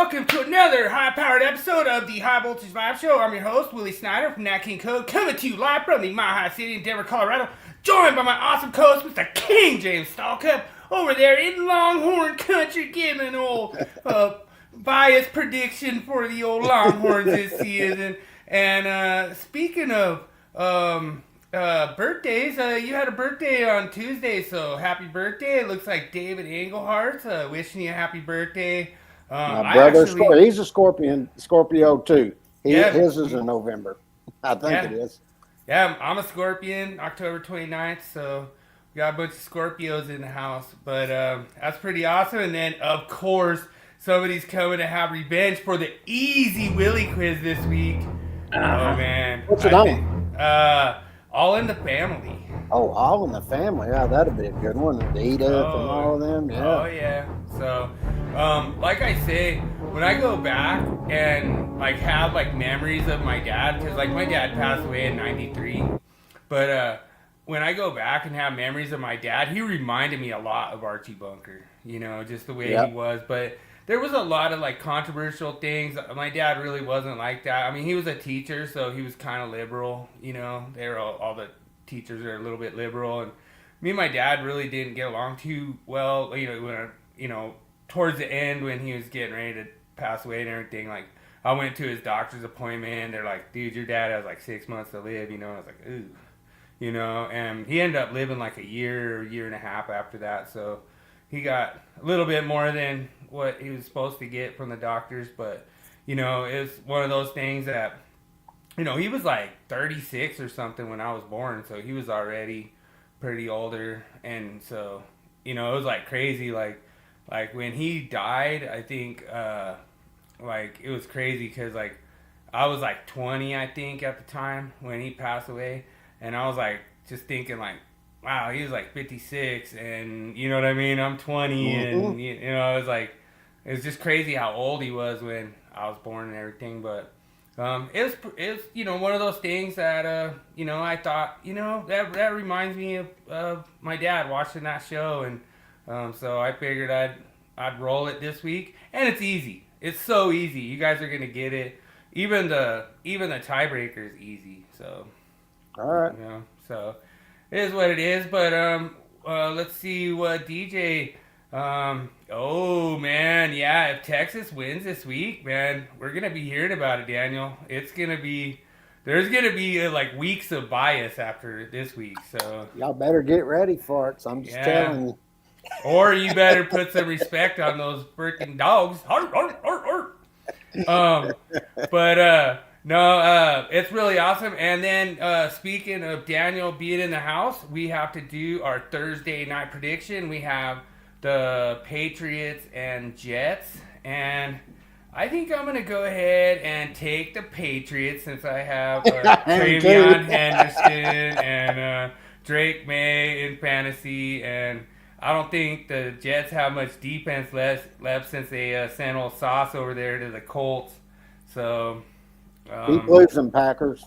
welcome to another high-powered episode of the High Voltage Live Show. I'm your host, Willie Snyder from NEC Code, coming to you live from the Mile High City in Denver, Colorado, joined by my awesome co-host, Mr. King James Stallcup, over there in Longhorn Country, giving an old biased prediction for the old Longhorns this season. And speaking of birthdays, you had a birthday on Tuesday, so happy birthday. It looks like David Engelhardt wishing you a happy birthday. My brother, he's a Scorpio too. His is in November. I think it is. Yeah, I'm a Scorpion, October 29th, so we got a bunch of Scorpios in the house. But that's pretty awesome. And then, of course, somebody's coming to have revenge for the easy Willie Quiz this week. Oh, man. What's it on? All in the Family. Oh, All in the Family. Yeah, that'd be a good one. Edith and all of them. Yeah. Oh, yeah. So, like I say, when I go back and like have like memories of my dad, because like my dad passed away in '93, but when I go back and have memories of my dad, he reminded me a lot of Archie Bunker. You know, just the way he was. But there was a lot of like controversial things. My dad really wasn't like that. I mean, he was a teacher, so he was kind of liberal. You know, all the teachers are a little bit liberal, and me and my dad really didn't get along too well. You know, towards the end when he was getting ready to pass away and everything, like I went to his doctor's appointment and they're like, dude, your dad has like 6 months to live, you know, and I was like, ooh, you know, and he ended up living like a year and a half after that, so he got a little bit more than what he was supposed to get from the doctors, but, you know, it was one of those things that, you know, he was like 36 or something when I was born, so he was already pretty older, and so, you know, it was like crazy, like when he died, I think, like it was crazy because like I was like 20, I think, at the time when he passed away, and I was like just thinking like, wow, he was like 56, and you know what I mean, I'm 20, and you know, it was just crazy how old he was when I was born and everything, but it was you know, one of those things that you know, I thought, you know, that reminds me of my dad watching that show, and so I figured I'd roll it this week, and it's easy. It's so easy. You guys are gonna get it. Even the tiebreaker is easy. So, all right. You know, so it is what it is. But let's see what DJ. Oh man, yeah. If Texas wins this week, man, we're gonna be hearing about it, Daniel. There's gonna be like weeks of bias after this week. So y'all better get ready for it. So I'm just telling you. Or you better put some respect on those freaking dogs. No, it's really awesome. And then speaking of Daniel being in the house, we have to do our Thursday night prediction. We have the Patriots and Jets, and I think I'm going to go ahead and take the Patriots since I have Travion Henderson and Drake May in fantasy, and I don't think the Jets have much defense left since they sent old Sauce over there to the Colts. So keep losing, Packers.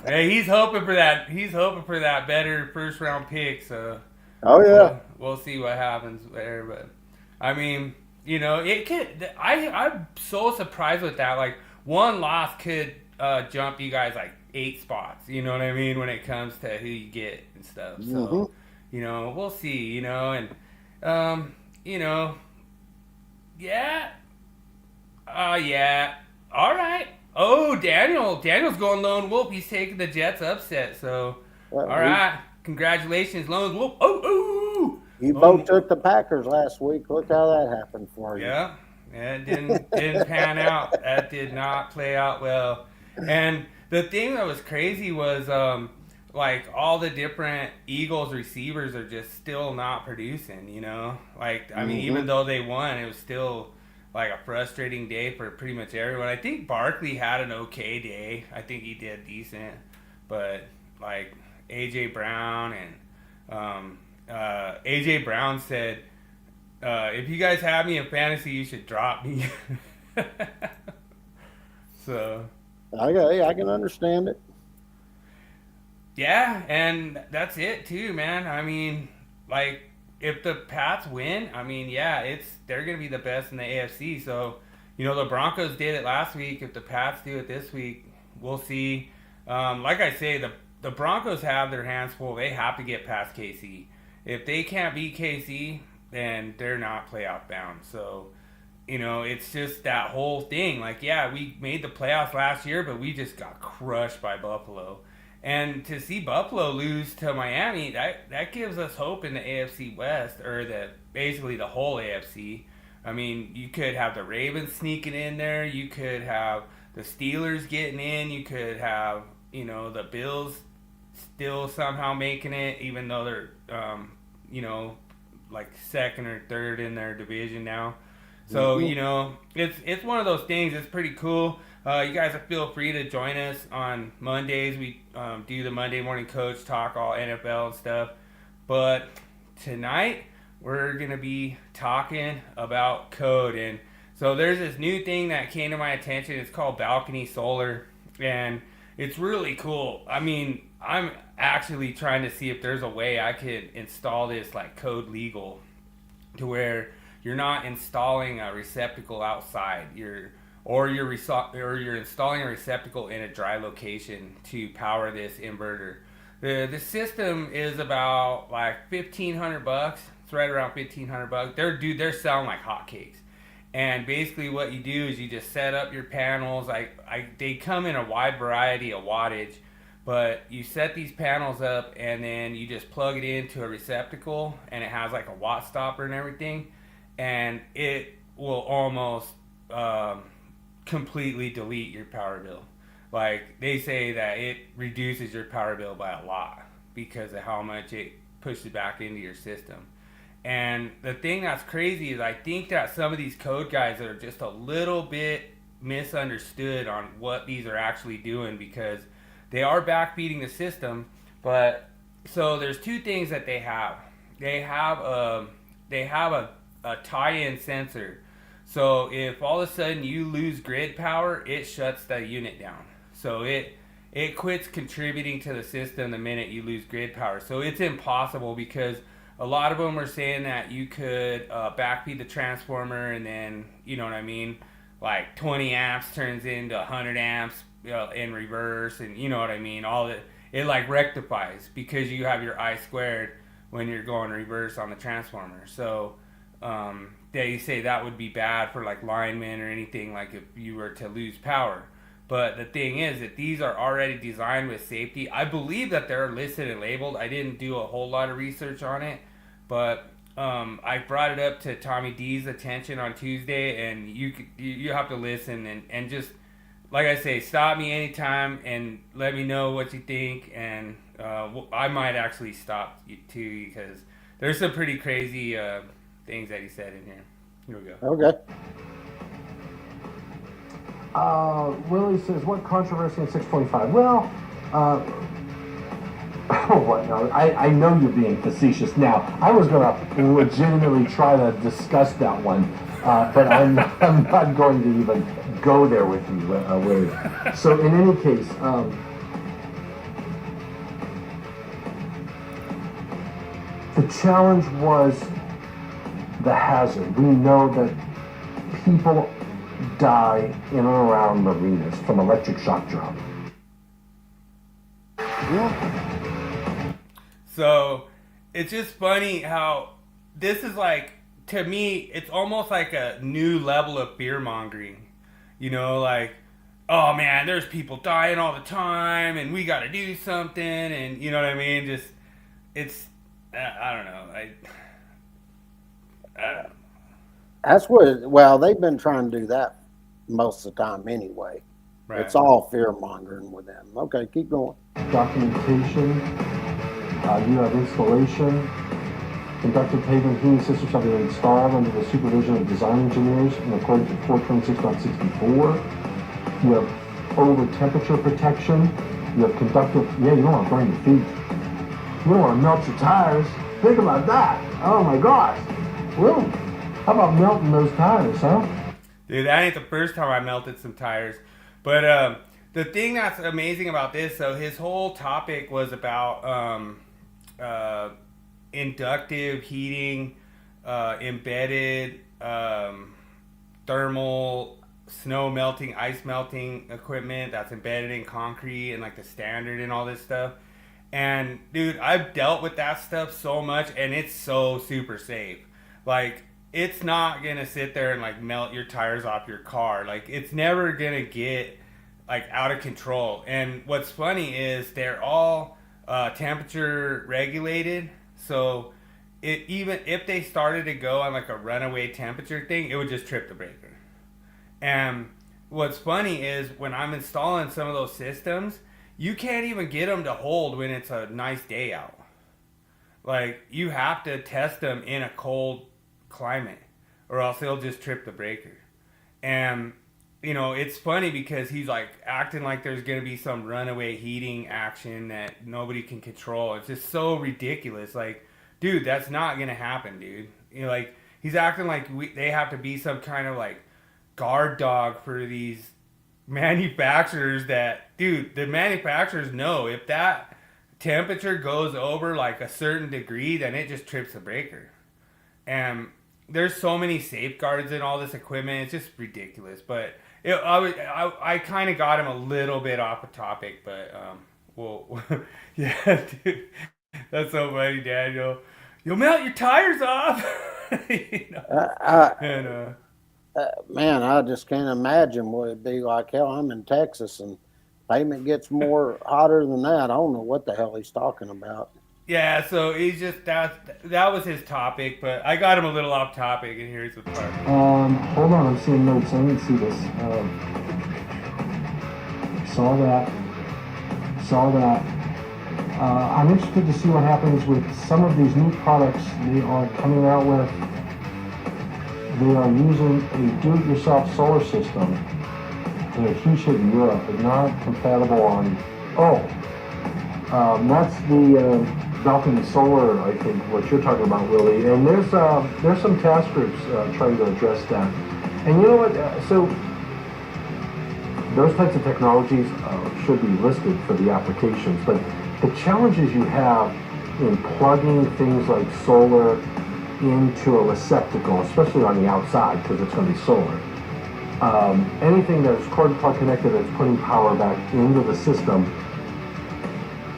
Hey, he's hoping for that. He's hoping for that better first round pick. So we'll see what happens there. But I mean, you know, it could. I'm so surprised with that. Like one loss could jump you guys like 8 spots, you know what I mean, when it comes to who you get and stuff. So, you know, we'll see, you know, and, you know, yeah. All right. Oh, Daniel's going lone wolf. He's taking the Jets upset. So, all right. Congratulations, lone wolf. Oh. You both took the Packers last week. Look how that happened for you. Yeah. It didn't pan out. That did not play out well. And the thing that was crazy was, like, all the different Eagles receivers are just still not producing, you know? Like, I mean, even though they won, it was still, like, a frustrating day for pretty much everyone. I think Barkley had an okay day. I think he did decent. But, like, A.J. Brown and A.J. Brown said, if you guys have me in fantasy, you should drop me. So I can understand it. Yeah, and that's it too, man. I mean, like, if the Pats win, I mean, yeah, they're gonna be the best in the AFC. So, the Broncos did it last week. If the Pats do it this week, we'll see. Like I say, the Broncos have their hands full. They have to get past KC. If they can't beat KC, then they're not playoff bound. So, it's just that whole thing. Like, yeah, we made the playoffs last year, but we just got crushed by Buffalo. And to see Buffalo lose to Miami, that gives us hope in the AFC West, or basically the whole AFC. I mean, you could have the Ravens sneaking in there. You could have the Steelers getting in. You could have, the Bills still somehow making it, even though they're, like second or third in their division now. So, it's one of those things. It's pretty cool. You guys feel free to join us on Mondays. We do the Monday Morning Coach talk, all NFL and stuff. But tonight, we're going to be talking about code. And so there's this new thing that came to my attention. It's called Balcony Solar. And it's really cool. I mean, I'm actually trying to see if there's a way I could install this like code legal to where you're not installing a receptacle outside. You're installing a receptacle in a dry location to power this inverter. The system is about like $1,500. It's right around $1,500. They're selling like hotcakes. And basically what you do is you just set up your panels. They come in a wide variety of wattage, but you set these panels up and then you just plug it into a receptacle, and it has like a watt stopper and everything, and it will almost completely delete your power bill. Like, they say that it reduces your power bill by a lot because of how much it pushes back into your system. And the thing that's crazy is I think that some of these code guys are just a little bit misunderstood on what these are actually doing, because they are backbeating the system. But so there's two things that they have. They have a tie-in sensor. So if all of a sudden you lose grid power, it shuts the unit down. So it quits contributing to the system the minute you lose grid power. So it's impossible, because a lot of them are saying that you could backbeat the transformer, and then, you know what I mean, like 20 amps turns into 100 amps in reverse, and you know what I mean, it like rectifies because you have your I squared when you're going reverse on the transformer. So they say that would be bad for like linemen or anything, like if you were to lose power. But the thing is that these are already designed with safety. I believe that they're listed and labeled. I didn't do a whole lot of research on it, but I brought it up to Tommy D's attention on Tuesday, and you have to listen and just, like I say, stop me anytime and let me know what you think, and I might actually stop you too, because there's some pretty crazy things that he said in here. Here we go. Okay. Willie says, what controversy in 6.5? Well, I know you're being facetious now. I was going to legitimately try to discuss that one, but I'm not going to even go there with you, Willie. So in any case, the challenge was the hazard. We know that people die in and around marinas from electric shock drop. So it's just funny how this is like, to me, it's almost like a new level of fear mongering. Like, oh man, there's people dying all the time and we got to do something, and you know what I mean? Just, it's, I don't know. That's well, they've been trying to do that most of the time anyway. Right. It's all fear mongering with them. Okay, keep going. Documentation. You have installation. Conductive pavement heating system shall be installed under the supervision of design engineers in accordance with 426.64. You have over temperature protection. You have conductive. Yeah, you don't want to burn your feet. You don't want to melt your tires. Think about that. Oh my gosh. Well, how about melting those tires, huh? Dude, that ain't the first time I melted some tires. But the thing that's amazing about this, so his whole topic was about inductive heating, embedded thermal snow melting, ice melting equipment that's embedded in concrete and like the standard and all this stuff. And dude, I've dealt with that stuff so much, and it's so super safe. Like, it's not gonna sit there and like melt your tires off your car. Like, it's never gonna get like out of control. And what's funny is they're all temperature regulated, so even if they started to go on like a runaway temperature thing, it would just trip the breaker. And what's funny is when I'm installing some of those systems, you can't even get them to hold when it's a nice day out. Like, you have to test them in a cold climate, or else they'll just trip the breaker. And, you know, it's funny because he's like acting like there's going to be some runaway heating action that nobody can control. It's just so ridiculous. Like, dude, that's not going to happen, dude. You know, like, he's acting like they have to be some kind of like guard dog for these manufacturers that, dude, the manufacturers know if that temperature goes over like a certain degree, then it just trips the breaker. And there's so many safeguards in all this equipment. It's just ridiculous. But I kind of got him a little bit off the topic, but well, yeah, dude, that's so funny, Daniel. You'll melt your tires off. You know? Man, I just can't imagine what it'd be like. Hell, I'm in Texas and pavement gets more hotter than that. I don't know what the hell he's talking about. Yeah, so he's just that was his topic, but I got him a little off topic, and here's the part. Hold on, I'm seeing notes. I didn't see this. Saw that. I'm interested to see what happens with some of these new products they are coming out with. They are using a do-it-yourself solar system. They're a huge hit in Europe, but not compatible on. That's the Falcon Solar, I think, what you're talking about, Willie. And there's some task groups trying to address that. And you know what? So those types of technologies should be listed for the applications, but the challenges you have in plugging things like solar into a receptacle, especially on the outside, because it's going to be solar. Anything that is cord plug connected that's putting power back into the system,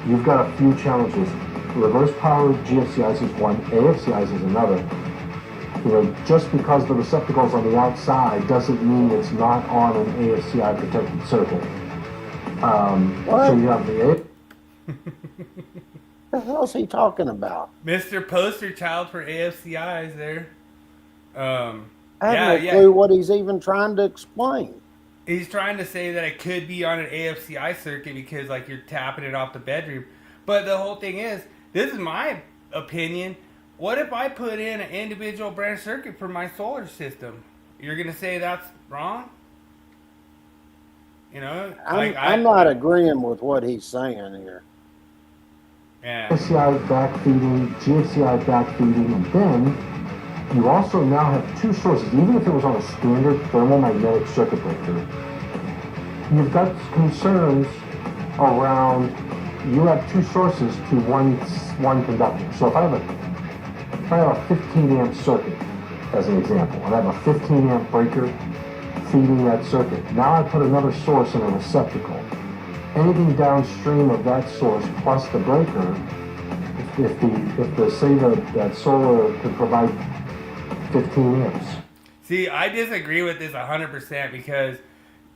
you've got a few challenges. Reverse power GFCIs is one, AFCIs is another. You know, just because the receptacle's on the outside doesn't mean it's not on an AFCI protected circuit. So you have the What the hell's he talking about? Mr. Poster Child for AFCIs there. I have no clue what he's even trying to explain. He's trying to say that it could be on an AFCI circuit because, like, you're tapping it off the bedroom. But the whole thing is, this is my opinion. What if I put in an individual branch circuit for my solar system? You're going to say that's wrong? You know? I'm not agreeing with what he's saying here. Yeah. GFCI backfeeding, GFCI backfeeding, and then you also now have two sources. Even if it was on a standard thermomagnetic circuit breaker, you've got concerns around you have two sources to one conductor. So if I have a 15 amp circuit, as an example, and I have a 15 amp breaker feeding that circuit, now I put another source in a receptacle. Anything downstream of that source plus the breaker, if the say that solar could provide 15 amps. See, I disagree with this 100% because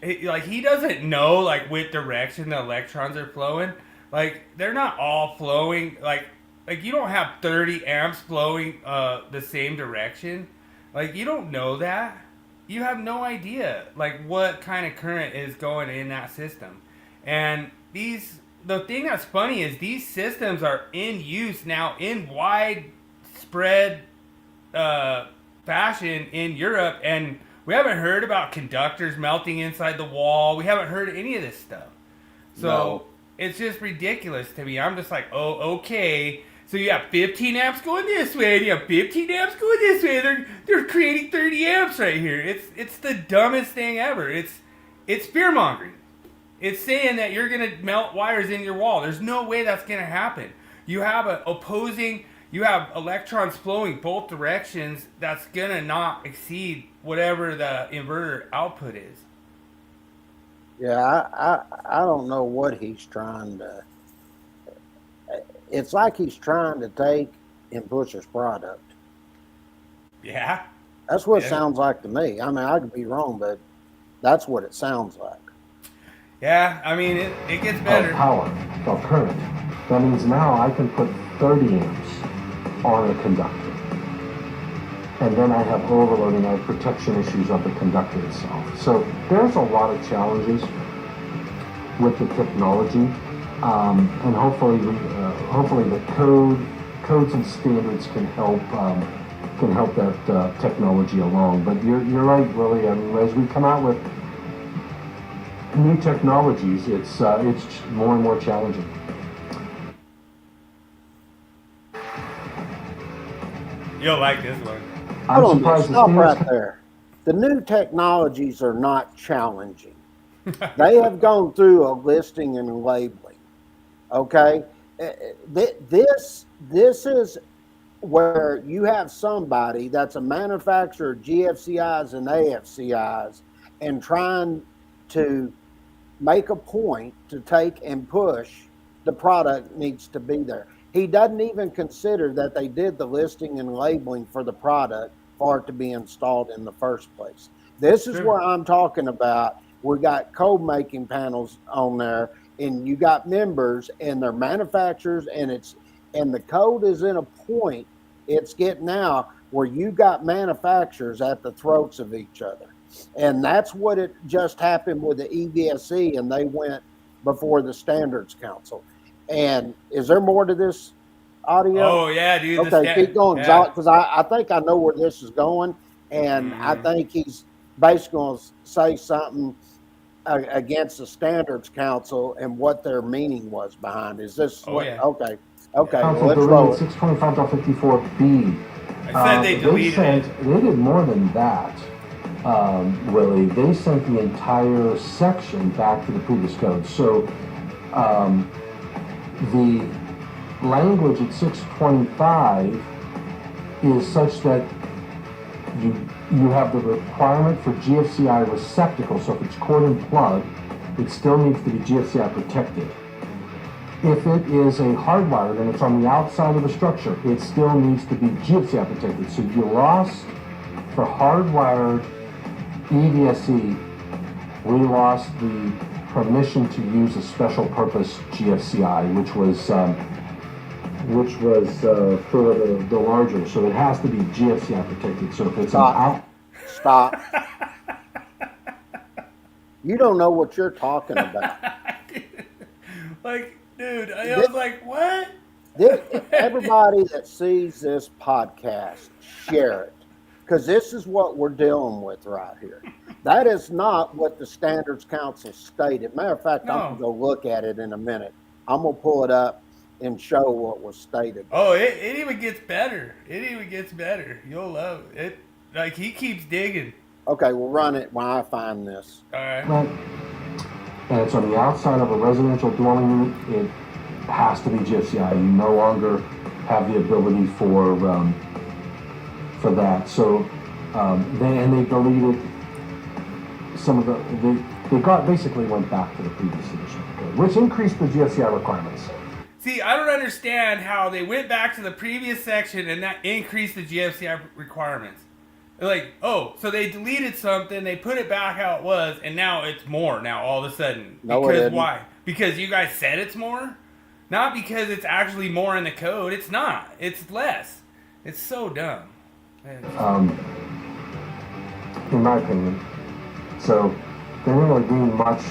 he doesn't know like which direction the electrons are flowing. Like, they're not all flowing like you don't have 30 amps flowing the same direction. Like, you don't know that. You have no idea like what kind of current is going in that system. And the thing that's funny is these systems are in use now in widespread fashion in Europe, and we haven't heard about conductors melting inside the wall. We haven't heard any of this stuff. So It's just ridiculous to me. I'm just like, oh, okay. So you have 15 amps going this way, and you have 15 amps going this way. They're creating 30 amps right here. It's the dumbest thing ever. It's fear mongering. It's saying that you're gonna melt wires in your wall. There's no way that's gonna happen. You have an opposing. you have electrons flowing both directions. That's gonna not exceed whatever the inverter output is. Yeah, I don't know what he's trying to. It's like he's trying to take and push his product. Yeah. That's what it Yeah. sounds like to me. I mean, I could be wrong, but that's what it sounds like. Yeah, I mean, it gets Of better. power, of current. That means now I can put 30 amps on a conductor. And then I have overloading, I have protection issues of the conductor itself. So there's a lot of challenges with the technology. And hopefully the codes and standards can help that technology along. But you're right, Willie. I mean, as we come out with new technologies, it's more and more challenging. You'll like this one. I'm Hold on, surprised the stop standards right there. The new technologies are not challenging. They have gone through a listing and labeling. Okay, this is where you have somebody that's a manufacturer of GFCIs and AFCIs and trying to make a point to take and push the product needs to be there. He doesn't even consider that they did the listing and labeling for the product for it to be installed in the first place. This is where I'm talking about. We got code making panels on there, and you got members and their manufacturers, and the code is in a point it's getting out where you got manufacturers at the throats of each other. And that's what it just happened with the EVSE, and they went before the Standards Council. And is there more to this audio? Oh yeah, dude. Okay, keep going, Yeah. because I think I know where this is going, and I think he's basically going to say something against the Standards Council and what their meaning was behind. Is this Yeah. Okay, Council let's roll deleted it. 625.54B. I said they deleted it. They did more than that, Willie. They sent the entire section back to the previous code. So the language at 625 is such that you have the requirement for GFCI receptacle. So if it's cord and plug, it still needs to be GFCI protected. If it is a hardwired and it's on the outside of the structure, it still needs to be GFCI protected. So you lost for hardwired EVSE, we lost the permission to use a special purpose GFCI, which was for the larger. So it has to be GFCI protected. So if it's Stop. You don't know what you're talking about. Like, dude, I was like, what? Everybody that sees this podcast, share it. Because this is what we're dealing with right here. That is not what the Standards Council stated. Matter of fact, I'm going to go look at it in a minute. I'm going to pull it up and show what was stated. Oh, it even gets better. It even gets better. You'll love it. Like, he keeps digging. Okay, we'll run it when I find this. All right. And it's on the outside of a residential dwelling unit, it has to be GFCI. You no longer have the ability for that. So they deleted some of they basically went back to the previous edition, which increased the GFCI requirements. See, I don't understand how they went back to the previous section and that increased the GFCI requirements. They're like, oh, so they deleted something, they put it back how it was, and now it's more now all of a sudden. No, because why? Because you guys said it's more? Not because it's actually more in the code. It's not. It's less. It's so dumb. In my opinion. So they didn't really do much.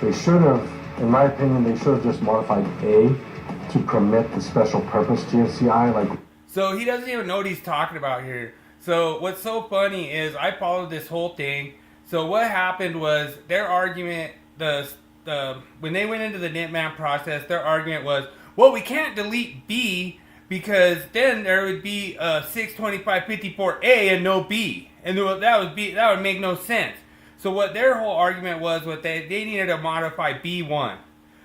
They should have, in my opinion, they should have just modified A to permit the special purpose GFCI. So he doesn't even know what he's talking about here. So what's so funny is I followed this whole thing. So what happened was their argument, when they went into the Nitman process, their argument was, well, we can't delete B because then there would be a 625.54A and no B, and that would make no sense. So what their whole argument was, they needed to modify B1,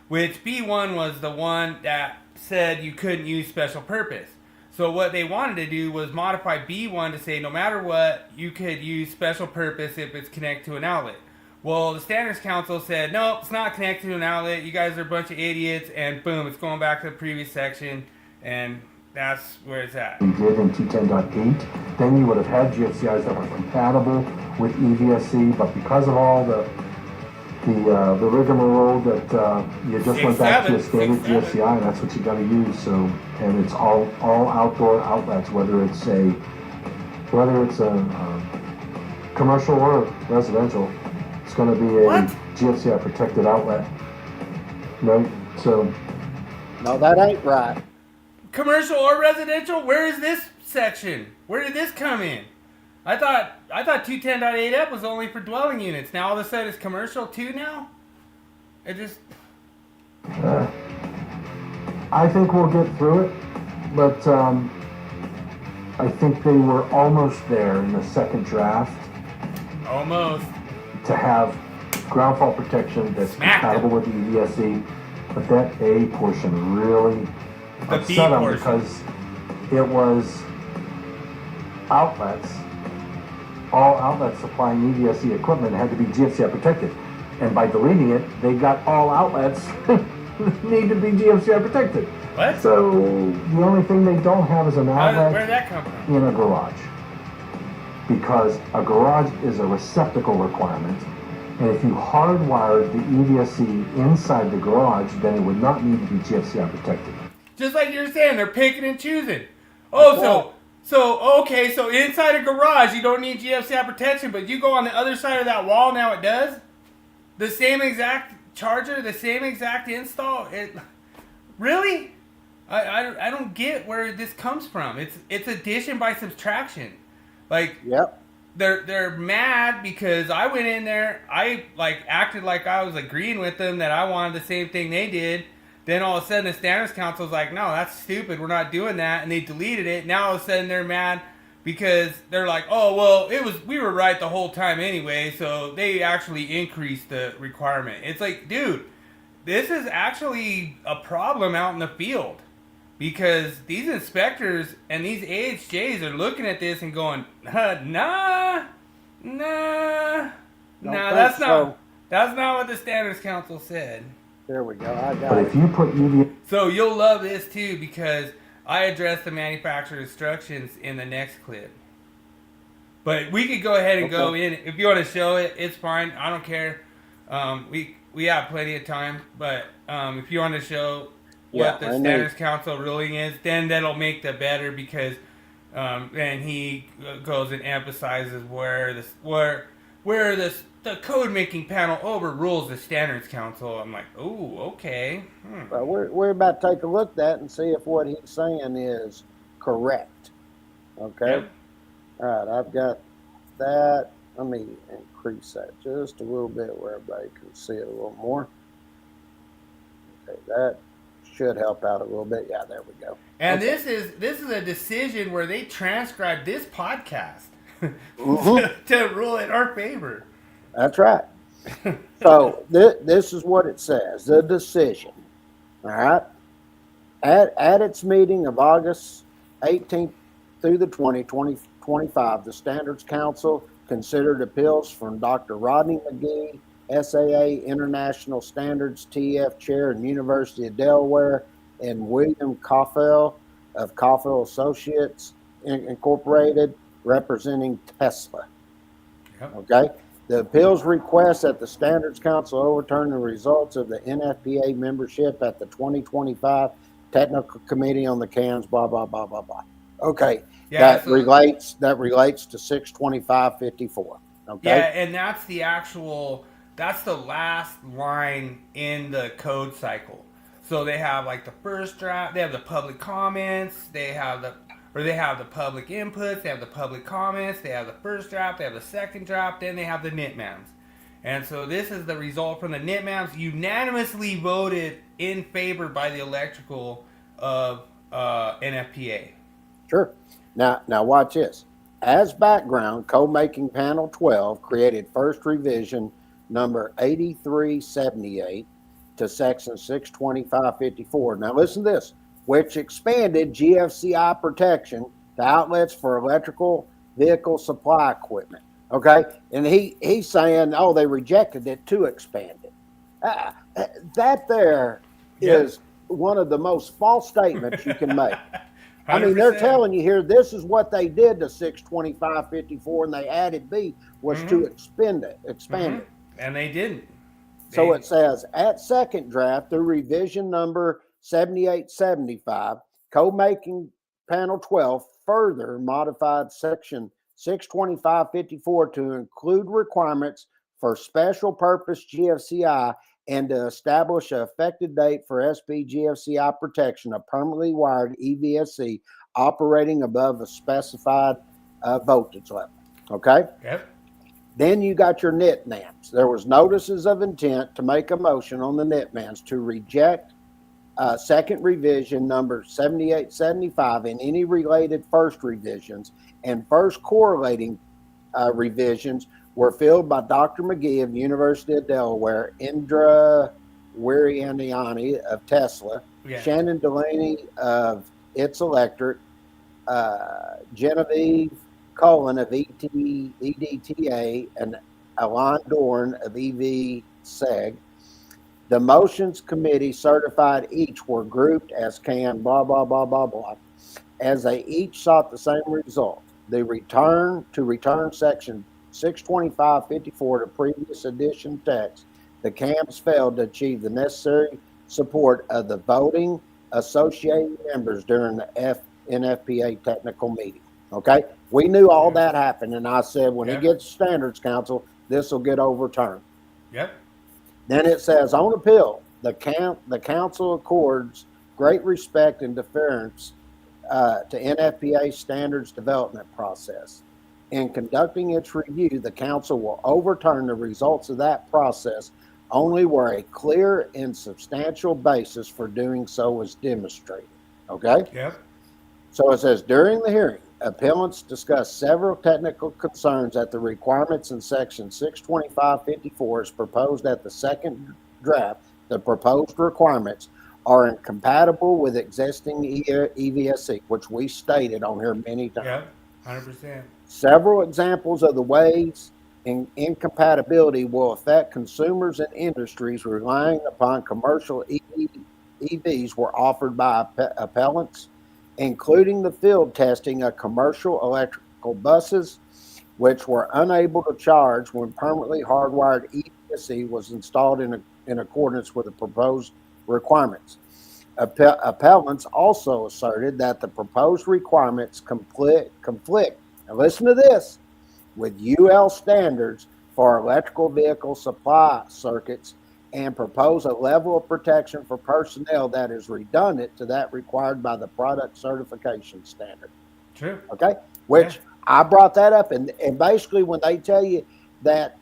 which B1 was the one that said you couldn't use special purpose. So what they wanted to do was modify B1 to say no matter what, you could use special purpose if it's connected to an outlet. Well, the Standards Council said, nope, it's not connected to an outlet. You guys are a bunch of idiots, and boom, it's going back to the previous section, and that's where it's at. We did in 210.8, then you would have had GFCIs that were compatible with EVSC, but because of all the rigmarole that you just went back to a standard GFCI, that's what you got to use. So, and it's all outdoor outlets, whether it's a commercial or residential. It's going to be a GFCI protected outlet, right? So, No, that ain't right. Commercial or residential? Where is this section? Where did this come in? I thought 210.8F was only for dwelling units. Now all of a sudden it's commercial too now? It just... I think we'll get through it, but I think they were almost there in the second draft. Almost. To have ground fault protection that's compatible with the EVSC, but that A portion really upset them because it was outlets. All outlets supplying EVSC equipment had to be GFCI protected, and by deleting it, they got all outlets need to be GFCI protected. What? So the only thing they don't have is an outlet where did that come from? in a garage, because a garage is a receptacle requirement, and if you hardwired the EVSC inside the garage, then it would not need to be GFCI protected. Just like you're saying, they're picking and choosing. Oh, so inside a garage you don't need GFCI protection, but you go on the other side of that wall, now it does? The same exact charger, the same exact install? Really? I don't get where this comes from. It's addition by subtraction. Like, Yep. They're mad because I went in there, I acted like I was agreeing with them that I wanted the same thing they did. Then all of a sudden the Standards Council's like, no, that's stupid, we're not doing that, and they deleted it. Now all of a sudden they're mad because they're like, oh well, we were right the whole time anyway, so they actually increased the requirement. It's like, dude, this is actually a problem out in the field. Because these inspectors and these AHJs are looking at this and going, nah, that's not what the Standards Council said. There we go. I got But it. if you put EVSC So you'll love this too because I addressed the manufacturer instructions in the next clip. But we could go ahead and go in. If you want to show it, it's fine. I don't care. We have plenty of time. But if you want to show what the Standards Council ruling is, then that'll make the better because then he goes and emphasizes where the code making panel overrules the Standards Council. I'm like, oh, okay. But we're about to take a look at that and see if what he's saying is correct. Okay. Yep. All right, I've got that. Let me increase that just a little bit where everybody can see it a little more. Okay, that should help out a little bit. Yeah, there we go. And this is a decision where they transcribed this podcast to rule in our favor. That's right. So this is what it says. The decision. All right. At its meeting of August 18th through the 2025, the Standards Council considered appeals from Dr. Rodney McGee, SAA International Standards TF Chair in University of Delaware, and William Coffell of Coffell Associates Incorporated, representing Tesla. Yep. Okay. The appeals request that the Standards Council overturn the results of the NFPA membership at the 2025 Technical Committee on the CANs, blah, blah, blah, blah, blah. Okay. Yeah, that relates to 625.54. Okay. Yeah, and that's the last line in the code cycle. So they have like the first draft, they have the public comments, they have the public inputs, they have the public comments, they have the first draft, they have the second draft, then they have the NITMAMs. And so this is the result from the NITMAMs, unanimously voted in favor by the electrical of NFPA. Sure. Now watch this. As background, Code-Making Panel 12 created first revision number 8378 to section 625.54. Now listen to this. which expanded GFCI protection to outlets for electrical vehicle supply equipment. Okay, and he's saying, oh, they rejected it to expand it. That there is one of the most false statements you can make. I mean, they're telling you here, this is what they did to 62554, and they added B was to expand it. And they didn't. So it says, at second draft, through revision number 7875, Code-Making Panel 12 further modified section 62554 to include requirements for special purpose GFCI and to establish an effective date for SB-GFCI protection of permanently wired EVSE operating above a specified voltage level. Okay? Yep. Then you got your NITMANs. There was notices of intent to make a motion on the NITMANs to reject second revision number 7875 and any related first revisions, and first correlating revisions were filled by Dr. McGee of the University of Delaware, Indra Wirianiani of Tesla, Shannon Delaney of It's Electric, Genevieve Cullen of EDTA, and Alon Dorn of EV SEG. The motions committee certified each were grouped as can blah, blah, blah, blah, blah, as they each sought the same result. The return section 62554 to previous edition text, the CAMs failed to achieve the necessary support of the voting associated members during the NFPA technical meeting. Okay, we knew all that happened, and I said when it gets to Standards Council, this will get overturned. Yep. Then it says, on appeal, the council accords great respect and deference to NFPA standards development process. In conducting its review, the council will overturn the results of that process only where a clear and substantial basis for doing so was demonstrated. Okay? Yep. So it says, during the hearing, appellants discussed several technical concerns that the requirements in section 62554 as proposed at the second draft. The proposed requirements are incompatible with existing EVSE, which we stated on here many times. Yep, 100%. Several examples of the ways incompatibility will affect consumers and industries relying upon commercial EVs were offered by appellants, including the field testing of commercial electrical buses, which were unable to charge when permanently hardwired EVSE was installed in accordance with the proposed requirements. Appellants also asserted that the proposed requirements conflict, and listen to this, with UL standards for electrical vehicle supply circuits and propose a level of protection for personnel that is redundant to that required by the product certification standard. True. Okay? Which I brought that up, and basically when they tell you that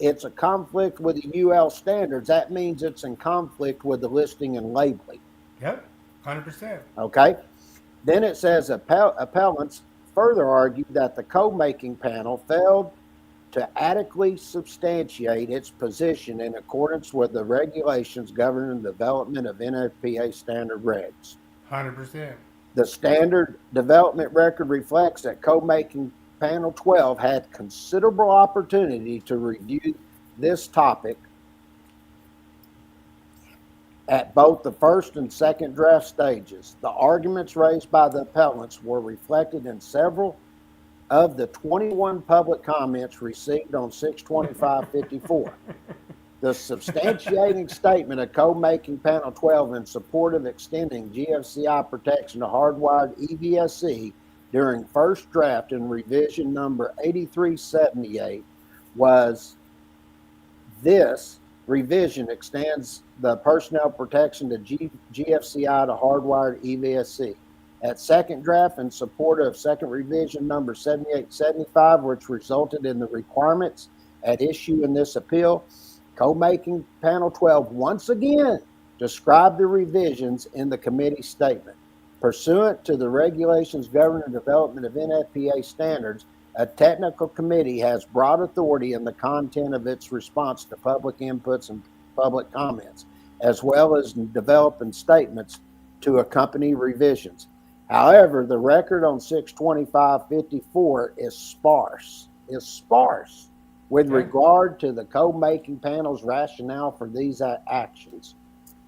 it's a conflict with the UL standards, that means it's in conflict with the listing and labeling. Yep, 100%. Okay? Then it says appellants further argued that the code-making panel failed to adequately substantiate its position in accordance with the regulations governing the development of NFPA standard regs. 100%. The standard development record reflects that Code-Making Panel 12 had considerable opportunity to review this topic at both the first and second draft stages. The arguments raised by the appellants were reflected in several of the 21 public comments received on 62554. The substantiating statement of Code-Making Panel 12 in support of extending GFCI protection to hardwired EVSE during first draft and revision number 8378 was this revision extends the personnel protection to GFCI to hardwired EVSE. At second draft, in support of second revision number 7875, which resulted in the requirements at issue in this appeal, Code-Making Panel 12 once again described the revisions in the committee statement. Pursuant to the regulations governing the development of NFPA standards, a technical committee has broad authority in the content of its response to public inputs and public comments, as well as developing statements to accompany revisions. However, the record on 62554 is sparse. With regard to the code-making panel's rationale for these actions.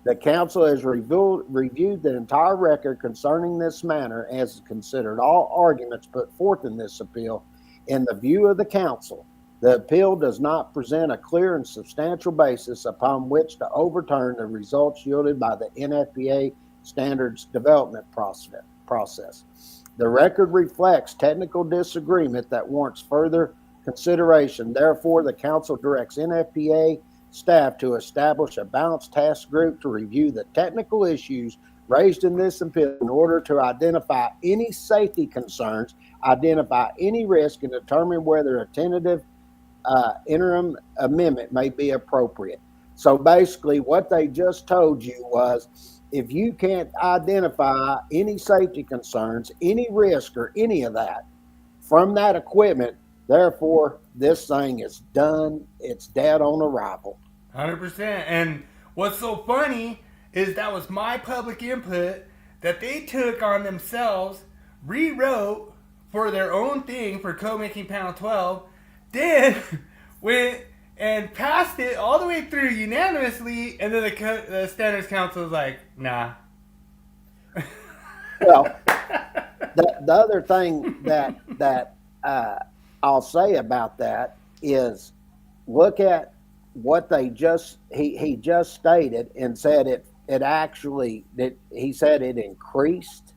The council has reviewed the entire record concerning this matter and has considered all arguments put forth in this appeal. In the view of the council, the appeal does not present a clear and substantial basis upon which to overturn the results yielded by the NFPA standards development process. The record reflects technical disagreement that warrants further consideration. Therefore, the council directs NFPA staff to establish a balanced task group to review the technical issues raised in this appeal in order to identify any safety concerns, identify any risk, and determine whether a tentative interim amendment may be appropriate. So basically what they just told you was, if you can't identify any safety concerns, any risk, or any of that from that equipment, therefore, this thing is done. It's dead on arrival. 100%. And what's so funny is that was my public input that they took on themselves, rewrote for their own thing for Code Making Panel 12, then went and passed it all the way through unanimously, and then the Standards Council was like, nah. Well, the other thing that I'll say about that is, look at what they he just stated and said it actually, he said it increased.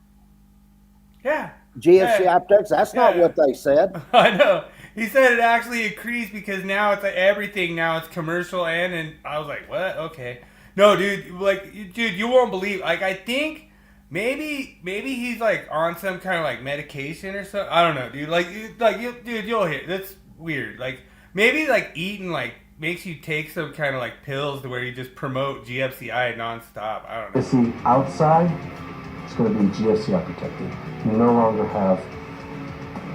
Yeah. GFCI protection. That's not what they said. I know. He said it actually increased because now it's like everything. Now it's commercial and I was like, what? Okay. No, dude. Dude, you won't believe. Like, I think maybe he's like on some kind of like medication or something. I don't know, dude. Dude, you'll hear. That's weird. Like, maybe like eating like makes you take some kind of like pills to where you just promote GFCI nonstop. I don't know. You see, outside, it's going to be GFCI protected. You no longer have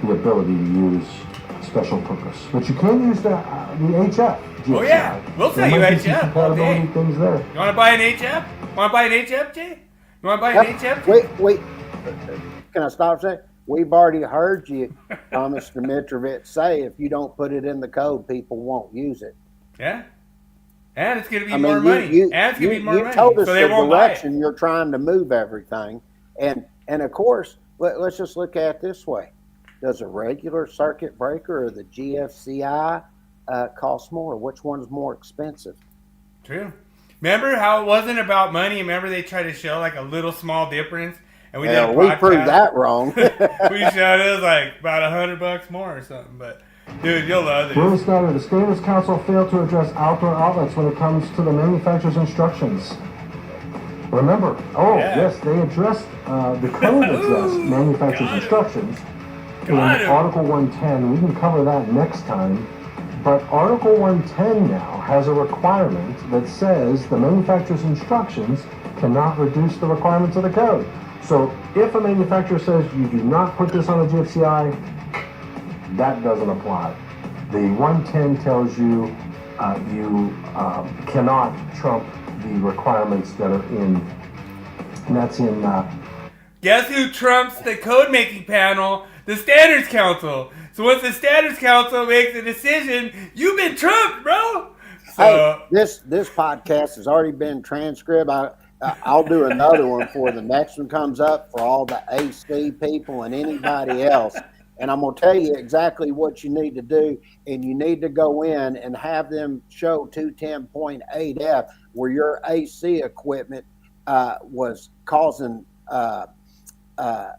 the ability to use special purpose, but you can use the HF. GFCI. Oh yeah, we'll sell you HF all day. Things there. You want to buy an HF? Want to buy an HF, Jay? You want to buy an HF? Wait. Can I stop saying? We've already heard you, Thomas Dimitrovic, say if you don't put it in the code, people won't use it. Yeah. And it's going to be more money. And it's going to be more money. You told us so the direction you're trying to move everything. And of course, let's just look at it this way. Does a regular circuit breaker or the GFCI cost more? Which one's more expensive? True. Remember how it wasn't about money? Remember they tried to show like a little small difference? And we proved that wrong. We showed it was like about $100 more or something. But dude, you'll love it. Willie Snyder, the Standards Council failed to address outdoor outlets when it comes to the manufacturer's instructions. Remember, yes, they addressed, the code addressed manufacturer's instructions in Article 110. We can cover that next time. But Article 110 now has a requirement that says the manufacturer's instructions cannot reduce the requirements of the code. So if a manufacturer says you do not put this on the GFCI, that doesn't apply. The 110 tells you you cannot trump the requirements that are in, and that's in... Guess who trumps the code-making panel? The Standards Council. So once the Standards Council makes a decision, you've been trumped, bro! So, hey, this podcast has already been transcribed. I'll do another one before the next one comes up for all the AC people and anybody else. And I'm going to tell you exactly what you need to do. And you need to go in and have them show 210.8F where your AC equipment was causing,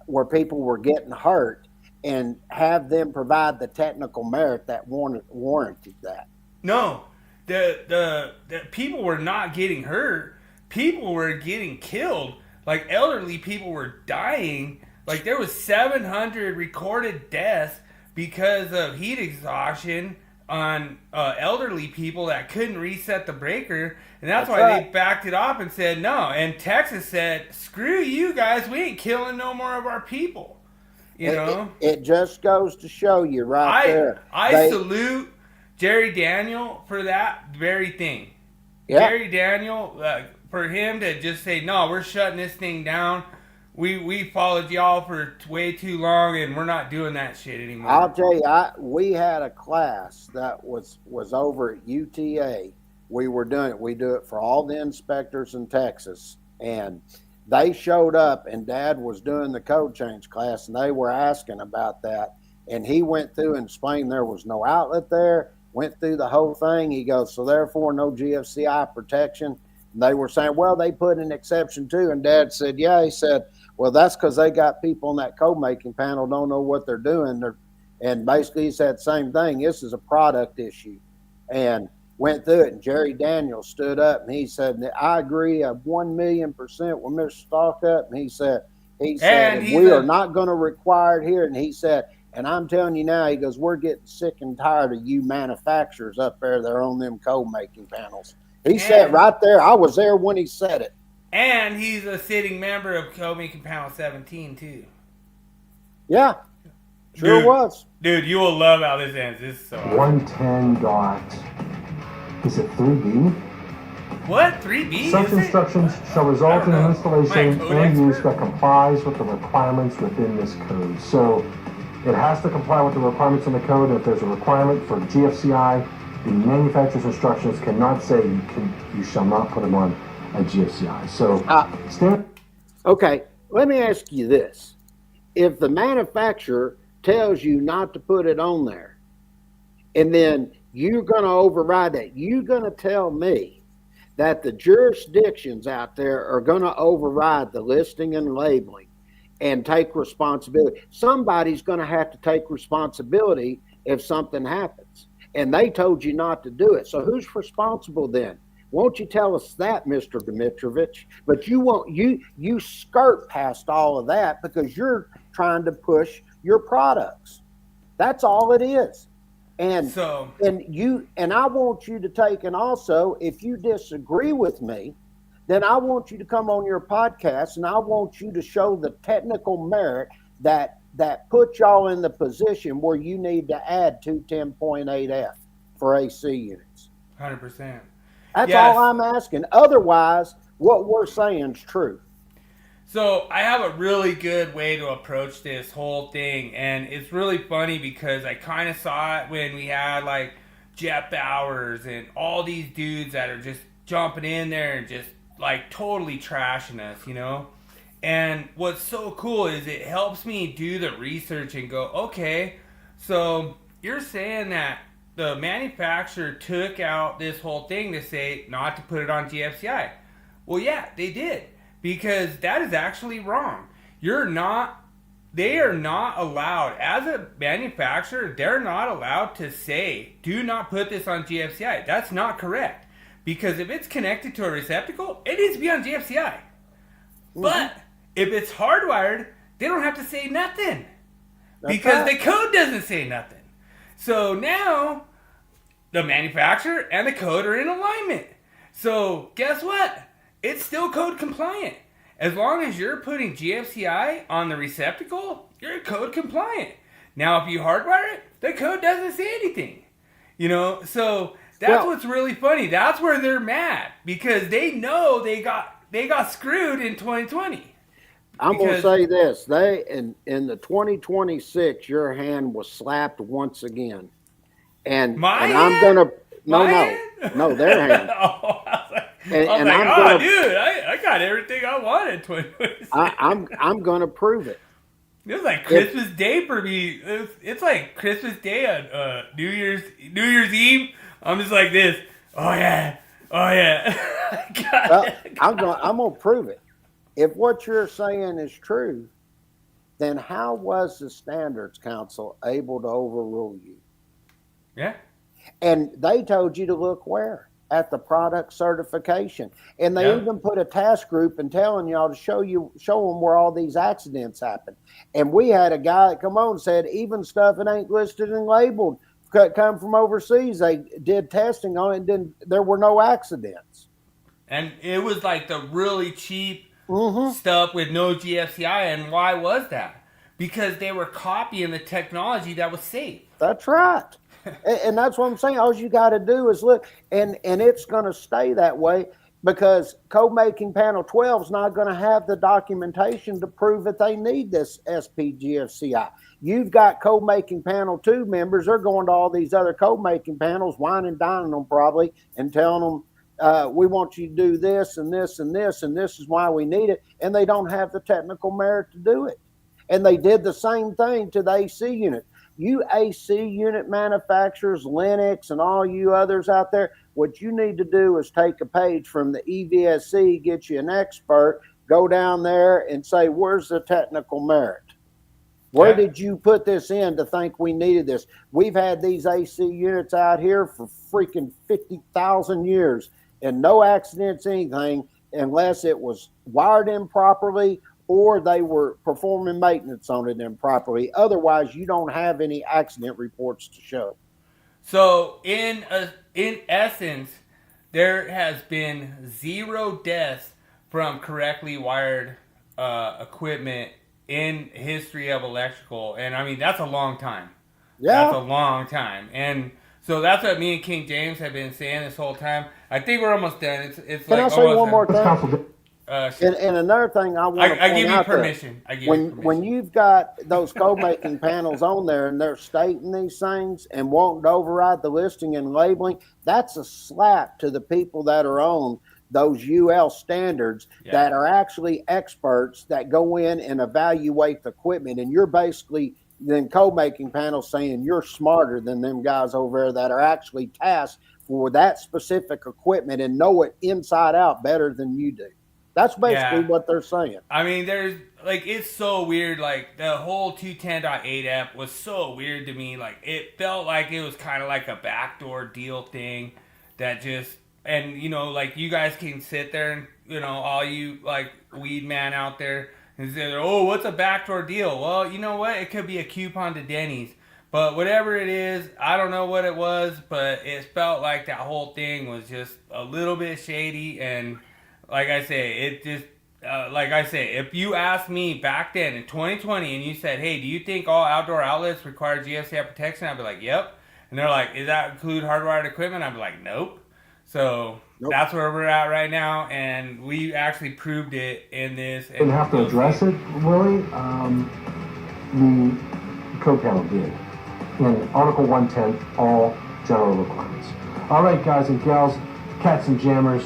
where people were getting hurt, and have them provide the technical merit that warranted that. No, the people were not getting hurt. People were getting killed. Like elderly people were dying. Like there was 700 recorded deaths because of heat exhaustion on elderly people that couldn't reset the breaker. And that's why right. They backed it off and said no. And Texas said, screw you guys, we ain't killing no more of our people. You know? It just goes to show you there. I salute Jerry Daniel for that very thing. Yeah. Jerry Daniel for him to just say, no, we're shutting this thing down. We followed y'all for way too long, and we're not doing that shit anymore. I'll tell you, we had a class that was over at UTA. We were doing it. We do it for all the inspectors in Texas. And they showed up, and Dad was doing the code change class, and they were asking about that. And he went through and explained there was no outlet there, went through the whole thing. He goes, so therefore no GFCI protection. And they were saying, well, they put an exception too. And Dad said, yeah. He said, well, that's because they got people on that code making panel don't know what they're doing. And basically he said the same thing. This is a product issue. And went through it. And Jerry Daniels stood up and he said, I agree 1,000,000% with Mr. Stalkup. And he said, we are not going to require it here. And he said, and I'm telling you now, he goes, we're getting sick and tired of you manufacturers up there that are on them code making panels. He said right there, I was there when he said it. And he's a sitting member of Code Making Panel 17 too. Yeah, sure was. Dude, you will love how this ends. This is so awesome. 110 dot, is it 3B? What? 3B? Such instructions shall result in an installation and use that complies with the requirements within this code. So it has to comply with the requirements in the code. And if there's a requirement for GFCI, the manufacturer's instructions cannot say you shall not put them on a GFCI. So, okay, let me ask you this. If the manufacturer tells you not to put it on there, and then you're going to override that, you're going to tell me that the jurisdictions out there are going to override the listing and labeling and take responsibility. Somebody's going to have to take responsibility if something happens. And they told you not to do it. So who's responsible then? Won't you tell us that, Mr. Dimitrovich? But you won't. You skirt past all of that because you're trying to push your products. That's all it is. And I want you to take, and also if you disagree with me, then I want you to come on your podcast and I want you to show the technical merit that puts y'all in the position where you need to add 210.8F for AC units. 100%. That's all I'm asking. Otherwise, what we're saying is true. So I have a really good way to approach this whole thing, and it's really funny because I kind of saw it when we had like Jeff Bowers and all these dudes that are just jumping in there and just like totally trashing us, you know? And what's so cool is it helps me do the research and go, okay, so you're saying that the manufacturer took out this whole thing to say not to put it on GFCI. Well, yeah, they did, because that is actually wrong. They are not allowed, as a manufacturer, they're not allowed to say, do not put this on GFCI. That's not correct, because if it's connected to a receptacle, it needs to be on GFCI. Mm-hmm. But if it's hardwired, they don't have to say nothing, because the code doesn't say nothing. So now, the manufacturer and the code are in alignment. So guess what? It's still code compliant. As long as you're putting GFCI on the receptacle, you're code compliant. Now, if you hardwire it, the code doesn't say anything. You know, so that's what's really funny. That's where they're mad, because they know they got screwed in 2020. I'm going to say this. In the 2026, your hand was slapped once again. And I'm going to... No, their hand. Dude, I got everything I wanted in 2026. I'm going to prove it. It was like Christmas Day for me. It's like Christmas Day on New Year's Eve. I'm just like this. Oh, yeah. I'm going to prove it. If what you're saying is true, then how was the Standards Council able to overrule you? Yeah. And they told you to look where? At the product certification. And they even put a task group and telling y'all to show them where all these accidents happen. And we had a guy that come on and said, even stuff that ain't listed and labeled come from overseas. They did testing on it and there were no accidents. And it was like the really cheap stuff with no GFCI. And why was that? Because they were copying the technology that was safe. That's right. And that's what I'm saying. All you got to do is look, and it's going to stay that way. because code making panel 12 is not going to have the documentation to prove that they need this SPGFCI. You've got code making panel 2 members. They're going to all these other code making panels, wine and dining them probably, and telling them, we want you to do this and this and this, and this is why we need it. And they don't have the technical merit to do it. And they did the same thing to the AC unit. You AC unit manufacturers, Linux, and all you others out there, what you need to do is take a page from the EVSC, get you an expert, go down there and say, where's the technical merit? Where did you put this in to think we needed this? We've had these AC units out here for freaking 50,000 years and no accidents, anything, unless it was wired improperly or they were performing maintenance on it improperly. Otherwise, you don't have any accident reports to show. So, in essence, there has been 0 deaths from correctly wired equipment in history of electrical. And, I mean, that's a long time. Yeah. That's a long time. And so that's what me and King James have been saying this whole time. I think we're almost done. It's Can I say one more thing? Sure. And another thing I want to I point give you out permission. when you've got those code making panels on there and they're stating these things and wanting to override the listing and labeling, that's a slap to the people that are on those UL standards that are actually experts that go in and evaluate the equipment. And you're basically then code making panels saying you're smarter than them guys over there that are actually tasked for that specific equipment and know it inside out better than you do. That's basically what they're saying. I mean, there's, like, it's so weird. Like, the whole 210.8 app was so weird to me. Like, it felt like it was kind of like a backdoor deal thing that just, and, you know, like, you guys can sit there and, you know, all you, like, weed man out there and say, oh, what's a backdoor deal? Well, you know what? It could be a coupon to Denny's. But whatever it is, I don't know what it was, but it felt like that whole thing was just a little bit shady. And like I say, it just, if you asked me back then in 2020 and you said, hey, do you think all outdoor outlets require GFCI protection? I'd be like, yep. And they're like, does that include hardwired equipment? I'd be like, nope. So that's where we're at right now. And we actually proved it in this. Didn't have to address it, Willie. The code panel did. In Article 110, all general requirements. All right, guys and gals, cats and jammers.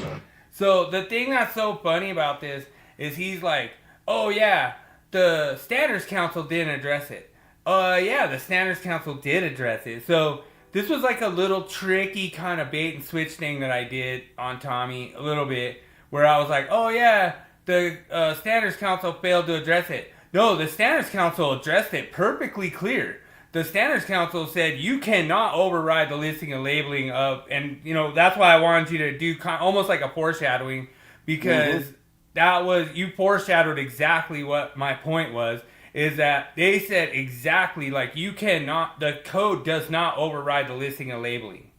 So the thing that's so funny about this is he's like, oh yeah, the Standards Council didn't address it. Yeah, the Standards Council did address it. So this was like a little tricky kind of bait and switch thing that I did on Tommy a little bit, where I was like, oh yeah, the Standards Council failed to address it. No, the Standards Council addressed it perfectly clear. The Standards Council said you cannot override the listing and labeling of, and you know that's why I wanted you to do almost like a foreshadowing, because that was, you foreshadowed exactly what my point was, is that they said exactly like you cannot, the code does not override the listing and labeling.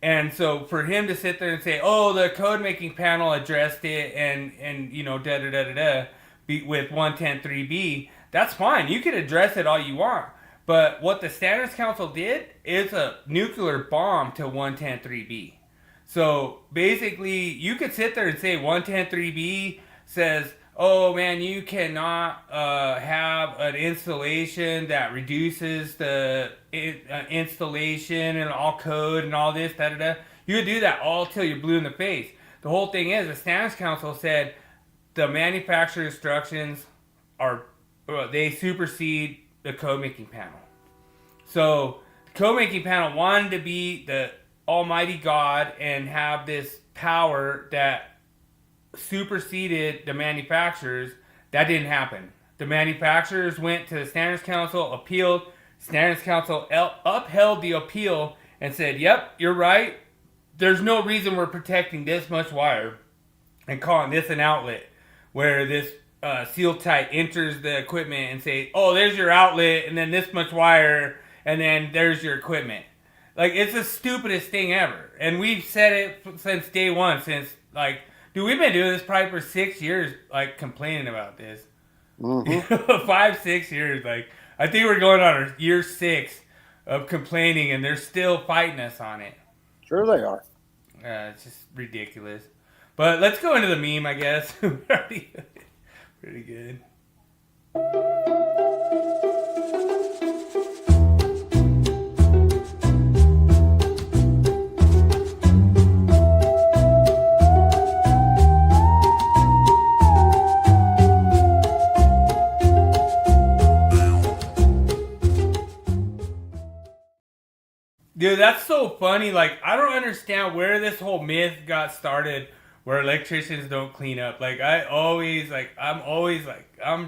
And so for him to sit there and say, oh, the code making panel addressed it and you know with 110.3b, that's fine. You can address it all you want. But what the Standards Council did is a nuclear bomb to 110.3b. So basically, you could sit there and say 110.3b says, oh man, you cannot have an installation that reduces the installation and all code and all this, You could do that all till you're blue in the face. The whole thing is, the Standards Council said the manufacturer instructions they supersede the code making panel. So the code making panel wanted to be the almighty God and have this power that superseded the manufacturers. That didn't happen. The manufacturers went to the Standards Council, appealed. Standards Council upheld the appeal and said, yep, you're right. There's no reason we're protecting this much wire and calling this an outlet where this seal tight enters the equipment and say, oh, there's your outlet and then this much wire and then there's your equipment. Like, it's the stupidest thing ever. And we've said it since day one, since, like, dude, we've been doing this probably for 6 years, like, complaining about this. 5, 6 years. Like, I think we're going on our year 6 of complaining and they're still fighting us on it. Sure they are. It's just ridiculous. But let's go into the meme, I guess. Pretty good. Dude, that's so funny. Like, I don't understand where this whole myth got started where electricians don't clean up. Like, I'm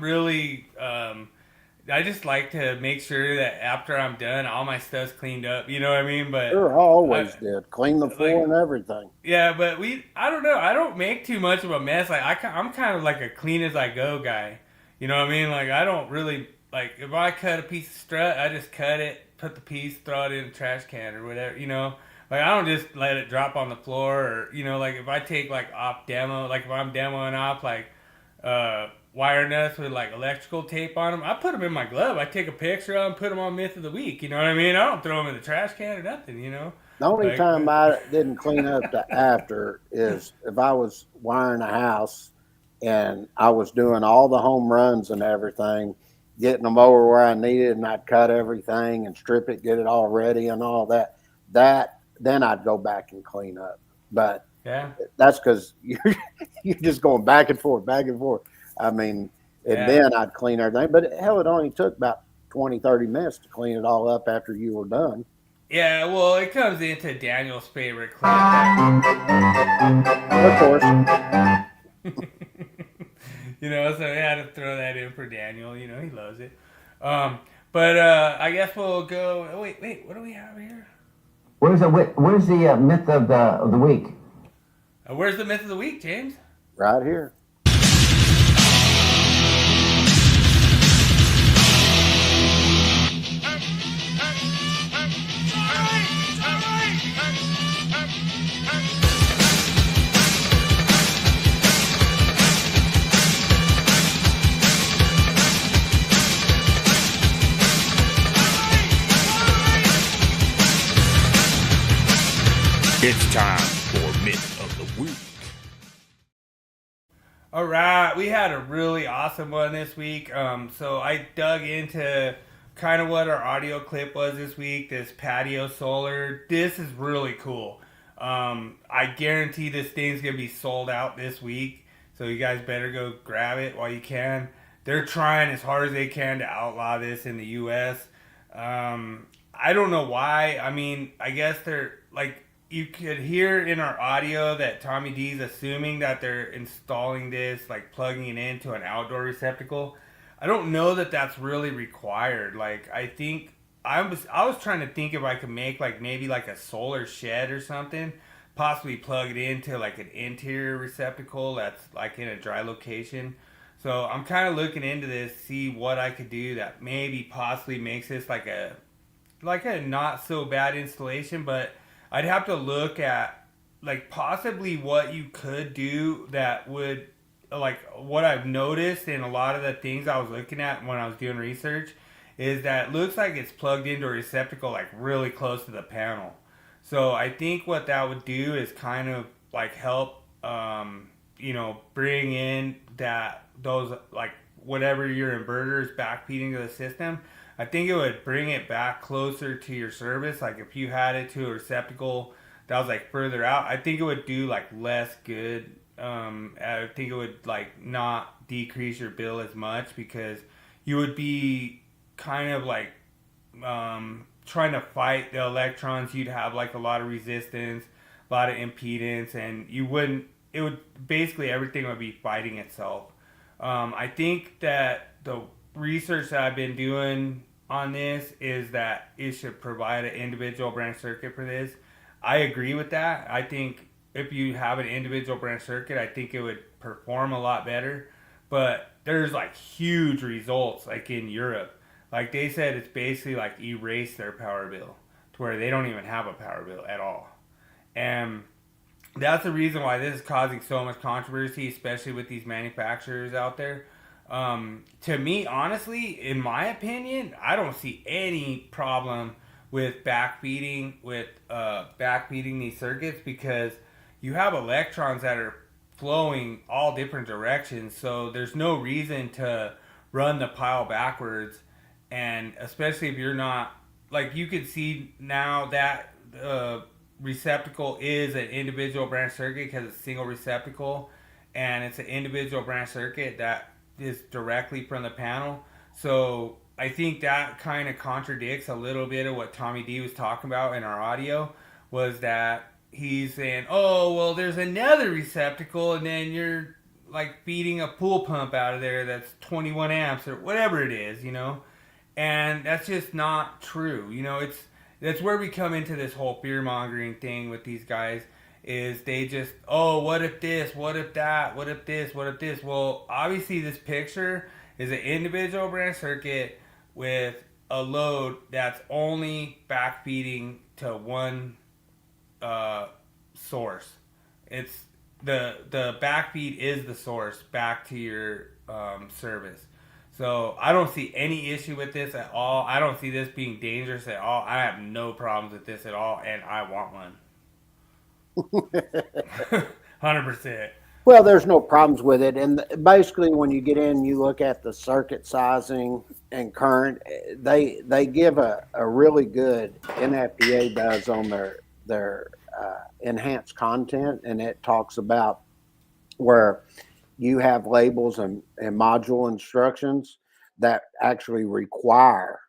really, I just like to make sure that after I'm done, all my stuff's cleaned up. You know what I mean? But Sure, I always did. Clean the floor and everything. yeah, but I don't know. I don't make too much of a mess. Like, I'm kind of like a clean as I go guy. You know what I mean? Like, I don't really, like, if I cut a piece of strut, I just cut it, put the piece, throw it in a trash can or whatever, you know? Like, I don't just let it drop on the floor or, you know, like, if I take, like, off demo, like, if I'm demoing off, like, wire nuts with, like, electrical tape on them, I put them in my glove. I take a picture of them, put them on Myth of the Week, you know what I mean? I don't throw them in the trash can or nothing, you know? The only time I didn't clean up to after is if I was wiring a house and I was doing all the home runs and everything, getting them over where I needed, and I'd cut everything and strip it, get it all ready and all that. Then I'd go back and clean up. But yeah, that's because you're just going back and forth, back and forth. I mean, and then I'd clean everything. But hell, it only took about 20, 30 minutes to clean it all up after you were done. Yeah, well, it comes into Daniel's favorite clip. Of course. You know, so I had to throw that in for Daniel. You know, he loves it. But I guess we'll go. Oh, wait, what do we have here? Where's the myth of the week? Where's the myth of the week, James? Right here. It's time for Myth of the Week. All right, we had a really awesome one this week. So I dug into kind of what our audio clip was this week, this patio solar. This is really cool. I guarantee this thing's going to be sold out this week, so you guys better go grab it while you can. They're trying as hard as they can to outlaw this in the U.S. I don't know why. I mean, I guess they're like... You could hear in our audio that Tommy D's assuming that they're installing this, like plugging it into an outdoor receptacle. I don't know that that's really required. Like, I think I was trying to think if I could make like maybe like a solar shed or something, possibly plug it into like an interior receptacle that's like in a dry location. So I'm kind of looking into this, see what I could do that maybe possibly makes this like a not so bad installation, but I'd have to look at like possibly what you could do that would, like, what I've noticed in a lot of the things I was looking at when I was doing research is that it looks like it's plugged into a receptacle like really close to the panel. So I think what that would do is kind of like help, bring in those like whatever your inverter is backfeeding to the system. I think it would bring it back closer to your service. Like if you had it to a receptacle that was like further out, I think it would do like less good. I think it would like not decrease your bill as much because you would be kind of like trying to fight the electrons. You'd have like a lot of resistance, a lot of impedance, and basically everything would be fighting itself. I think that the research that I've been doing on this is that it should provide an individual branch circuit for this. I agree with that. I think if you have an individual branch circuit, I think it would perform a lot better. But there's like huge results like in Europe. Like they said it's basically like erase their power bill to where they don't even have a power bill at all. And that's the reason why this is causing so much controversy, especially with these manufacturers out there. To me, honestly, in my opinion, I don't see any problem with backfeeding these circuits because you have electrons that are flowing all different directions. So there's no reason to run the pile backwards. And especially if you're not, like, you can see now that receptacle is an individual branch circuit because it's a single receptacle, and it's an individual branch circuit that is directly from the panel. So I think that kind of contradicts a little bit of what Tommy D was talking about in our audio, was that he's saying, oh, well, there's another receptacle, and then you're like feeding a pool pump out of there that's 21 amps or whatever it is, you know? And that's just not true. You know, that's where we come into this whole fear-mongering thing with these guys, is they just, oh, what if this, what if that, what if this, what if this? Well, obviously this picture is an individual branch circuit with a load that's only backfeeding to one source. It's the backfeed is the source back to your service. So I don't see any issue with this at all. I don't see this being dangerous at all. I have no problems with this at all, and I want one. 100%. Well, there's no problems with it. And basically, when you get in, you look at the circuit sizing and current. They give a really good, NFPA does, on their enhanced content, and it talks about where you have labels and module instructions that actually require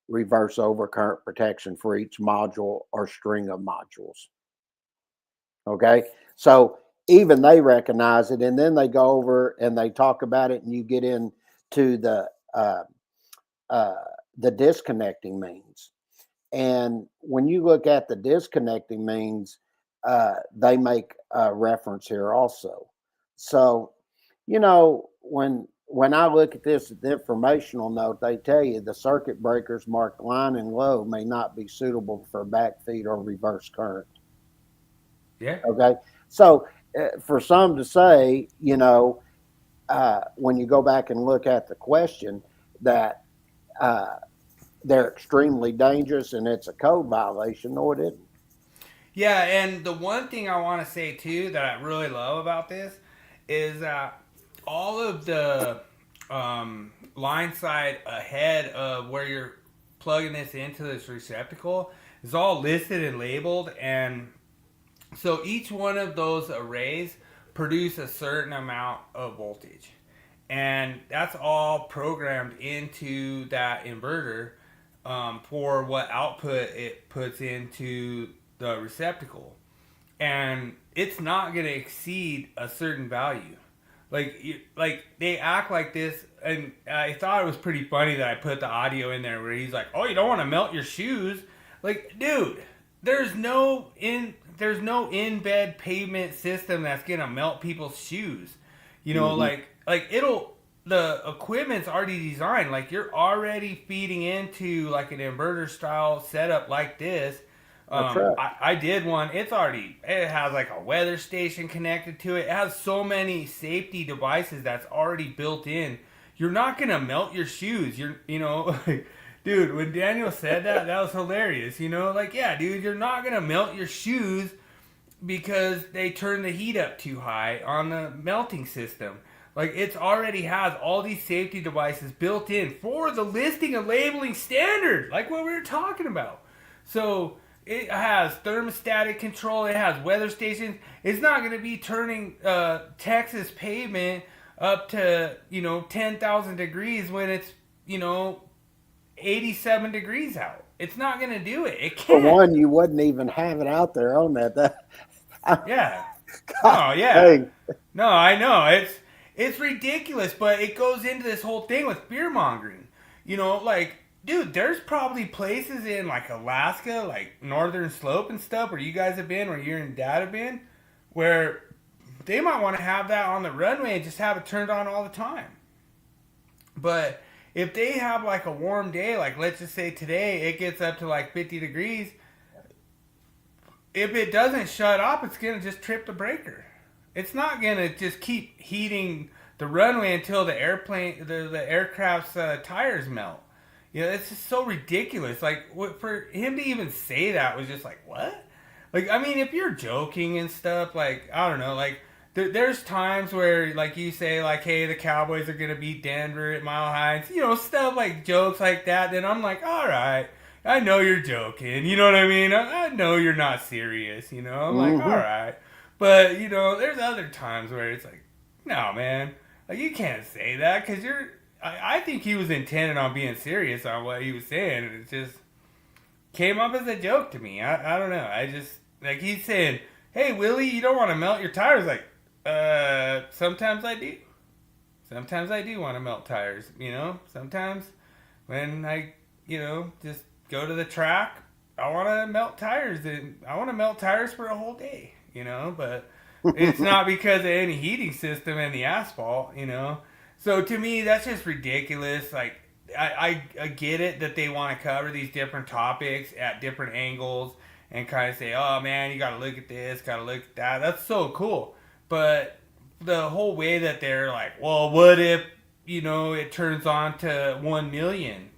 reverse overcurrent protection for each module or string of modules. Okay, so even they recognize it, and then they go over and they talk about it, and you get into the disconnecting means. And when you look at the disconnecting means, they make a reference here also. So, you know, when I look at this informational note, they tell you the circuit breakers marked line and low may not be suitable for backfeed or reverse current. Yeah. Okay. So for some to say, you know, when you go back and look at the question, that they're extremely dangerous and it's a code violation, no, it isn't. Yeah, and the one thing I want to say too that I really love about this is that all of the line side ahead of where you're plugging this into this receptacle is all listed and labeled, and so each one of those arrays produce a certain amount of voltage, and that's all programmed into that inverter for what output it puts into the receptacle, and it's not going to exceed a certain value. Like they act like this, and I thought it was pretty funny that I put the audio in there where he's like, "Oh, you don't want to melt your shoes." Like, dude, there's no in-bed pavement system that's gonna melt people's shoes. You know, like the equipment's already designed. Like, you're already feeding into like an inverter style setup like this. I did one. It has like a weather station connected to it. It has so many safety devices that's already built in. You're not gonna melt your shoes. Dude, when Daniel said that was hilarious. You know, like, yeah, dude, you're not gonna melt your shoes because they turn the heat up too high on the melting system. Like, it's already has all these safety devices built in for the listing and labeling standard, like what we were talking about. So it has thermostatic control. It has weather stations. It's not going to be turning Texas pavement up to 10,000 degrees when it's 87 degrees out. It's not going to do it. It can't. For one, you wouldn't even have it out there on that. Yeah. God, oh yeah. dang. No, I know it's ridiculous, but it goes into this whole thing with fear mongering. Like, dude, there's probably places in like Alaska, like Northern Slope and stuff, where you guys have been, where you and Dad have been, where they might want to have that on the runway and just have it turned on all the time. But if they have like a warm day, like let's just say today, it gets up to like 50 degrees. If it doesn't shut off, it's going to just trip the breaker. It's not going to just keep heating the runway until the aircraft's tires melt. It's just so ridiculous. Like, for him to even say that was just like, what? Like, I mean, if you're joking and stuff, like, I don't know, like, there's times where, like you say, like, hey, the Cowboys are gonna beat Denver at Mile High, stuff like jokes like that. Then I'm like, all right, I know you're joking. You know what I mean? I know you're not serious. I'm like, all right, but there's other times where it's like, no, man, like you can't say that because you're. I think he was intended on being serious on what he was saying, and it just came up as a joke to me. I don't know. I just like he's saying, hey, Willie, you don't want to melt your tires, like. Sometimes I do. Sometimes I do want to melt tires, Sometimes when I, just go to the track, I want to melt tires. And I want to melt tires for a whole day, But it's not because of any heating system in the asphalt, So to me, that's just ridiculous. Like, I get it that they want to cover these different topics at different angles and kind of say, oh, man, you got to look at this, got to look at that. That's so cool. But the whole way that they're like, well, what if, it turns on to 1 million?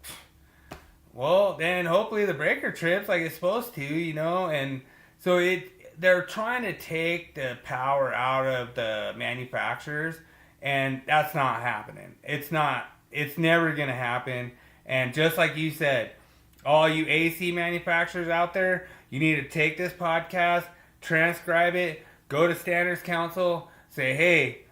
Well, then hopefully the breaker trips like it's supposed to, and so they're trying to take the power out of the manufacturers, and that's not happening. It's never going to happen. And just like you said, all you AC manufacturers out there, you need to take this podcast, transcribe it, go to Standards Council, say, hey,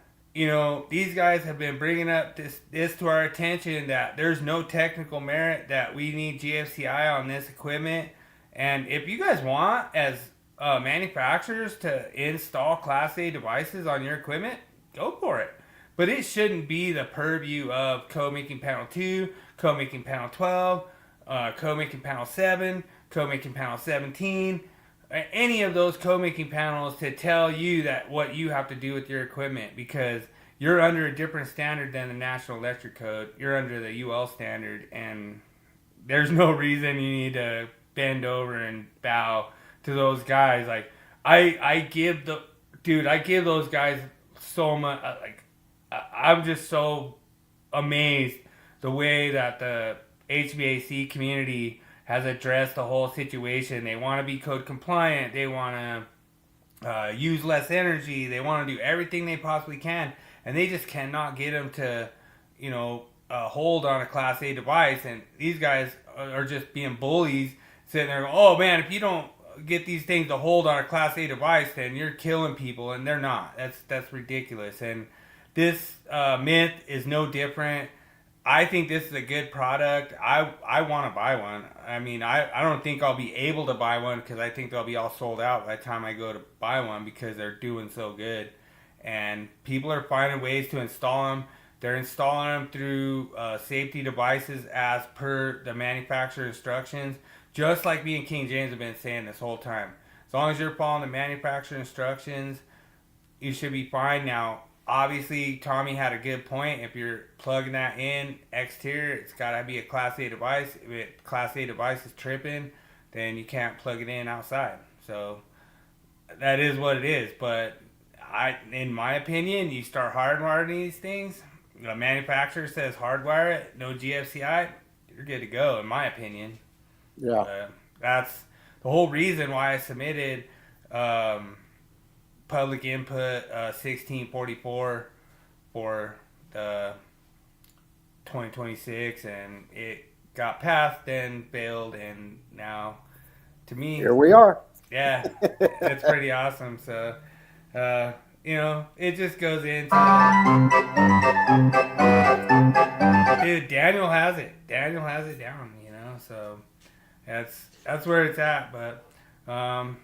these guys have been bringing up this to our attention that there's no technical merit, that we need GFCI on this equipment. And if you guys want, as manufacturers, to install Class A devices on your equipment, go for it. But it shouldn't be the purview of Code Making Panel 2, Code Making Panel 12, Code Making Panel 7, Code Making Panel 17, any of those code-making panels to tell you that what you have to do with your equipment, because you're under a different standard than the National Electric Code. You're under the UL standard, and there's no reason you need to bend over and bow to those guys. Like, I give those guys so much. I'm just so amazed the way that the HVAC community has addressed the whole situation. They want to be code compliant. They want to use less energy. They want to do everything they possibly can, and they just cannot get them to, hold on a Class A device. And these guys are just being bullies, sitting there going, oh man, if you don't get these things to hold on a Class A device, then you're killing people, and they're not. That's ridiculous. And this myth is no different. I think this is a good product. I want to buy one. I mean, I don't think I'll be able to buy one because I think they'll be all sold out by the time I go to buy one because they're doing so good. And people are finding ways to install them. They're installing them through safety devices as per the manufacturer instructions, just like me and King James have been saying this whole time. As long as you're following the manufacturer instructions, you should be fine. Now, obviously, Tommy had a good point. If you're plugging that in exterior, it's got to be a Class A device. If a Class A device is tripping, then you can't plug it in outside. So that is what it is. But in my opinion, you start hardwiring these things. The manufacturer says hardwire it, no GFCI, you're good to go, in my opinion. Yeah. That's the whole reason why I submitted public input 1644 for the 2026, and it got passed, then failed, and now, to me, here we are. Yeah, it's pretty awesome. So, it just goes into, dude, Daniel has it down, so that's where it's at. But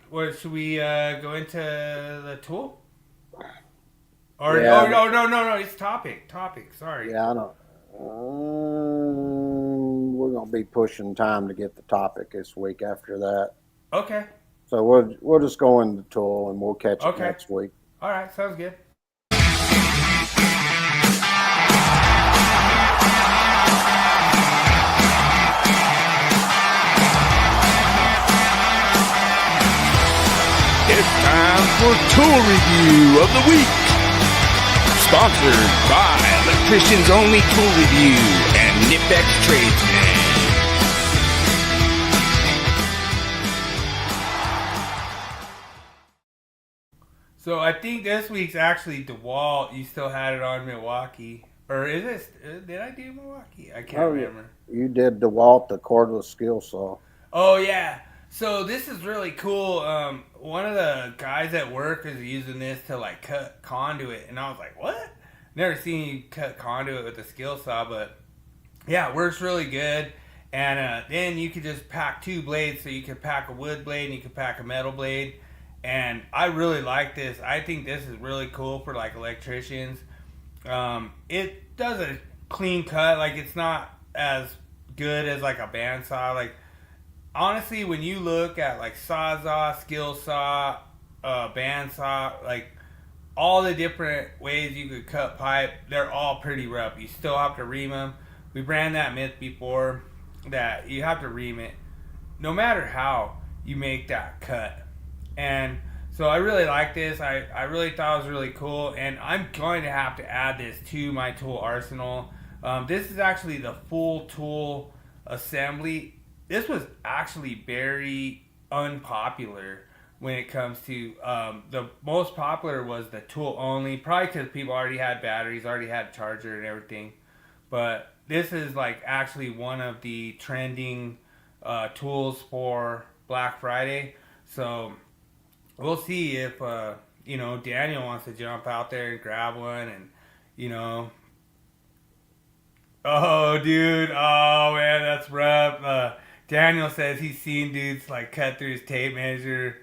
what should we go into the tool? Or yeah. No, it's topic. Sorry. Yeah, I know. We're gonna be pushing time to get the topic this week after that. Okay. So we'll just go in the tool and we'll catch it next week. All right, sounds good. It's time for Tool Review of the Week. Sponsored by Electricians Only Tool Review and Nipex Tradesman. So I think this week's actually DeWalt. You still had it on Milwaukee. Or is it, did I do Milwaukee? I can't remember. You did DeWalt, the cordless skill saw. Oh, yeah. So this is really cool. One of the guys at work is using this to like cut conduit. And I was like, what? Never seen you cut conduit with a skill saw, but yeah, it works really good. And then you could just pack 2 blades. So you could pack a wood blade and you could pack a metal blade. And I really like this. I think this is really cool for like electricians. It does a clean cut. Like it's not as good as like a bandsaw. Like honestly, when you look at like sawzall, skill saw, bandsaw, like all the different ways you could cut pipe, they're all pretty rough. You still have to ream them. We ran that myth before that you have to ream it no matter how you make that cut. And so I really like this. I really thought it was really cool, and I'm going to have to add this to my tool arsenal. This is actually the full tool assembly. This was actually very unpopular when it comes to the most popular was the tool only, probably because people already had batteries, already had charger and everything. But this is like actually one of the trending tools for Black Friday. So we'll see if Daniel wants to jump out there and grab one, and oh dude, oh man, that's rough. Daniel says he's seen dudes like cut through his tape measure.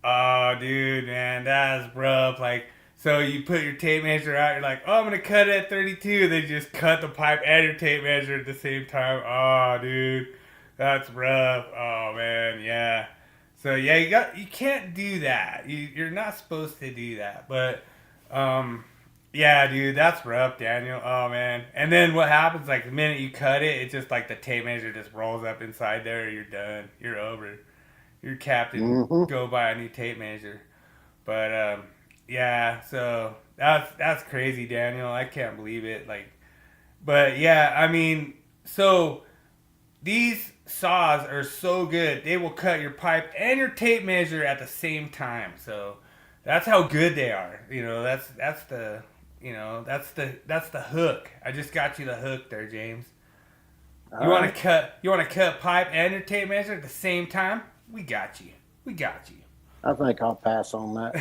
Oh dude, man, that's rough. Like, so you put your tape measure out, you're like, oh, I'm gonna cut it at 32. They just cut the pipe and your tape measure at the same time. Oh dude, that's rough. Oh man, yeah. So yeah, you can't do that. You're not supposed to do that. But yeah, dude, that's rough, Daniel. Oh man. And then what happens? Like the minute you cut it, it's just like the tape measure just rolls up inside there. You're done. You're over. You're capped and go buy a new tape measure. But yeah, so that's crazy, Daniel. I can't believe it. But yeah, I mean, so these saws are so good. They will cut your pipe and your tape measure at the same time. So that's how good they are. That's the hook. I just got you the hook there, James. You want to cut pipe and your tape measure at the same time? We got you. I think I'll pass on that.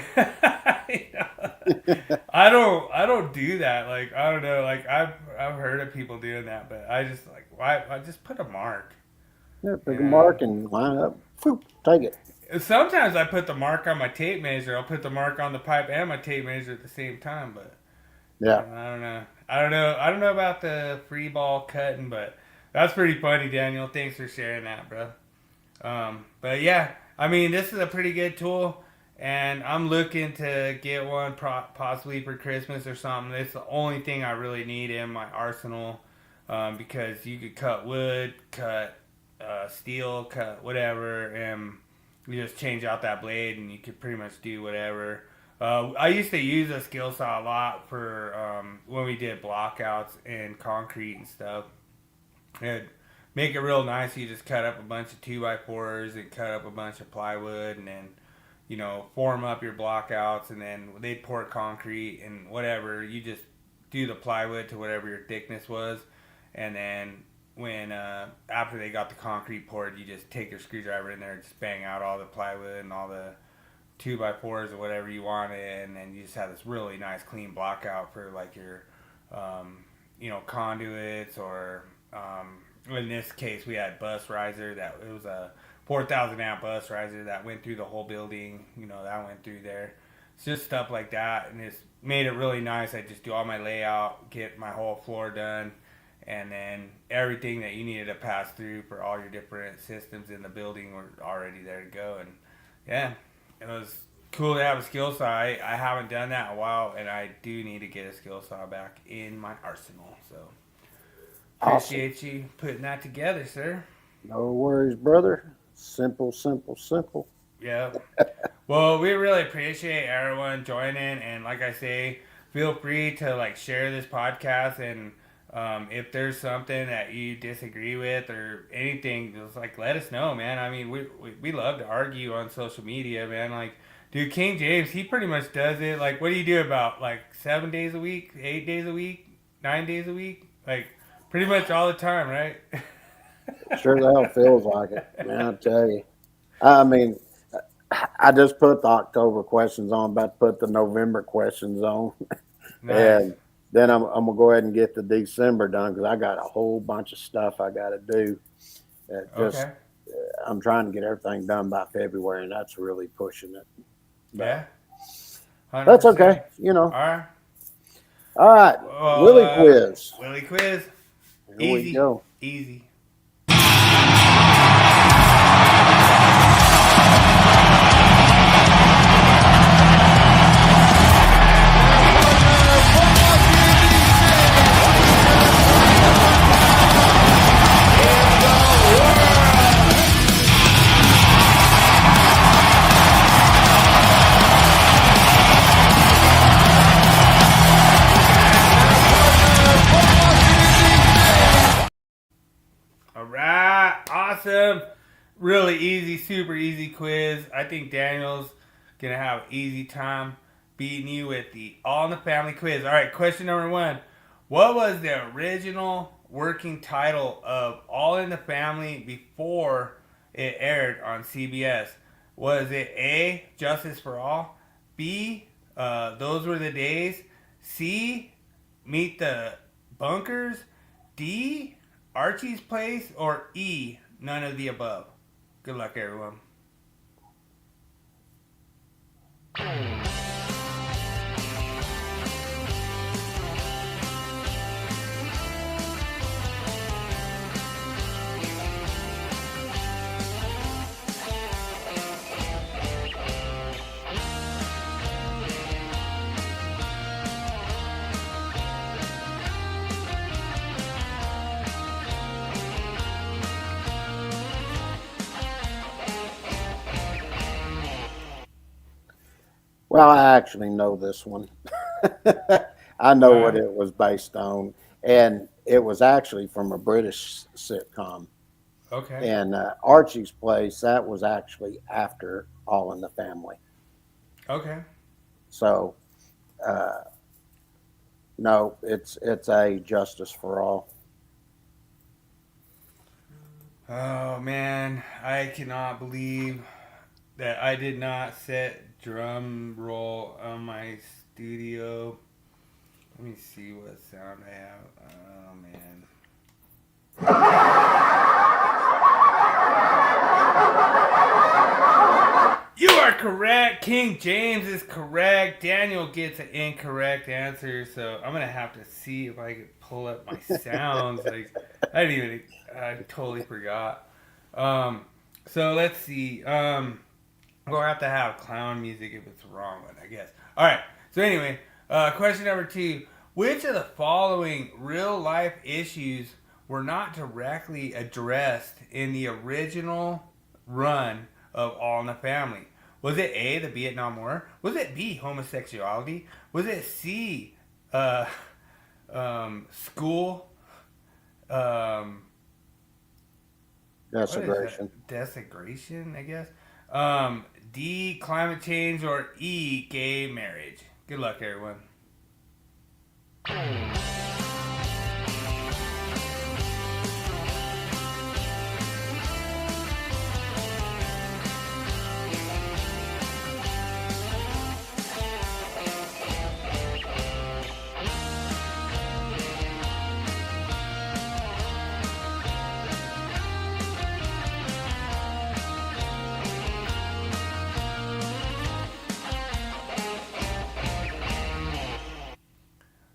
I don't do that. Like, I don't know. Like, I've heard of people doing that, but I just like, why? I just put a mark. Yeah, pick a mark and line up. Whew, take it. Sometimes I put the mark on my tape measure. I'll put the mark on the pipe and my tape measure at the same time. But yeah, I don't know about the free ball cutting, but that's pretty funny, Daniel. Thanks for sharing that, bro. But yeah, I mean, this is a pretty good tool, and I'm looking to get one possibly for Christmas or something. It's the only thing I really need in my arsenal, because you could cut wood, cut steel, cut whatever, and you just change out that blade, and you could pretty much do whatever. I used to use a skill saw a lot for when we did blockouts in concrete and stuff. It'd make it real nice. You just cut up a bunch of 2x4s and cut up a bunch of plywood, and then form up your blockouts, and then they'd pour concrete and whatever. You just do the plywood to whatever your thickness was, and then when after they got the concrete poured, you just take your screwdriver in there and just bang out all the plywood and all the 2x4s or whatever you wanted, and then you just have this really nice clean block out for like your conduits, or in this case we had bus riser. That it was a 4,000 amp bus riser that went through the whole building. That went through there. It's just stuff like that, and it's made it really nice. I just do all my layout, get my whole floor done, and then everything that you needed to pass through for all your different systems in the building were already there to go. And yeah, it was cool to have a skill saw. I haven't done that in a while, and I do need to get a skill saw back in my arsenal. So appreciate you putting that together, sir. No worries, brother. Simple. Yeah. Well, we really appreciate everyone joining, and like I say, feel free to share this podcast and If there's something that you disagree with or anything, just like let us know, man. I mean, we love to argue on social media, man. Like, dude, King James, he pretty much does it. Like, what do you do about like 7 days a week, 8 days a week, 9 days a week? Like, pretty much all the time, right? Sure the hell feels like it, man, I tell you. I mean, I just put the October questions on, about to put the November questions on. Nice. And then I'm going to go ahead and get the December done because I got a whole bunch of stuff I got to do. Okay. I'm trying to get everything done by February, and that's really pushing it. But Yeah. 100%. that's okay, you know. All right. All right, Willie Quiz. Willie Quiz. Here we go. Easy. All right, awesome. Really easy, super easy quiz. I think Daniel's gonna have an easy time beating you with the All in the Family quiz. All right, question number 1. What was the original working title of All in the Family before it aired on CBS? Was it A, Justice for All, B, Those Were the Days, C, Meet the Bunkers, D, Archie's Place, or E, none of the above? Good luck, everyone. Well, I actually know this one. I know what it was based on, and it was actually from a British sitcom. Okay. And Archie's Place, that was actually after All in the Family. Okay. So, no, it's a Justice for All. Oh, man. I cannot believe that I did not set drum roll on my studio. Let me see what sound I have. Oh, man. You are correct. King James is correct. Daniel gets an incorrect answer, so I'm gonna have to see if I can pull up my sounds. Like I totally forgot. So let's see. We'll have to have clown music if it's the wrong one, I guess. All right. So anyway, question number 2: which of the following real life issues were not directly addressed in the original run of All in the Family? Was it A, the Vietnam War? Was it B, homosexuality? Was it C, school? Desecration. Desecration, I guess. D, climate change, or E, gay marriage? Good luck, everyone.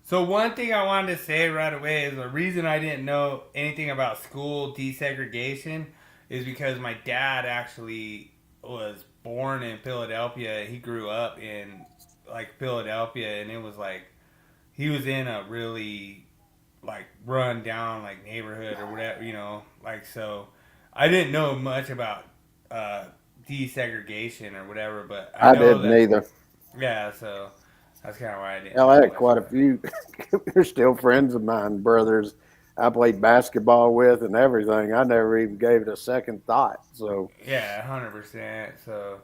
So one thing I wanted to say right away is the reason I didn't know anything about school desegregation is because my dad actually was born in Philadelphia. He grew up in like Philadelphia, and it was like he was in a really like run down like neighborhood or whatever, you know, like so. I didn't know much about desegregation or whatever, but I know didn't that, either. yeah, so That's kind of why I didn't. Hell, I had quite a few. They're still friends of mine, brothers I played basketball with and everything. I never even gave it a second thought. So Yeah, 100%. So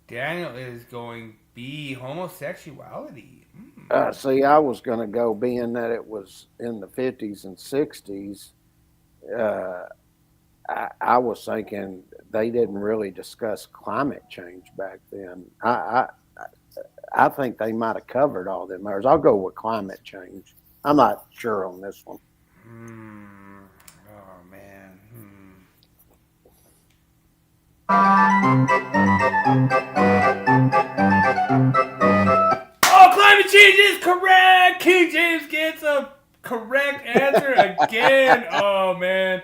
Daniel is going B, homosexuality. see, I was going to go, being that it was in the 50s and 60s. I was thinking they didn't really discuss climate change back then. I think they might have covered all them areas. I'll go with climate change. I'm not sure on this one. Oh, man. Oh, climate change is correct! King James gets a correct answer again. Oh, man.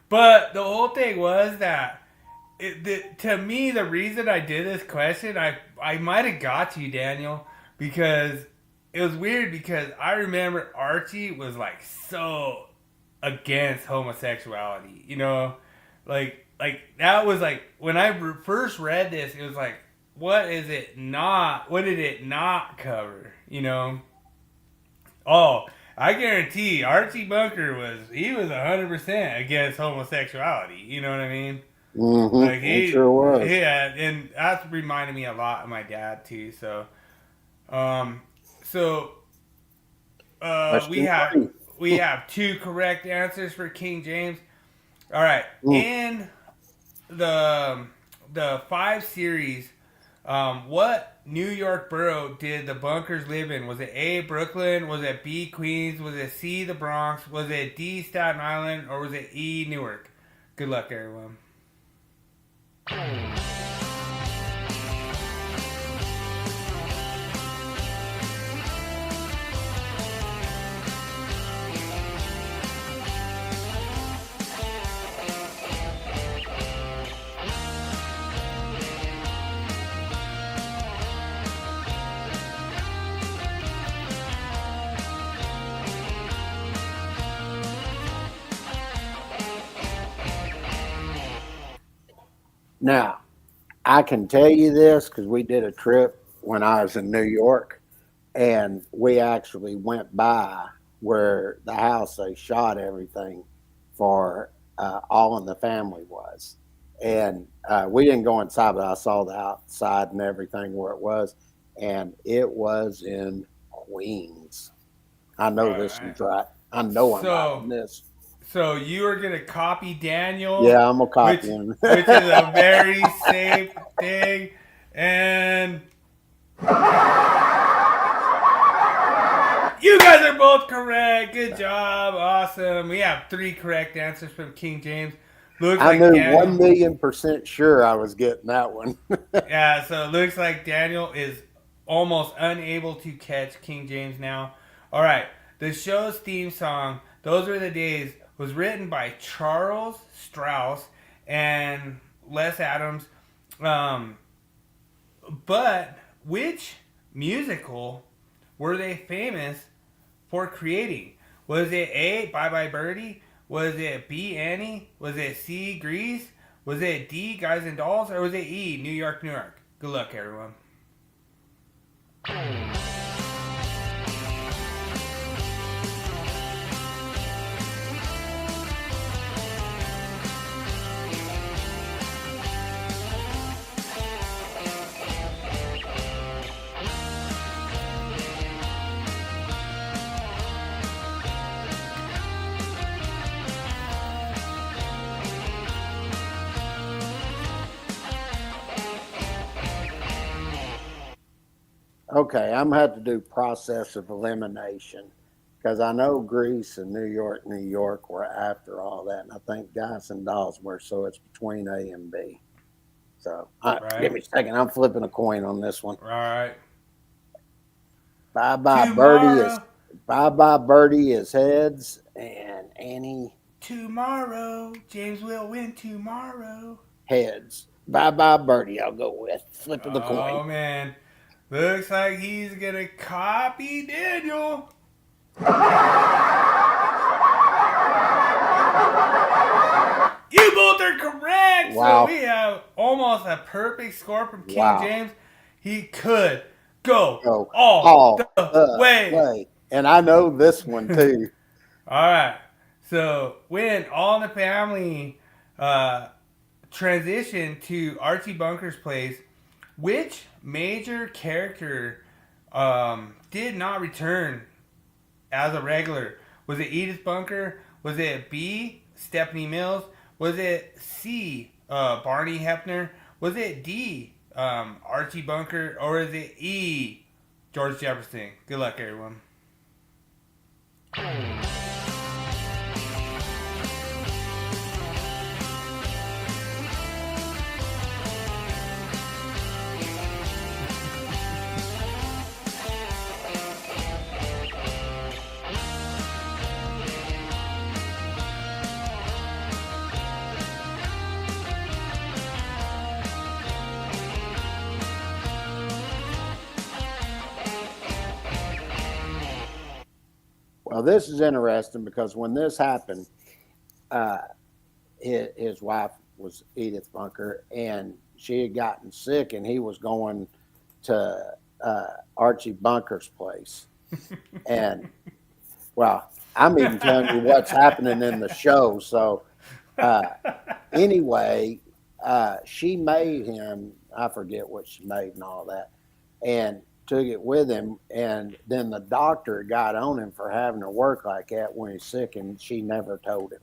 But the whole thing was that, to me, the reason I did this question, I might have got you, Daniel, because it was weird, because I remember Archie was like so against homosexuality, you know, like that was like, when I first read this, it was like, what did it not cover, you know? Oh, I guarantee Archie Bunker was 100% against homosexuality. You know what I mean? Mm-hmm. Like he sure was. Yeah, and that reminded me a lot of my dad too. So, we have 2 correct answers for King James. All right, in the 5 series, what New York borough did the bunkers live in? Was it A, Brooklyn? Was it B, Queens? Was it C, the Bronx? Was it D, Staten Island? Or was it E, Newark? Good luck, everyone. Now, I can tell you this because we did a trip when I was in New York, and we actually went by where the house they shot everything for All in the Family was. And we didn't go inside, but I saw the outside and everything where it was, and it was in Queens. I know this is right. I know I'm right on this. So you are gonna copy Daniel? Yeah, I'm gonna copy him. Which is a very safe thing. And you guys are both correct. Good job. Awesome. We have 3 correct answers from King James. I knew Daniel, 1,000,000% sure I was getting that one. Yeah, so it looks like Daniel is almost unable to catch King James now. All right. The show's theme song, Those Were the Days, was written by Charles Strauss and Les Adams. But which musical were they famous for creating? Was it A, Bye Bye Birdie? Was it B, Annie? Was it C, Grease? Was it D, Guys and Dolls? Or was it E, New York, New York? Good luck, everyone. Okay, I'm going to have to do process of elimination because I know Greece and New York were after all that, and I think Guys and Dolls were, so it's between A and B. So, give me a second. I'm flipping a coin on this one. All right. Bye Bye Birdie is heads, and Annie. Tomorrow, James will win tomorrow. Heads. Bye Bye Birdie, I'll go with. Flipping the coin. Oh, man. Looks like he's going to copy Daniel. You both are correct. Wow. So we have almost a perfect score from King James. He could, go, Go all the way. And I know this one too. All right. So when All in the Family transitioned to Archie Bunker's place, which major character did not return as a regular? Was it Edith Bunker? Was it B, Stephanie Mills? Was it C, Barney Hefner? Was it D, Archie Bunker? Or is it E, George Jefferson? Good luck, everyone. Well, this is interesting because when this happened, his wife was Edith Bunker, and she had gotten sick, and he was going to Archie Bunker's place. And, well, I'm even telling you what's happening in the show. So, anyway, she made him, I forget what she made and all that, and took it with him, and then the doctor got on him for having to work like that when he's sick, and she never told him.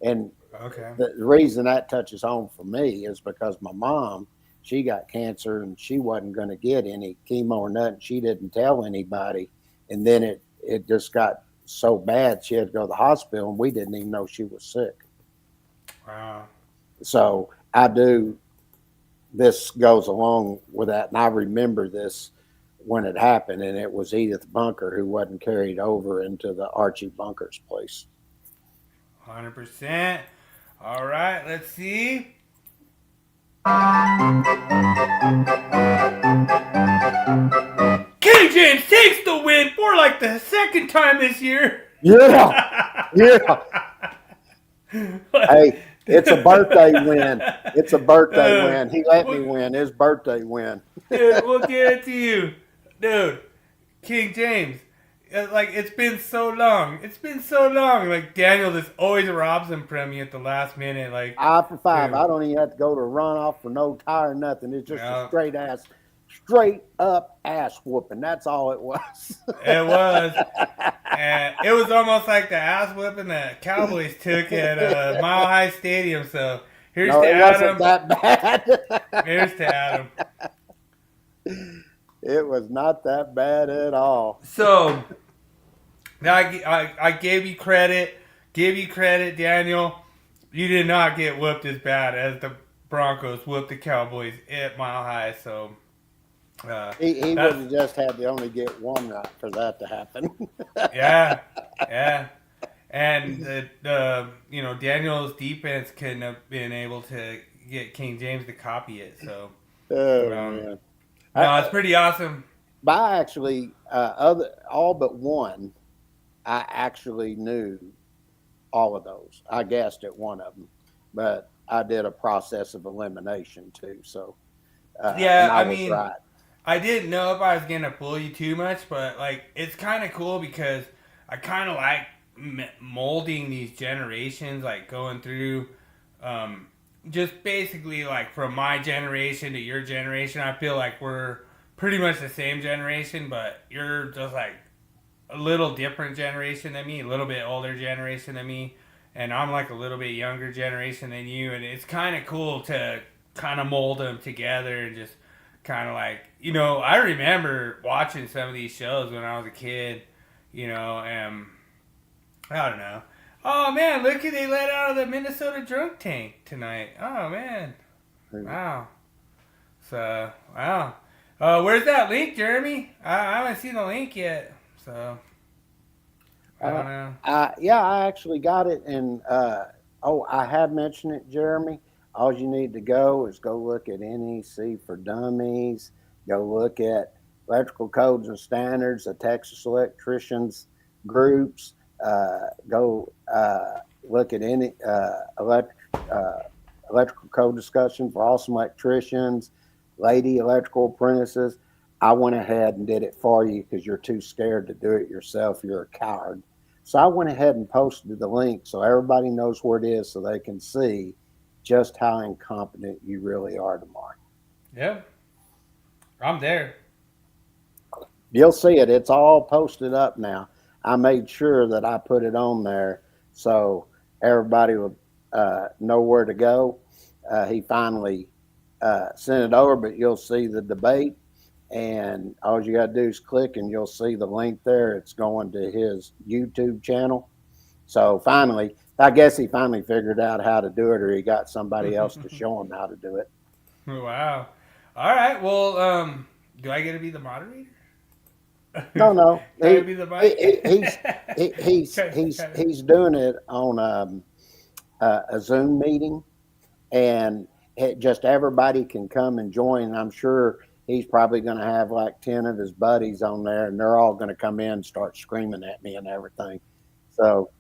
And Okay. the reason that touches home for me is because my mom, she got cancer, and she wasn't going to get any chemo or nothing. She didn't tell anybody, and then it just got so bad she had to go to the hospital, and we didn't even know she was sick. Wow. So this goes along with that, and I remember this when it happened, and it was Edith Bunker who wasn't carried over into the Archie Bunker's place. 100%. All right, let's see. King James takes the win for like the second time this year. Yeah, yeah. Hey, it's a birthday win. It's a birthday win. He let me win his birthday win. Dude, we'll give it to you. Dude, King James, like, it's been so long. It's been so long. Like, Daniel just always robs him from you at the last minute. Like, 5 for 5. dude. I don't even have to go to a runoff for no tire, nothing. It's just No. a straight up ass whooping. That's all it was. It was. And it was almost like the ass whipping that Cowboys took at Mile High Stadium. So here's No, to it Adam. wasn't that bad. Here's to Adam. It was not that bad at all. So now I gave you credit. Give you credit, Daniel. You did not get whooped as bad as the Broncos whooped the Cowboys at Mile High. So He would have just had to only get one right for that to happen. yeah. And the Daniel's defense couldn't have been able to get King James to copy it. So Man. no, it's pretty awesome. But I actually, all but one, I actually knew all of those. I guessed at one of them, but I did a process of elimination too. So Yeah, and I I was mean, right. I didn't know if I was gonna fool you too much, but like it's kind of cool because I kind of like molding these generations, like going through, just basically like from my generation to your generation. I feel like we're pretty much the same generation, but you're just like a little different generation than me, a little bit older generation than me, and I'm like a little bit younger generation than you, and it's kind of cool to kind of mold them together and just kind of like, I remember watching some of these shows when I was a kid, and I don't know. Oh man, look who they let out of the Minnesota drunk tank tonight. Oh man. Wow. So, wow. Where's that link, Jeremy? I haven't seen the link yet. So, I don't know. Yeah, I actually got it. And, I have mentioned it, Jeremy. All you need to go is go look at NEC for Dummies. Go look at Electrical Codes and Standards, the Texas Electricians groups. Go look at any electrical code discussion for awesome electricians, lady electrical apprentices. I went ahead and did it for you because you're too scared to do it yourself. You're a coward. So I went ahead and posted the link so everybody knows where it is so they can see just how incompetent you really are tomorrow. Yep. I'm there. You'll see it. It's all posted up now. I made sure that I put it on there so everybody would know where to go. He finally sent it over, but you'll see the debate. And all you got to do is click and you'll see the link there. It's going to his YouTube channel. So finally, I guess he finally figured out how to do it, or he got somebody else to show him how to do it. Wow. All right. Well, do I get to be the moderator? No. Can I be the He's doing it on a Zoom meeting, and just everybody can come and join. I'm sure he's probably going to have like 10 of his buddies on there, and they're all going to come in and start screaming at me and everything. So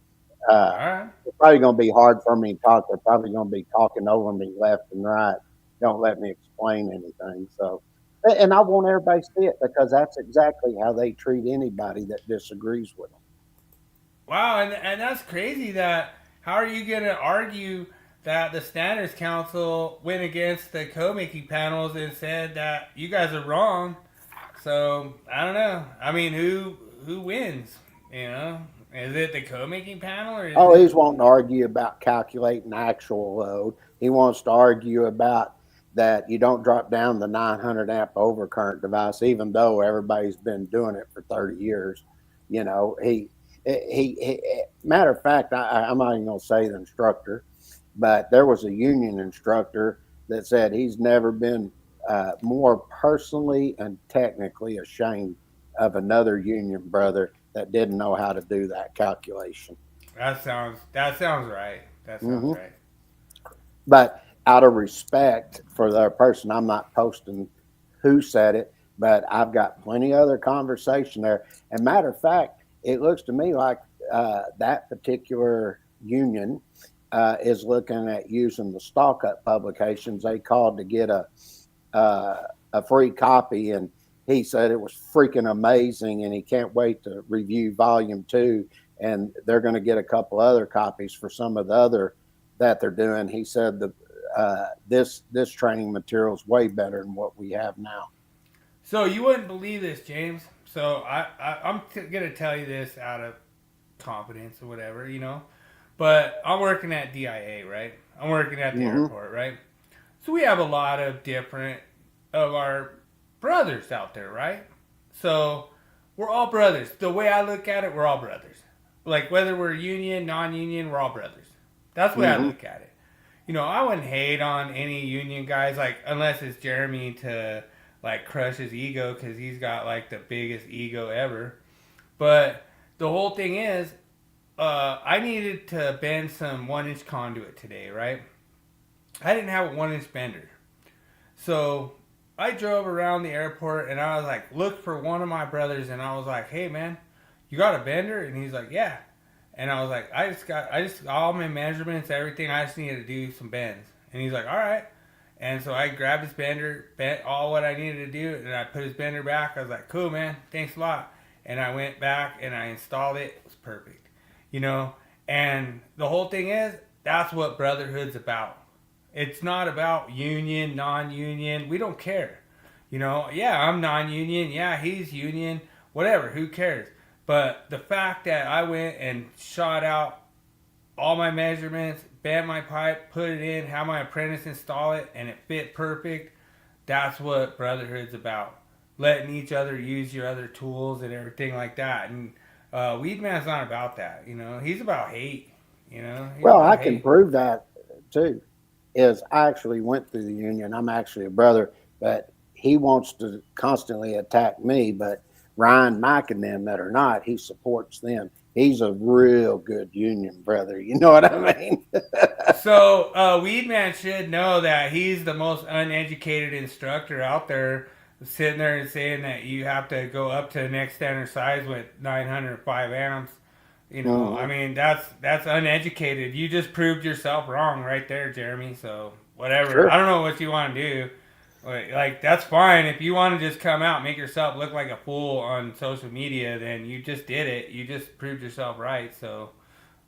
right. It's probably going to be hard for me to talk. They're probably going to be talking over me left and right. Don't let me explain anything. So, and I want everybody to see it because that's exactly how they treat anybody that disagrees with them. Wow, and that's crazy. That how are you going to argue that the Standards Council went against the code-making panels and said that you guys are wrong? So I don't know. I mean, who wins? You know, is it the code-making panel or? He's wanting to argue about calculating actual load. He wants to argue about that you don't drop down the 900 amp overcurrent device, even though everybody's been doing it for 30 years. You know, he matter of fact, I'm not even going to say the instructor, but there was a union instructor that said he's never been more personally and technically ashamed of another union brother that didn't know how to do that calculation. That sounds right. That sounds right. But out of respect for the person, I'm not posting who said it, but I've got plenty of other conversation there. And matter of fact, it looks to me like that particular union is looking at using the stock up publications. They called to get a free copy, and he said it was freaking amazing, and he can't wait to review volume 2. And they're going to get a couple other copies for some of the other that they're doing. He said this training material is way better than what we have now. So you wouldn't believe this, James. So I'm going to tell you this out of confidence or whatever, you know. But I'm working at DIA, right? I'm working at the airport, right? So we have a lot of different of our brothers out there, right? So we're all brothers. The way I look at it, we're all brothers. Like whether we're union, non-union, we're all brothers. That's the way I look at it. You know, I wouldn't hate on any union guys, like unless it's Jeremy to like crush his ego because he's got like the biggest ego ever. But the whole thing is, I needed to bend some 1-inch conduit today, right? I didn't have a 1-inch bender. So I drove around the airport and I was like, look for one of my brothers, and I was like, hey man, you got a bender? And he's like, yeah. And I was like, I just all my measurements, everything, I just needed to do some bends. And he's like, all right. And so I grabbed his bender, bent all what I needed to do, and I put his bender back. I was like, cool, man, thanks a lot. And I went back and I installed it. It was perfect. You know, and the whole thing is, that's what brotherhood's about. It's not about union, non-union. We don't care. You know, yeah, I'm non-union. Yeah, he's union. Whatever, who cares? But the fact that I went and shot out all my measurements, bent my pipe, put it in, had my apprentice install it, and it fit perfect, that's what brotherhood's about. Letting each other use your other tools and everything like that. And Weedman's not about that, you know. He's about hate, you know. Well, I can prove that too. Is I actually went through the union. I'm actually a brother, but he wants to constantly attack me. But Ryan, Mike, and them that are not, he supports them. He's a real good union brother. You know what I mean? So Weedman should know that he's the most uneducated instructor out there, sitting there and saying that you have to go up to the next standard size with 905 amps. You know, I mean, that's uneducated. You just proved yourself wrong right there, Jeremy. So whatever. Sure. I don't know what you want to do. Like that's fine. If you want to just come out, make yourself look like a fool on social media, then you just did it. You just proved yourself right. So,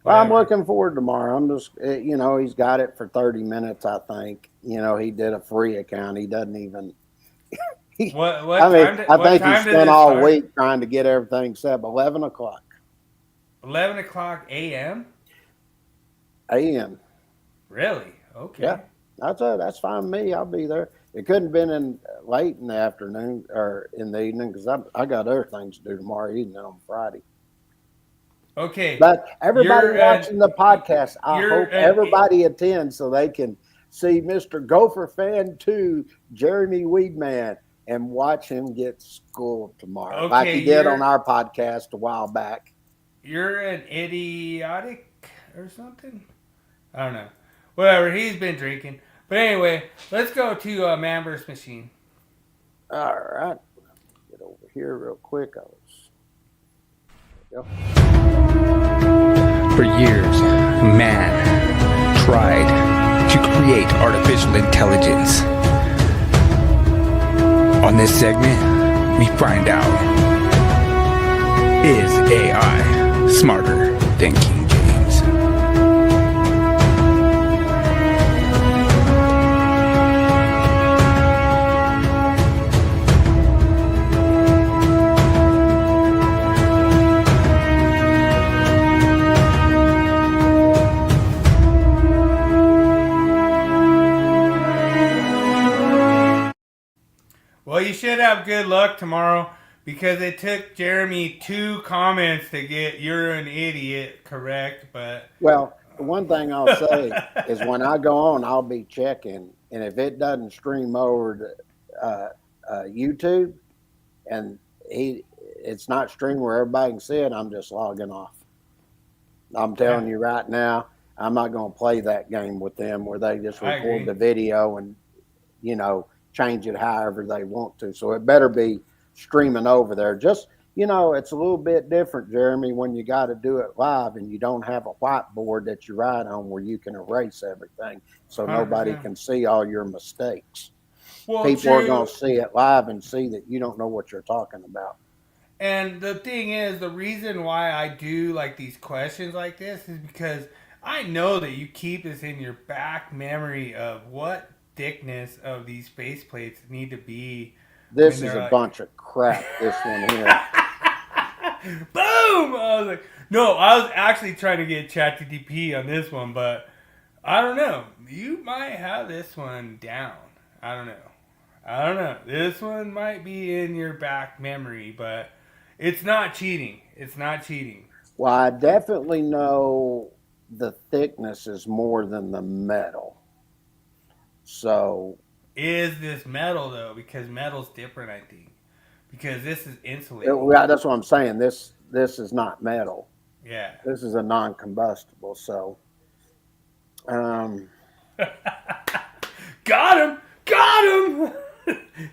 Well, I'm whatever. looking forward to tomorrow. I'm just, he's got it for 30 minutes, I think. He did a free account. He doesn't even. What I mean, time? I What think he time does spent it all start? week trying to get everything set. 11 o'clock 11 o'clock a.m. a.m. Really? Okay. Yeah, that's fine with me. I'll be there. It couldn't have been in late in the afternoon or in the evening because I got other things to do tomorrow evening on Friday. Okay. But everybody You're, watching the podcast, I you're, hope everybody attends so they can see Mr. Gopher Fan 2, Jeremy Weedman, and watch him get schooled tomorrow, like he did on our podcast a while back. You're an idiotic or something? I don't know. Whatever. He's been drinking. But anyway, let's go to Man vs. Machine. All right. Get over here real quick. For years, man tried to create artificial intelligence. On this segment, we find out, is AI smarter than King James? Well, you should have good luck tomorrow because it took Jeremy 2 comments to get "you're an idiot" correct. But Well, the one thing I'll say is when I go on, I'll be checking, and if it doesn't stream over to YouTube, and it's not streamed where everybody can see it, I'm just logging off. I'm telling you right now, I'm not going to play that game with them where they just I agree. record the video and change it however they want to. So it better be streaming over there. Just it's a little bit different, Jeremy, when you got to do it live and you don't have a whiteboard that you write on where you can erase everything so nobody 100%. can see all your mistakes. well, People are true. going to see it live and see that you don't know what you're talking about. And the thing is, the reason why I do like these questions like this is because I know that you keep this in your back memory of what thickness of these face plates need to be. This when is they're a like- bunch of crap, this one here. Boom! I was like, no, I was actually trying to get ChatGPT on this one, but I don't know. You might have this one down. I don't know. This one might be in your back memory, but it's not cheating. Well, I definitely know the thickness is more than the metal. So Is this metal though? Because metal's different, I think. Because this is insulated. that's what I'm saying. This is not metal. Yeah. This is a non-combustible. So, Got him!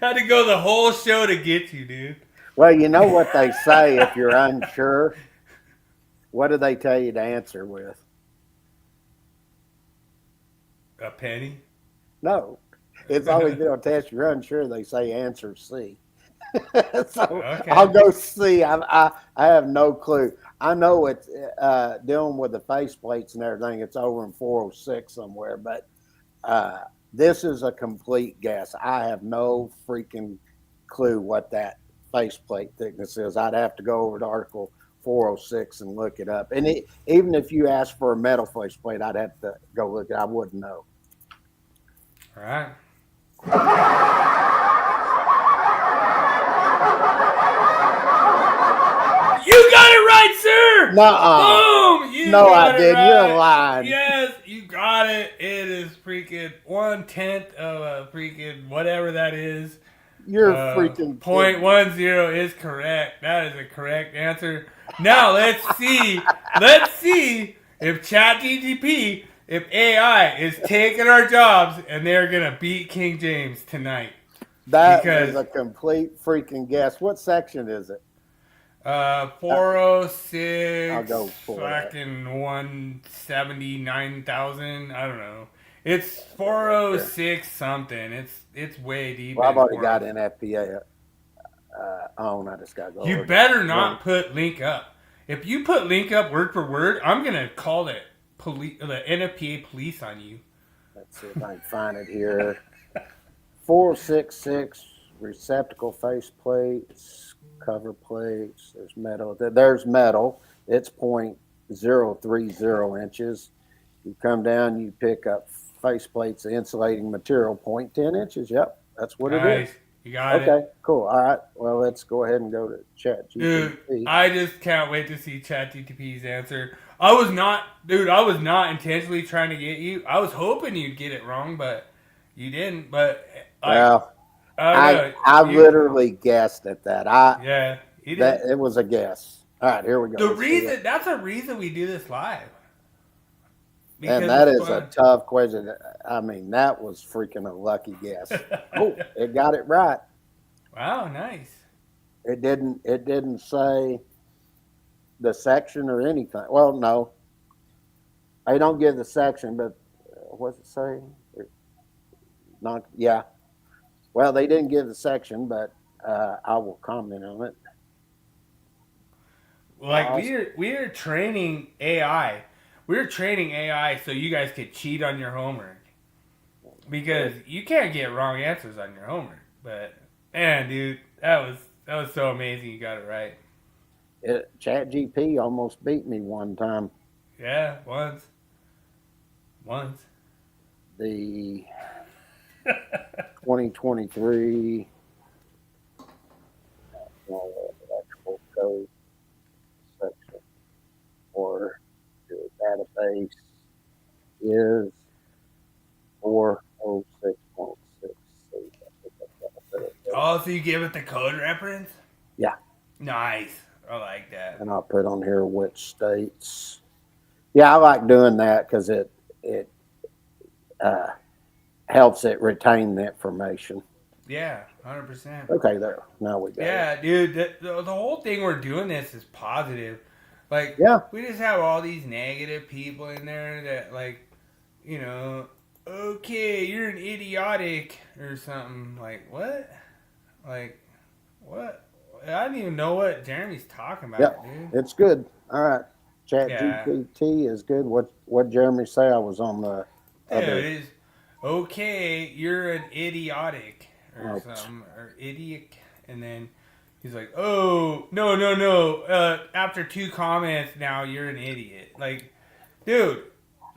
Had to go the whole show to get you, dude. well, you know what they say if you're unsure. What do they tell you to answer with? A penny? No, it's always been on test. You're unsure. They say answer C. So Okay. I'll go C. I have no clue. I know it's dealing with the face plates and everything. It's over in 406 somewhere, but this is a complete guess. I have no freaking clue what that faceplate thickness is. I'd have to go over to Article 406 and look it up. And even if you ask for a metal faceplate, I'd have to go look it. I wouldn't know. All right. You got it right, sir! Nuh-uh. Boom! You No, got I it didn't. right. You're lying. Yes, you got it. It is freaking 1/10 of a freaking whatever that is. You're freaking kidding. 0.10 is correct. That is a correct answer. Now let's see. If ChatGPT, if AI is taking our jobs and they're gonna beat King James tonight. That because- is a complete freaking guess. What section is it? 406. I'll go for that. fucking 179,000. I don't know. It's 406 something. It's way deep. Well, I've in already got 406. NFPA on. I just got to go. You over better there. not put link up. If you put link up word for word, I'm gonna call the NFPA police on you. Let's see if I can find it here. 466 receptacle face plates, cover plates. There's metal. There's metal. It's 0.030 inches. You come down, you pick up face plates, insulating material, 0.10 inches. Yep, that's what it is. You got it. Okay, cool. All right. Well, let's go ahead and go to ChatGPT. Dude, I just can't wait to see ChatGPT's answer. I was not intentionally trying to get you. I was hoping you'd get it wrong, but you didn't. But Well, I literally guessed at that. Yeah, you did. That it was a guess. All right, here we go. That's a reason we do this live. And that is a tough question. I mean, that was freaking a lucky guess. Oh, it got it right. Wow, nice. It didn't say the section or anything. Well, no. I don't give the section, but what's it say? Yeah. Well, they didn't give the section, but I will comment on it. Like we're training AI. We're training AI so you guys could cheat on your homework. Because you can't get wrong answers on your homework. But man, dude, that was so amazing you got it right. ChatGPT almost beat me one time. Yeah, once. The 2023 electrical code section or your database is 406.6. Oh, so you give it the code reference? Yeah. Nice. I like that. And I'll put on here which states. Yeah, I like doing that because it helps it retain the information. Yeah, 100%. Okay, there. Now we got it. Yeah, dude, the whole thing we're doing this is positive. Like, Yeah. we just have all these negative people in there that, like, you know, okay, you're an idiotic or something. Like, what? Like, what? I don't even know what Jeremy's talking about, Yep, dude. it's good. All right. ChatGPT is good. What Jeremy say? I was on the Yeah, other. it is. Okay, you're an idiotic or Oh. something, or idiot. And then he's like, oh, no. After 2 comments, now you're an idiot. Like, dude,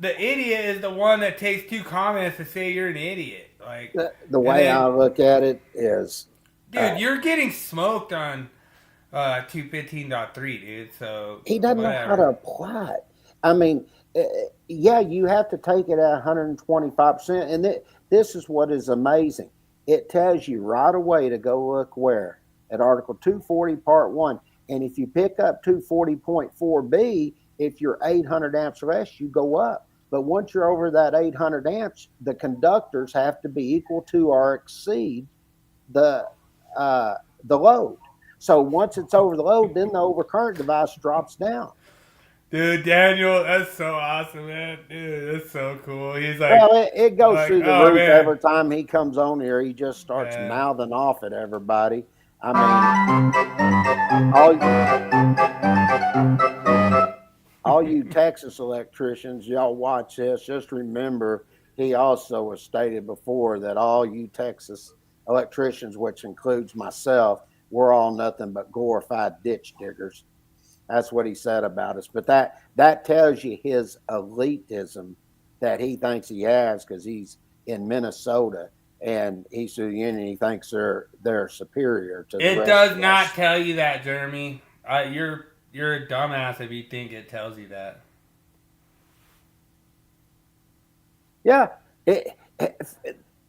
the idiot is the one that takes 2 comments to say you're an idiot. Like, The way I look at it is, dude, you're getting smoked on 215.3, dude. So he doesn't know how to apply it. I mean, yeah, you have to take it at 125%. And this is what is amazing. It tells you right away to go look where? At Article 240, Part 1. And if you pick up 240.4b, if you're 800 amps or less, you go up. But once you're over that 800 amps, the conductors have to be equal to or exceed the load. So once it's over the load, then the overcurrent device drops down. Dude, Daniel, that's so awesome, man. Dude, that's so cool. He's like, well, it goes like, through the oh, roof man. every time he comes on here. He just starts mouthing off at everybody. I mean, all you Texas electricians, y'all watch this. Just remember, he also has stated before that all you Texas electricians, which includes myself, we're all nothing but glorified ditch diggers. That's what he said about us. But that tells you his elitism that he thinks he has because he's in Minnesota and he's through the union. He thinks they're superior to. It does not tell you that, Jeremy. You're a dumbass if you think it tells you that. Yeah,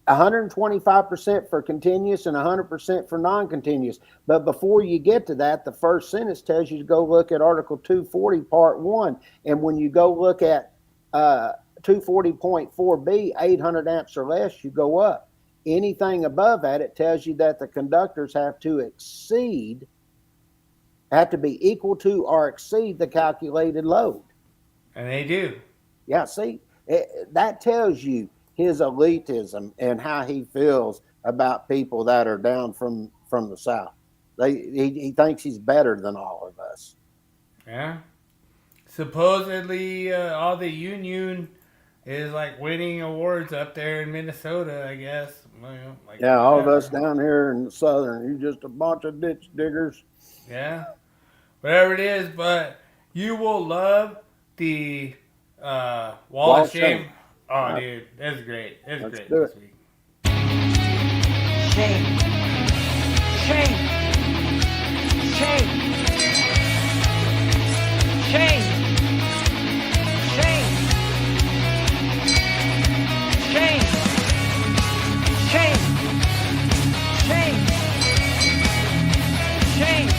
125% for continuous and 100% for non-continuous. But before you get to that, the first sentence tells you to go look at Article 240, Part 1. And when you go look at 240.4b, 800 amps or less, you go up. Anything above that, it tells you that the conductors have to be equal to or exceed the calculated load. And they do. Yeah, see, that tells you his elitism and how he feels about people that are down from the South. He thinks he's better than all of us. Yeah. Supposedly, all the union is like winning awards up there in Minnesota, I guess. Like Yeah, all of whatever. us down here in the Southern, you're just a bunch of ditch diggers. Yeah. Whatever it is, but you will love the Wall of Shame. Oh, dude, that's great. That's Let's great do this it. week. Shame. Shame. Shame. Shame. Shame. Shame. Shame. Shame. Shame.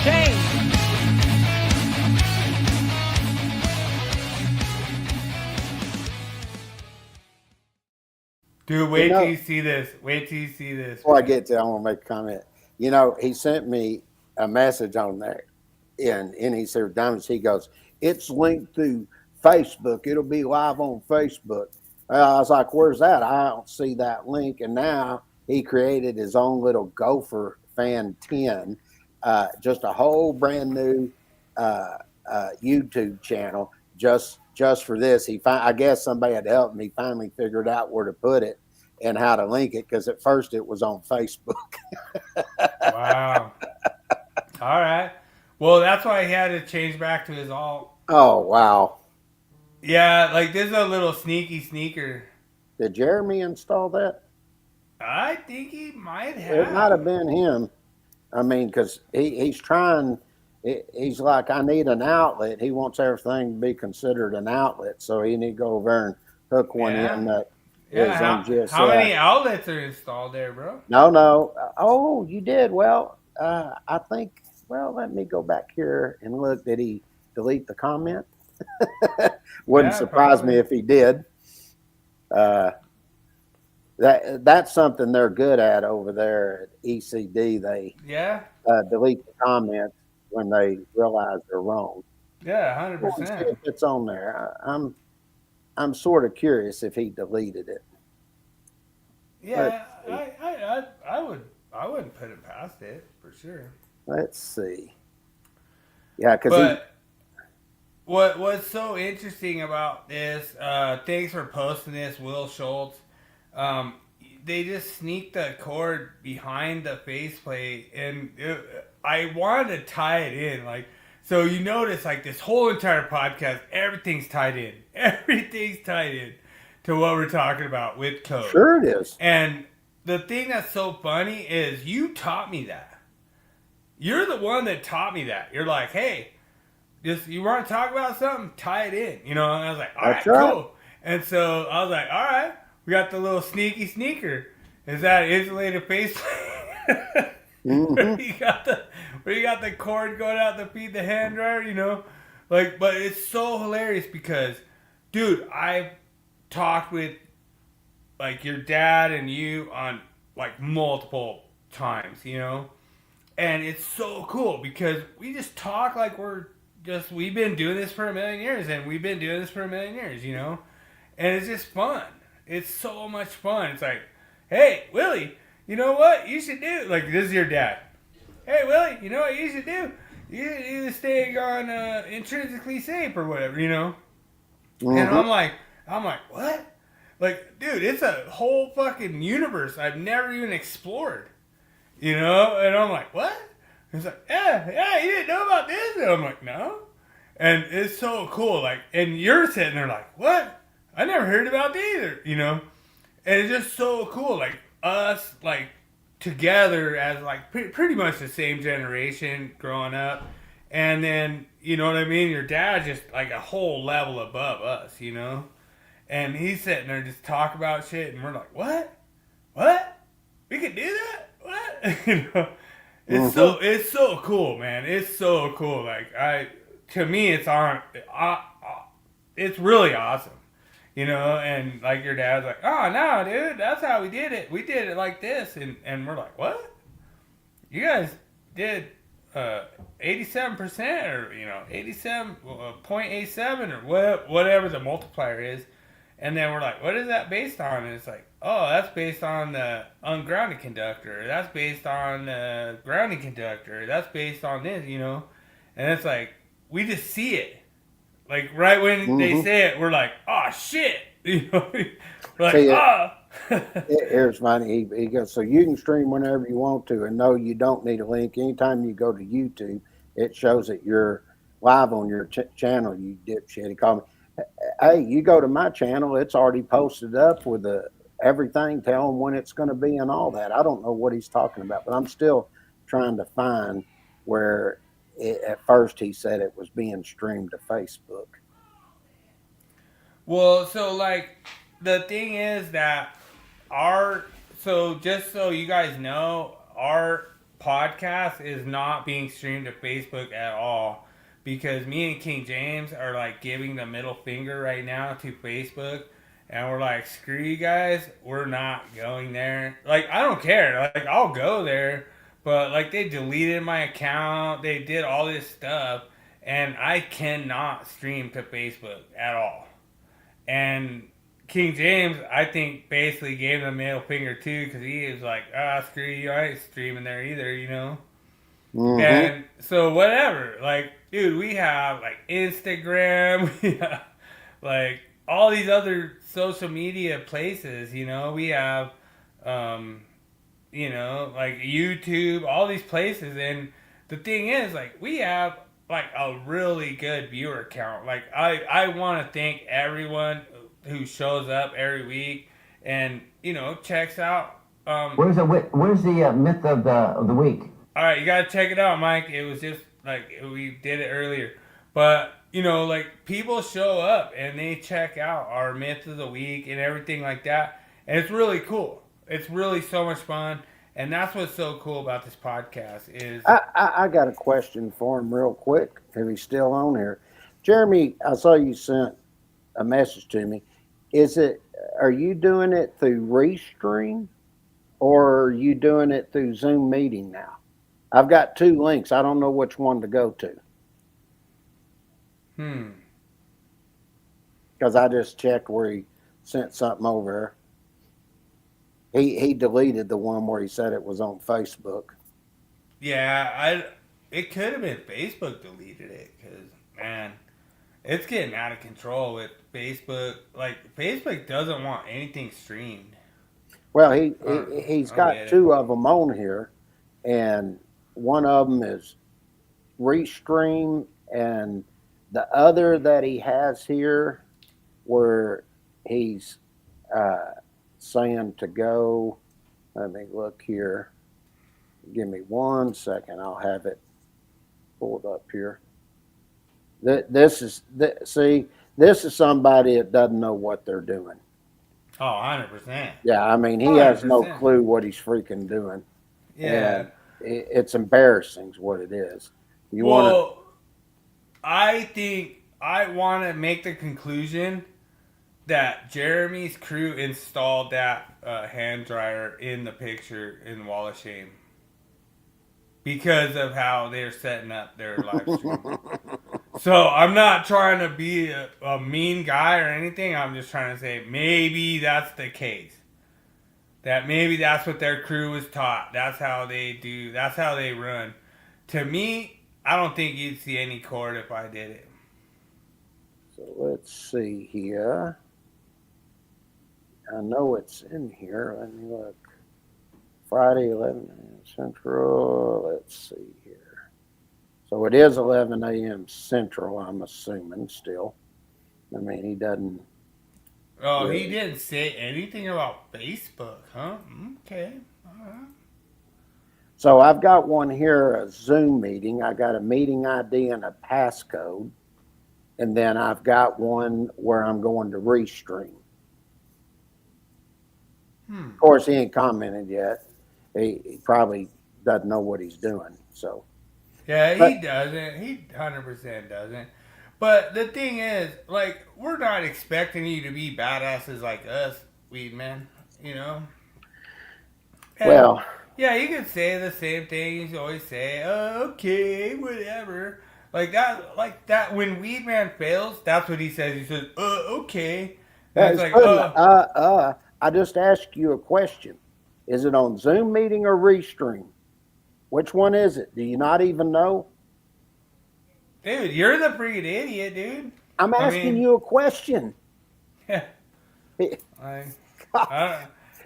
Shame. Dude, wait You know- till you see this. Wait till you see this. Before I get to it, I want to make a comment. You know, he sent me a message on there, and he said, Diamonds, he goes, it's linked to Facebook. It'll be live on Facebook. I was like, where's that? I don't see that link. And now he created his own little Gopher Fan 10, just a whole brand new YouTube channel just for this. I guess somebody had helped me finally figured out where to put it and how to link it, because at first it was on Facebook. Wow. All right. Well, that's why he had to change back to his alt. Oh, wow. Yeah, like this is a little sneaky sneaker. Did Jeremy install that? I think he might have. It might have been him. I mean, because he's trying, he's like, I need an outlet. He wants everything to be considered an outlet. So he need to go over there and hook one Yeah. in that Yeah, is on GSI. how many outlets are installed there, bro? No. Oh, you did? Well, I think, well, let me go back here and look. Did he delete the comment? Wouldn't Yeah, surprise probably. me if he did. That's something they're good at over there at ECD. They Yeah. delete the comments when they realize they're wrong. Yeah, I want to see 100%. if it's on there. I'm sort of curious if he deleted it. Yeah, I wouldn't put it past it for sure. Let's see. Yeah, because What's so interesting about this? Thanks for posting this, Will Schultz. They just sneaked the cord behind the faceplate, and I wanted to tie it in. Like, so you notice, like this whole entire podcast, everything's tied in. Everything's tied in to what we're talking about with code. sure it is. And the thing that's so funny is you taught me that. You're the one that taught me that. You're like, hey, just you want to talk about something, tie it in. You know, and I was like, all right, That's right. cool. And so I was like, all right, we got the little sneaky sneaker. Is that insulated faceplate? Mhm. where you got the cord going out to feed the hand dryer, you know? Like, but it's so hilarious because, dude, I've talked with like your dad and you on like multiple times, you know? And it's so cool because we just talk like we've been doing this for a million years, and we've been doing this for a million years, you know? And it's just fun. It's so much fun. It's like, hey, Willie, you know what you should do? Like, this is your dad. Hey, Willie, you know what you should do? You should stay on intrinsically safe or whatever, you know? And I'm like, what? Like, dude, it's a whole fucking universe I've never even explored, you know? And I'm like, what? He's like, yeah, you didn't know about this? And I'm like, no. And it's so cool. Like, and you're sitting there like, what? I never heard about that either, you know? And it's just so cool. Like, us, like, together as, like, pretty much the same generation growing up. And then, you know what I mean? Your dad's just, like, a whole level above us, you know? And he's sitting there just talking about shit, and we're like, what? What? We can do that? What? You know? It's so cool, man. It's so cool. Like, to me, it's really awesome, you know. And like your dad's like, oh no, dude, that's how we did it. We did it like this, and we're like, what? You guys did 87% or 87.87 or whatever the multiplier is, And then we're like, what is that based on? And it's like, oh, that's based on the ungrounded conductor. That's based on the grounding conductor. That's based on this, you know? And it's like, we just see it. Like, right when they say it, we're like, oh, shit. You know? We're like, See, ah. Here's mine. He goes, so you can stream whenever you want to, and no, you don't need a link. Anytime you go to YouTube, it shows that you're live on your channel, you dipshit. He called me, hey, you go to my channel, it's already posted up with everything, tell him when it's going to be and all that. I don't know what he's talking about, but I'm still trying to find where at first he said it was being streamed to Facebook. Well, so, like, the thing is that just so you guys know, our podcast is not being streamed to Facebook at all, because me and King James are like giving the middle finger right now to Facebook, and we're like, screw you guys, we're not going there. Like, I don't care, like, I'll go there, but like, they deleted my account, they did all this stuff, and I cannot stream to Facebook at all. And King James, I think, basically gave him the middle finger too, because he was like, screw you, I ain't streaming there either, you know? And so, whatever. Like, dude, we have, like, Instagram, we have, like, all these other social media places, you know? We have, you know, like, YouTube, all these places. And the thing is, like, we have, like, a really good viewer count. Like, I want to thank everyone who shows up every week and, you know, checks out. Where's the myth of the week? All right, you got to check it out, Mike. It was just, like, we did it earlier. But, you know, like, people show up and they check out our myth of the week and everything like that. And it's really cool. It's really so much fun. And that's what's so cool about this podcast is... I got a question for him real quick, if he's still on here. Jeremy, I saw you sent a message to me. Are you doing it through Restream, or are you doing it through Zoom meeting now? I've got two links. I don't know which one to go to. Because I just checked where he sent something over. He deleted the one where he said it was on Facebook. Yeah, it could have been Facebook deleted it, because, man, it's getting out of control with Facebook. Like, Facebook doesn't want anything streamed. Well, he's got two of them on here, and one of them is Restream, and the other that he has here where he's saying to go, let me look here. Give me 1 second. I'll have it pulled up here. This is somebody that doesn't know what they're doing. Oh, 100%. Yeah, I mean, he 100%. has no clue what he's freaking doing. Yeah. And it's embarrassing is what it is. I think I want to make the conclusion that Jeremy's crew installed that hand dryer in the picture in Wall of Shame because of how they're setting up their live stream. So I'm not trying to be a mean guy or anything. I'm just trying to say maybe that's the case. That maybe that's what their crew was taught. That's how they do. That's how they run. To me, I don't think you'd see any cord if I did it. So let's see here. I know it's in here. Let me look. Friday, 11 a.m. Central. Let's see here. So it is 11 a.m. Central, I'm assuming still. I mean, he doesn't. Oh, he didn't say anything about Facebook, huh? Okay. All right. So I've got one here, a Zoom meeting. I got a meeting ID and a passcode. And then I've got one where I'm going to Restream. Of course, he ain't commented yet. He probably doesn't know what he's doing. So. Yeah, he doesn't. He 100% doesn't. But the thing is, like, we're not expecting you to be badasses like us, Weed Man, you know? And, Well. Yeah, you could say the same thing you always say, okay, whatever. Like that, when Weed Man fails, that's what he says. He says, okay. And it's like, oh, I just asked you a question. Is it on Zoom meeting or Restream? Which one is it? Do you not even know? dude, you're the freaking idiot, dude. I'm asking you a question. Yeah. It- I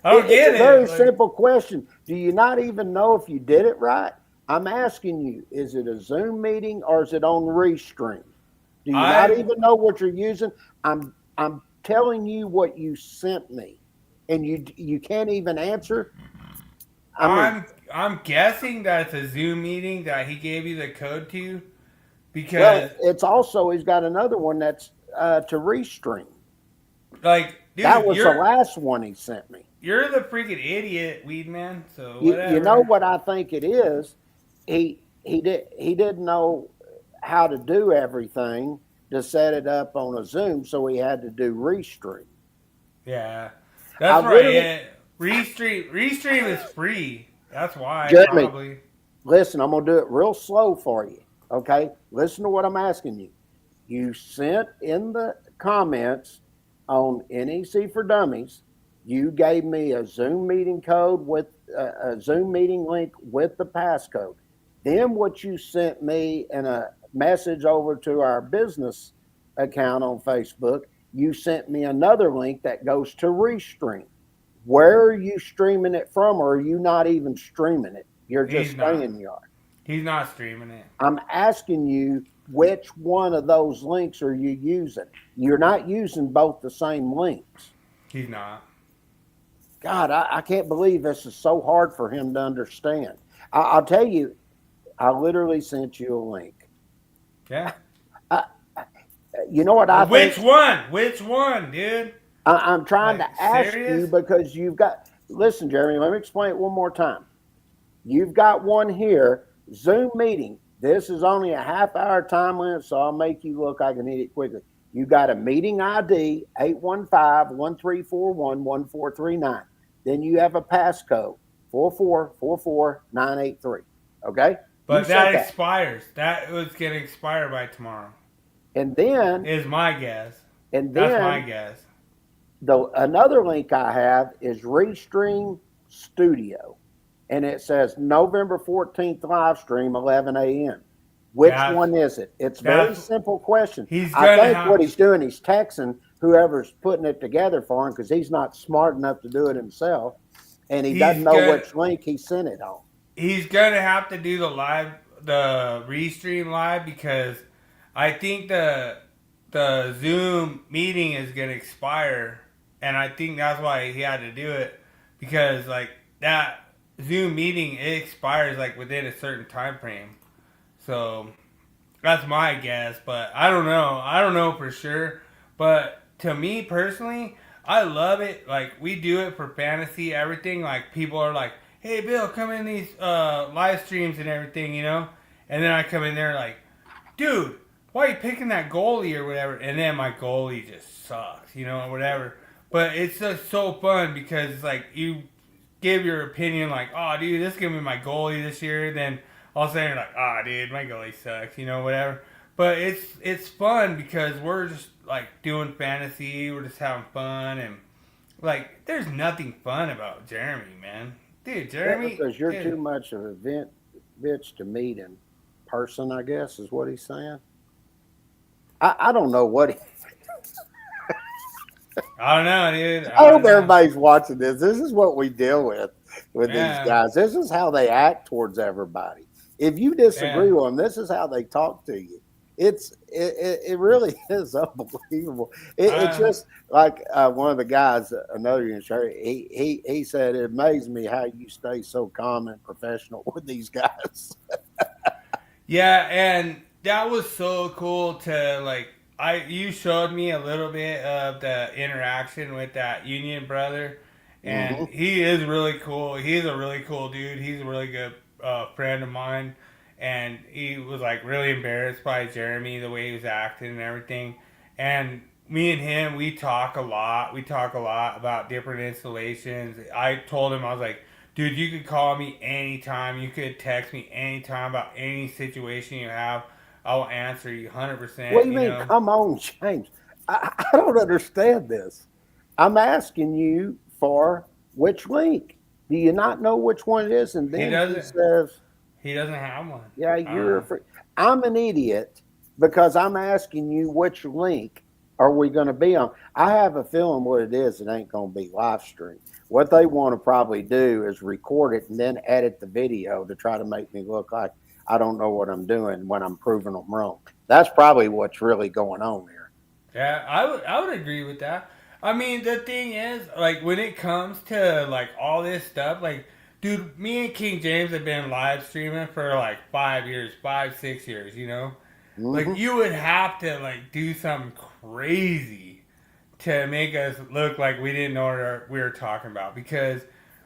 don't get it's a very it. Like, simple question. Do you not even know if you did it right? I'm asking you, is it a Zoom meeting or is it on Restream? Do you not even know what you're using? I'm telling you what you sent me, and you can't even answer. I'm guessing that it's a Zoom meeting that he gave you the code to, because it's also he's got another one that's to Restream. like, dude, That was the last one he sent me. You're the freaking idiot, weed man. So You know what I think it is? He didn't know how to do everything to set it up on a Zoom, so he had to do Restream. Yeah, that's right. Restream is free. That's why. Jeremy, probably. Listen, I'm gonna do it real slow for you. Okay, listen to what I'm asking you. You sent in the comments on NEC for Dummies. You gave me a Zoom meeting code with a Zoom meeting link with the passcode. Then what you sent me in a message over to our business account on Facebook, you sent me another link that goes to Restream. Where are you streaming it from, or are you not even streaming it? You're just saying you are. He's not streaming it. I'm asking you, which one of those links are you using? You're not using both the same links. He's not. God, I can't believe this is so hard for him to understand. I'll tell you, I literally sent you a link. Yeah. You know what I think? think? Which one, dude? I'm trying Like, to ask serious? you because you've got. Listen, Jeremy, let me explain it one more time. You've got one here, Zoom meeting. This is only a half-hour time limit, so I'll make you look. I can hit it quickly. You got a meeting ID 815-1341-1439. Then you have a passcode 4444983. Okay, but that expires. That was going to expire by tomorrow. And then is my guess. And then that's my guess. Another link I have is Restream Studio, and it says November 14th live stream 11 a.m. Which one is it? It's a very simple question. I think what he's doing, he's texting whoever's putting it together for him because he's not smart enough to do it himself, and he doesn't know which link he sent it on. He's gonna have to do the Restream live because I think the Zoom meeting is gonna expire, and I think that's why he had to do it, because like that Zoom meeting, it expires like within a certain time frame. So that's my guess, but I don't know. I don't know for sure. But to me personally, I love it. Like, we do it for fantasy, everything. Like, people are like, hey, Bill, come in these live streams and everything, you know? And then I come in there like, dude, why are you picking that goalie or whatever? And then my goalie just sucks, you know, or whatever. But it's just so fun because it's like you give your opinion like, oh, dude, this is going to be my goalie this year. Then all of a sudden you're like, oh, dude, my goalie sucks, you know, whatever. But it's fun because we're just like doing fantasy. We're just having fun. And like, there's nothing fun about Jeremy, man. Dude, Jeremy. Because you're too much of a bitch to meet in person, I guess, is what he's saying. I don't know what he. I don't know, dude. I hope everybody's watching this. This is what we deal with these guys. This is how they act towards everybody. If you disagree with them, this is how they talk to you. It really is unbelievable. It's just like one of the guys, another insurer, he said, it amazed me how you stay so calm and professional with these guys. Yeah, and that was so cool to like. You showed me a little bit of the interaction with that Union brother, and he is really cool. He's a really cool dude. He's a really good friend of mine, and he was like really embarrassed by Jeremy, the way he was acting and everything. And me and him, we talk a lot. We talk a lot about different installations. I told him, I was like, dude, you could call me anytime. You could text me anytime about any situation you have. I'll answer you 100%. What do you mean? Come on, James. I don't understand this. I'm asking you for which link. Do you not know which one it is? And then he says, he doesn't have one. yeah, I'm an idiot because I'm asking you which link are we going to be on. I have a feeling what it is. It ain't going to be live stream. What they want to probably do is record it and then edit the video to try to make me look like I don't know what I'm doing when I'm proving them wrong. That's probably what's really going on here. Yeah, I would agree with that. I mean, the thing is, like, when it comes to, like, all this stuff, like, dude, me and King James have been live streaming for, like, 6 years, you know? Mm-hmm. Like, you would have to, like, do something crazy to make us look like we didn't know what we were talking about. Because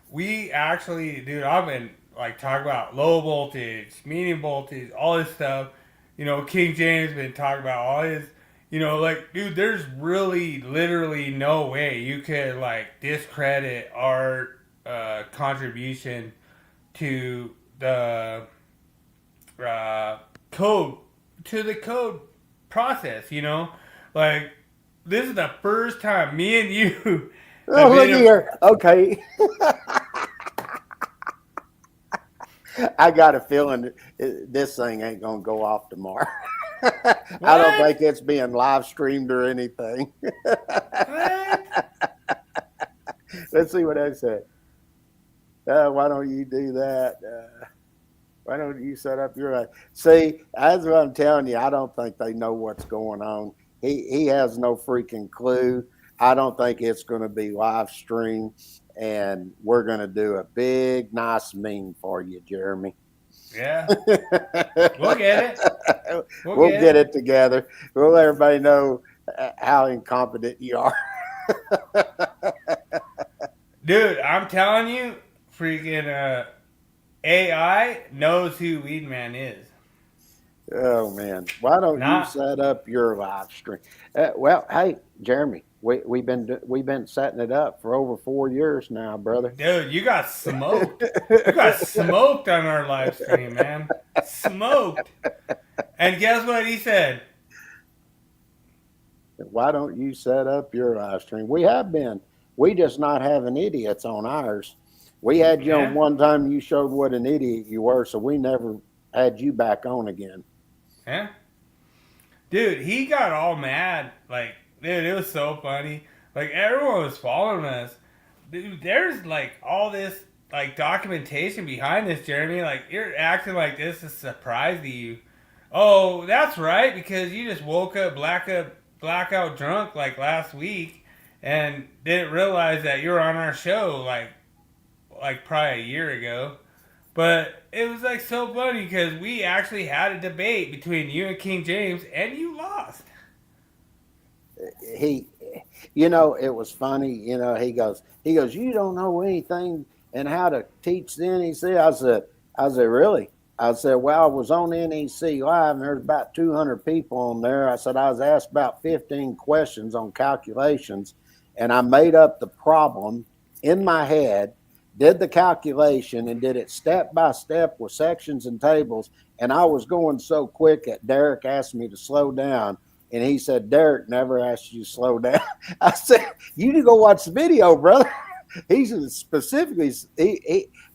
we actually, dude, I've been, like, talking about low voltage, medium voltage, all this stuff. You know, King James been talking about all his... You know, like, dude, there's really, literally no way you could, like, discredit our contribution to the code process, you know? Like, this is the first time me and you... Oh, look here. Okay. I got a feeling this thing ain't going to go off tomorrow. I don't think it's being live streamed or anything. Let's see what I said. Why don't you do that? Why don't you set up your... See, that's what I'm telling you. I don't think they know what's going on. He has no freaking clue. I don't think it's going to be live streamed. And we're going to do a big, nice meme for you, Jeremy. Yeah. We'll get it. We'll get it together. We'll let everybody know how incompetent you are. Dude, I'm telling you, freaking AI knows who Weedman is. Oh, man. Why don't you set up your live stream? Well, hey, Jeremy, we've been setting it up for over 4 years now, brother. Dude, you got smoked. You got smoked on our live stream, man. Smoked. And guess what he said? Why don't you set up your live stream? We have been. We just not having idiots on ours. We had you on one time. You showed what an idiot you were, so we never had you back on again. Yeah. Dude, he got all mad. Like, dude, it was so funny. Like, everyone was following us. Dude, there's, like, all this, like, documentation behind this, Jeremy. Like, you're acting like this is a surprise to you. Oh, that's right, because you just woke up blackout drunk, like, last week and didn't realize that you were on our show, like probably a year ago. But it was, like, so funny because we actually had a debate between you and King James, and you lost. It was funny. He goes, you don't know anything and how to teach the NEC. I said, really? I said, well, I was on NEC Live, and there's about 200 people on there. I said, I was asked about 15 questions on calculations, and I made up the problem in my head, did the calculation, and did it step by step with sections and tables. And I was going so quick that Derek asked me to slow down. And he said, Derek never asked you to slow down. I said, you need to go watch the video, brother. He specifically,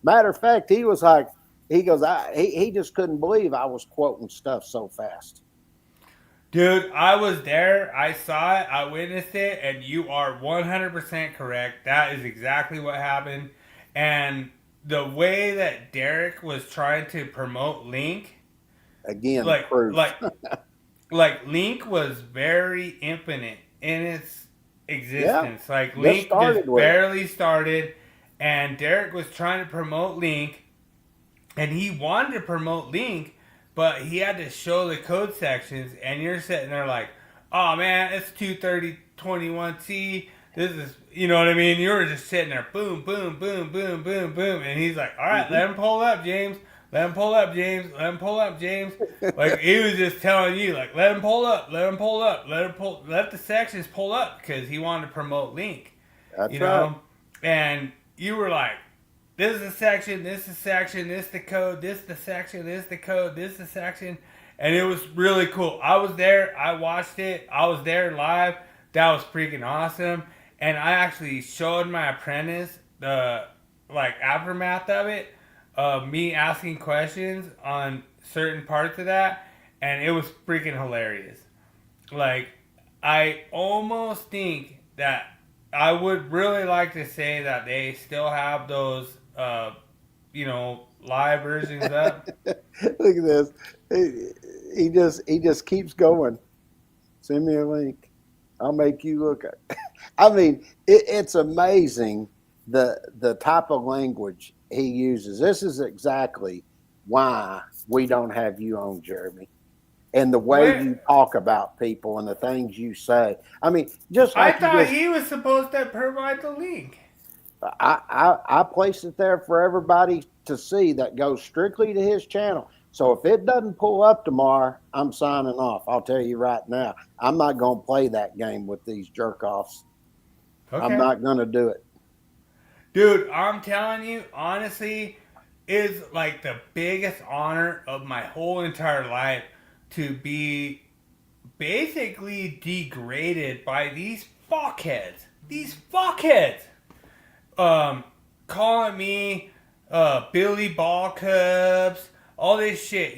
matter of fact, he was like, he goes, he just couldn't believe I was quoting stuff so fast. Dude, I was there. I saw it. I witnessed it. And you are 100% correct. That is exactly what happened. And the way that Derek was trying to promote Link, again, like Link was very infinite in its existence. Yeah, like Link just barely started, and Derek was trying to promote Link, and he wanted to promote Link, but he had to show the code sections, and you're sitting there like, oh man, it's 230.21c. This is, you know what I mean? You were just sitting there, boom, boom, boom, boom, boom, boom. And he's like, all right, let him pull up, James. Let him pull up, James. Let him pull up, James. Like, he was just telling you, like, let him pull up, let him pull up, let the sections pull up, because he wanted to promote Link. That's you know? And you were like, this is the section, this is the section, this is the code, this is the section, this is the code, this is the section. And it was really cool. I was there. I watched it. I was there live. That was freaking awesome. and I actually showed my apprentice the aftermath of it, of me asking questions on certain parts of that, and it was freaking hilarious. Like, I almost think that I would really like to say that they still have those, live versions up. Look at this. He just keeps going. Send me a link. I'll make you look at it. I mean, it's amazing the type of language he uses. This is exactly why we don't have you on, Jeremy. And the way Where- you talk about people and the things you say. I mean, just I like you thought just, he was supposed to provide the link. I place it there for everybody to see that goes strictly to his channel. So if it doesn't pull up tomorrow, I'm signing off. I'll tell you right now. I'm not going to play that game with these jerk offs. Okay. I'm not going to do it. Dude, I'm telling you, honestly, is like the biggest honor of my whole entire life to be basically degraded by these fuckheads. These fuckheads. Calling me Billy Ball Cubs, all this shit,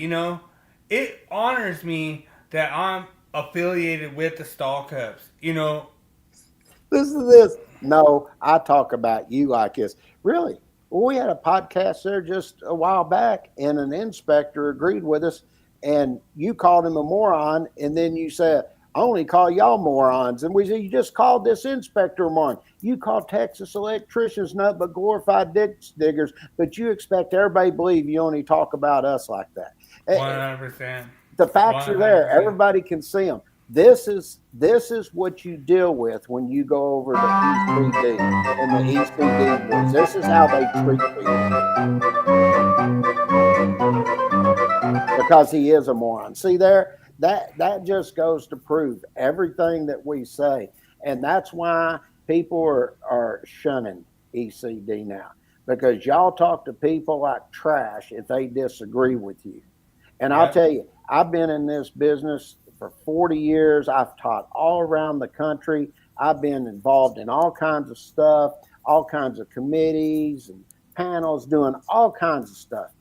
It honors me that I'm affiliated with the Stall Cubs, Listen to this. No, I talk about you like this. Really? Well, we had a podcast there just a while back, and an inspector agreed with us, and you called him a moron, and then you said, I only call y'all morons. And we said, you just called this inspector a moron. You call Texas electricians nothing but glorified ditch diggers, but you expect everybody to believe you only talk about us like that. 100%. The facts are there. 100%. Everybody can see them. This is what you deal with when you go over to ECD and the ECD boys. This is how they treat people. Because he is a moron. See there? That just goes to prove everything that we say. And that's why people are shunning ECD now. Because y'all talk to people like trash if they disagree with you. And I'll tell you, I've been in this business for 40 years. I've taught all around the country. I've been involved in all kinds of stuff, all kinds of committees and panels, doing all kinds of stuff,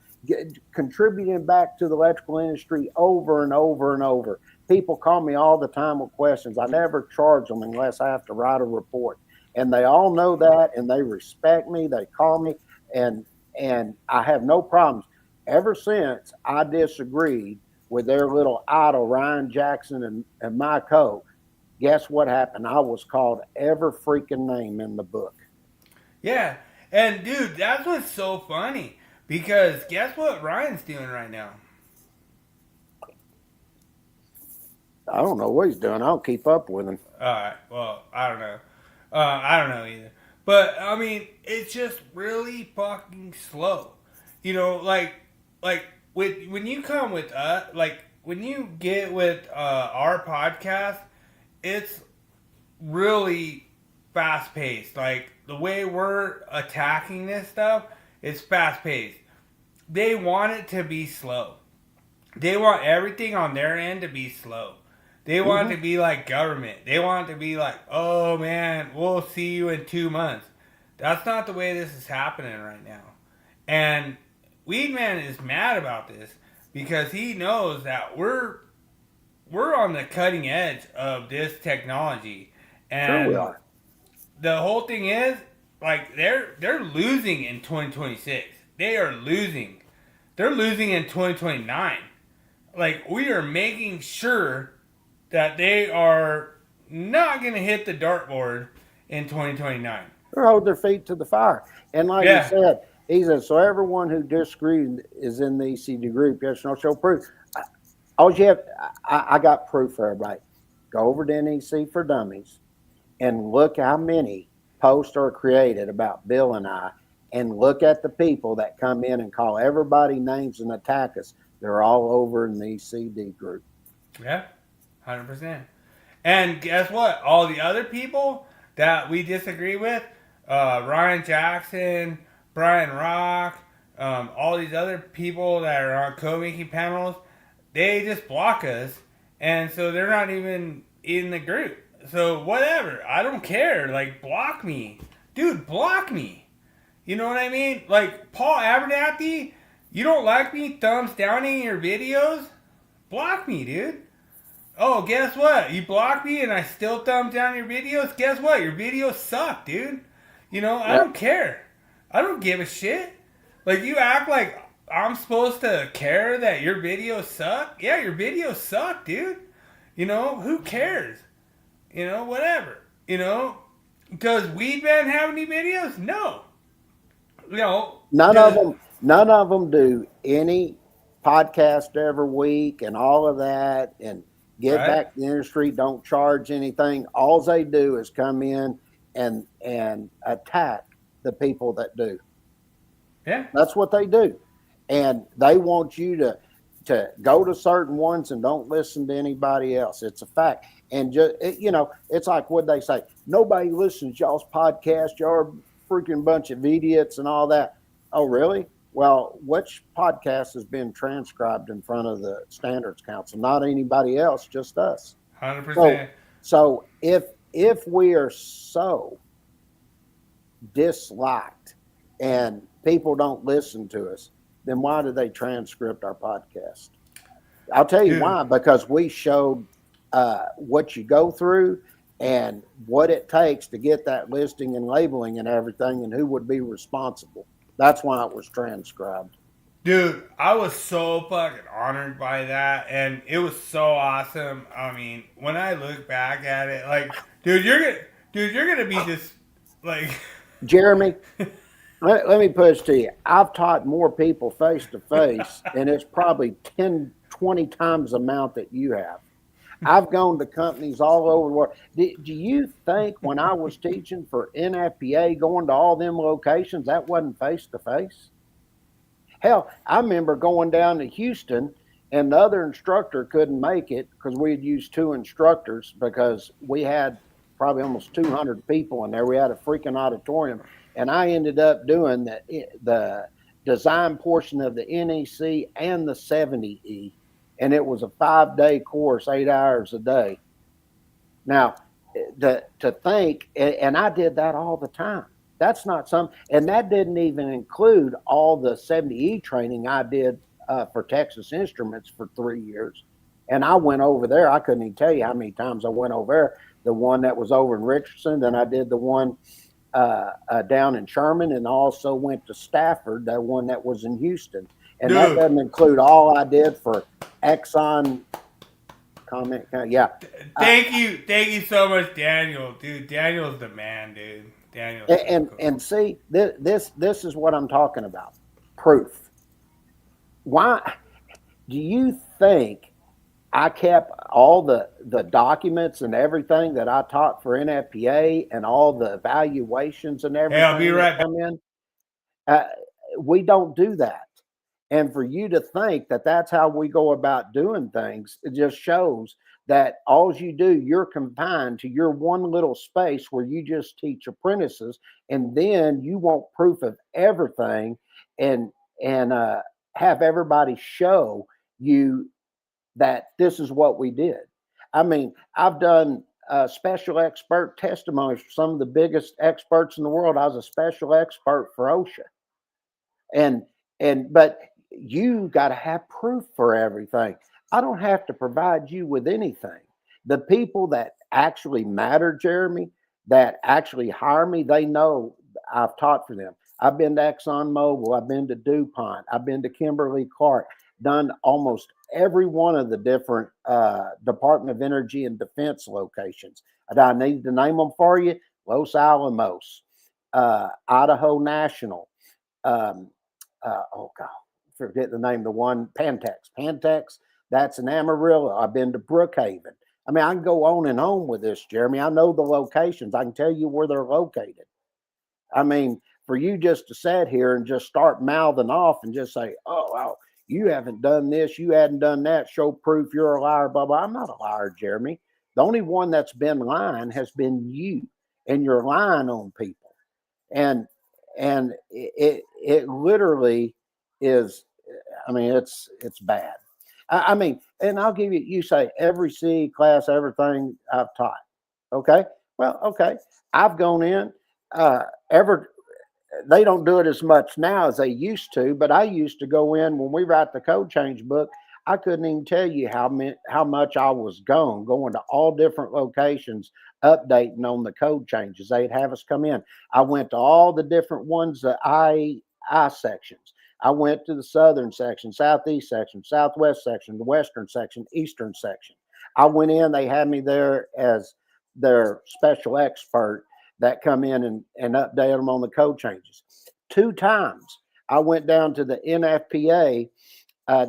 contributing back to the electrical industry over and over and over. People call me all the time with questions. I never charge them unless I have to write a report. And they all know that, and they respect me. They call me, and I have no problems. Ever since I disagreed with their little idol, Ryan Jackson and Mike Ho, guess what happened? I was called every freaking name in the book. Yeah. And, dude, that's what's so funny. Because guess what Ryan's doing right now? I don't know what he's doing. I don't keep up with him. All right. Well, I don't know. I don't know either. But, I mean, it's just really fucking slow. When you come with us, when you get with our podcast, it's really fast paced. Like the way we're attacking this stuff, it's fast paced. They want it to be slow. They want everything on their end to be slow. They want it to be like government. They want it to be like, oh man, we'll see you in 2 months. That's not the way this is happening right now. And Weedman is mad about this because he knows that we're on the cutting edge of this technology. And Sure we are. the whole thing is, they're losing in 2026. They are losing. They're losing in 2029. We are making sure that they are not going to hit the dartboard in 2029. They're holding their feet to the fire. And like he said, so everyone who disagreed is in the ECD group. Yes, no, show proof. I got proof for everybody. Go over to NEC for Dummies and look how many posts are created about Bill and I, and look at the people that come in and call everybody names and attack us. They're all over in the ECD group. Yeah, 100%. And guess what? All the other people that we disagree with, Ryan Jackson, Brian Rock, all these other people that are on code-making panels, they just block us, and so they're not even in the group. So whatever. I don't care. Like, block me. Dude, block me. You know what I mean? Like, Paul Abernathy, you don't like me thumbs downing your videos? Block me, dude. Oh, guess what? You block me and I still thumbs down your videos? Guess what? Your videos suck, dude. You know, I don't care. I don't give a shit. Like, you act like I'm supposed to care that your videos suck? Yeah, your videos suck, dude. You know, who cares? You know, whatever. You know, does Weed Man have any videos? No. You know, None of them do any podcast every week and all of that and get Right. back to the industry, don't charge anything. All they do is come in and attack the people that do. Yeah. That's what they do. And they want you to go to certain ones and don't listen to anybody else. It's a fact. And just, it's like what they say. Nobody listens to y'all's podcast. Y'all are freaking bunch of idiots and all that. Oh, really? Well, which podcast has been transcribed in front of the Standards Council? Not anybody else, just us. 100%. So if we are so disliked and people don't listen to us, then why do they transcript our podcast? I'll tell you why, because we showed what you go through and what it takes to get that listing and labeling and everything and who would be responsible. That's why it was transcribed. Dude, I was so fucking honored by that, and it was so awesome. I mean, when I look back at it, like, dude, you're gonna be just like, Jeremy, let me put it to you. I've taught more people face to face, and it's probably 10, 20 times the amount that you have. I've gone to companies all over the world. Do you think when I was teaching for NFPA, going to all them locations, that wasn't face to face? Hell, I remember going down to Houston and the other instructor couldn't make it because we had used 2 instructors because we had probably almost 200 people in there. We had a freaking auditorium. And I ended up doing the design portion of the NEC and the 70E. And it was a 5-day course, 8 hours a day. Now, to think, and I did that all the time. That's not some, and that didn't even include all the 70E training I did for Texas Instruments for 3 years. And I went over there. I couldn't even tell you how many times I went over there. The one that was over in Richardson, then I did the one down in Sherman, and also went to Stafford, that one that was in Houston. And that doesn't include all I did for Exxon. Yeah. thank you so much, Daniel, dude. Daniel's the man, dude. Daniel. And see, this is what I'm talking about. Proof. Why do you think I kept all the documents and everything that I taught for NFPA and all the evaluations and everything? Hey, I'll be right come in? We don't do that. And for you to think that that's how we go about doing things, it just shows that all you do, you're confined to your one little space where you just teach apprentices, and then you want proof of everything and have everybody show you that this is what we did. I mean, I've done special expert testimonies for some of the biggest experts in the world. I was a special expert for OSHA. But you got to have proof for everything. I don't have to provide you with anything. The people that actually matter, Jeremy, that actually hire me, they know I've taught for them. I've been to ExxonMobil. I've been to DuPont. I've been to Kimberly-Clark, done almost every one of the different Department of Energy and Defense locations. I need to name them for you. Los Alamos, Idaho National, oh God, forget the name of the one, Pantex, that's in Amarillo. I've been to Brookhaven. I mean, I can go on and on with this, Jeremy. I know the locations. I can tell you where they're located. I mean, for you just to sit here and just start mouthing off and just say, oh, you haven't done this, you hadn't done that, show proof you're a liar, blah, blah. I'm not a liar, Jeremy. The only one that's been lying has been you, and you're lying on people. And it literally is, I mean, it's bad. I mean, and I'll give you say every CE class, everything I've taught. Okay. Well, okay. I've gone in. Ever They don't do it as much now as they used to, but I used to go in when we write the code change book. I couldn't even tell you how much I was going to all different locations, updating on the code changes. They'd have us come in. I went to all the different ones, the I sections. I went to the southern section, southeast section, southwest section, the western section, eastern section. I went in. They had me there as their special expert that come in and update them on the code changes. 2 times I went down to the NFPA uh,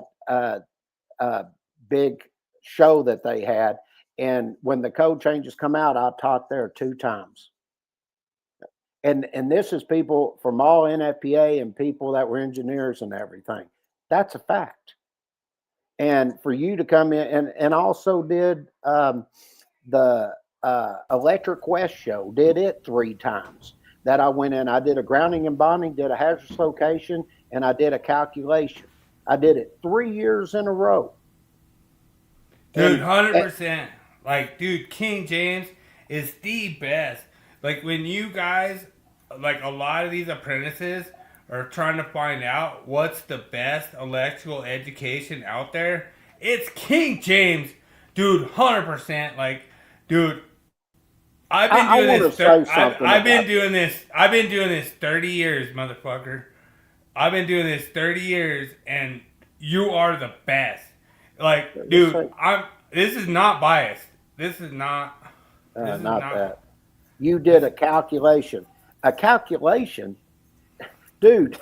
uh, big show that they had, and when the code changes come out, I taught there 2 times. And this is people from all NFPA and people that were engineers and everything. That's a fact. And for you to come in and also did the Electric Quest show, did it 3 times that I went in. I did a grounding and bonding, did a hazardous location, and I did a calculation. I did it 3 years in a row. Dude, 100%. Like, dude, King James is the best. Like, when you guys, like, a lot of these apprentices are trying to find out what's the best electrical education out there, it's King James. Dude, 100%. Like, dude, I've been doing this. I've been doing this 30 years, motherfucker. I've been doing this 30 years, and you are the best. Like, dude, this is not biased. This is not. Not that. You did a calculation. A calculation, dude.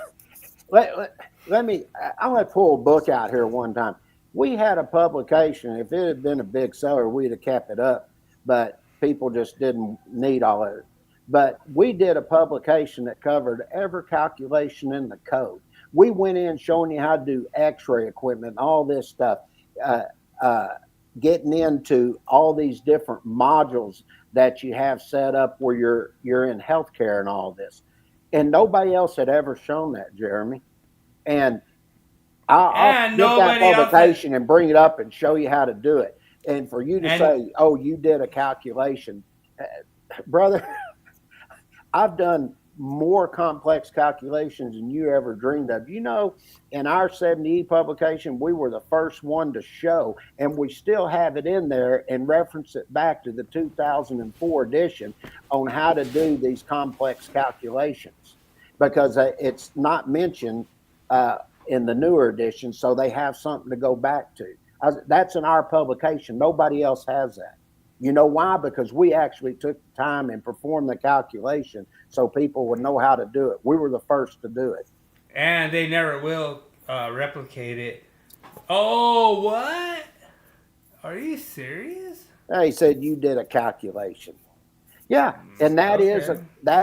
Let me. I'm gonna pull a book out here one time. We had a publication. If it had been a big seller, we'd have kept it up. But people just didn't need all of it. But we did a publication that covered every calculation in the code. We went in showing you how to do X-ray equipment, all this stuff, getting into all these different modules that you have set up where you're in healthcare and all this. And nobody else had ever shown that, Jeremy. And I'll get that publication and bring it up and show you how to do it. And for you to say, oh, you did a calculation, brother, I've done more complex calculations than you ever dreamed of. You know, in our 70E publication, we were the first one to show, and we still have it in there and reference it back to the 2004 edition on how to do these complex calculations, because it's not mentioned in the newer edition, so they have something to go back to. That's in our publication. Nobody else has that. You know why? Because we actually took the time and performed the calculation so people would know how to do it. We were the first to do it. And they never will replicate it. Oh, what? Are you serious? He said you did a calculation. Yeah, and that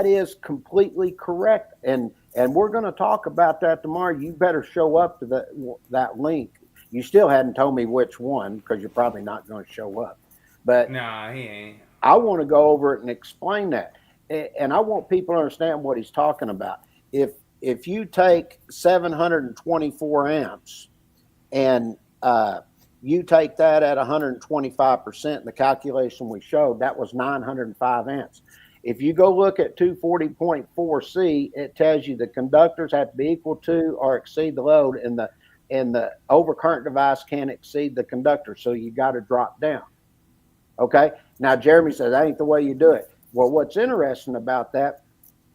is completely correct. And we're going to talk about that tomorrow. You better show up to that link. You still hadn't told me which one because you're probably not going to show up. But nah, he ain't. I want to go over it and explain that. And I want people to understand what he's talking about. If you take 724 amps and you take that at 125%, the calculation we showed, that was 905 amps. If you go look at 240.4C, it tells you the conductors have to be equal to or exceed the load, and the overcurrent device can't exceed the conductor, so you got to drop down. Okay. Now, Jeremy says that ain't the way you do it. Well, what's interesting about that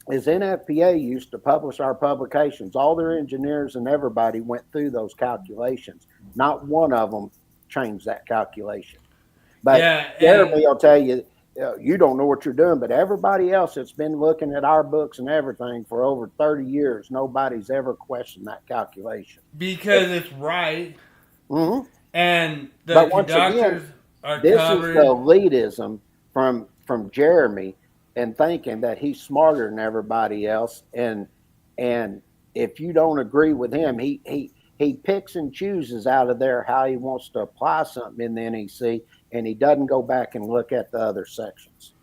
is NFPA used to publish our publications. All their engineers and everybody went through those calculations. Not one of them changed that calculation. But yeah, Jeremy will tell you, you don't know what you're doing, but everybody else that's been looking at our books and everything for over 30 years, nobody's ever questioned that calculation. Because it's right. Mm-hmm. And the conductors are this covered. Is the elitism from Jeremy and thinking that he's smarter than everybody else. And if you don't agree with him, he picks and chooses out of there how he wants to apply something in the NEC, and he doesn't go back and look at the other sections.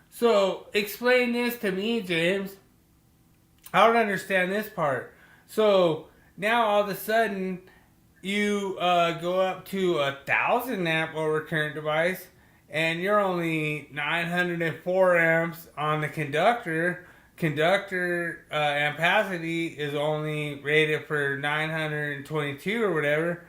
So explain this to me, James. I don't understand this part. So now all of a sudden you go up to 1,000 amp overcurrent device, and you're only 904 amps on the conductor. Conductor ampacity is only rated for 922 or whatever.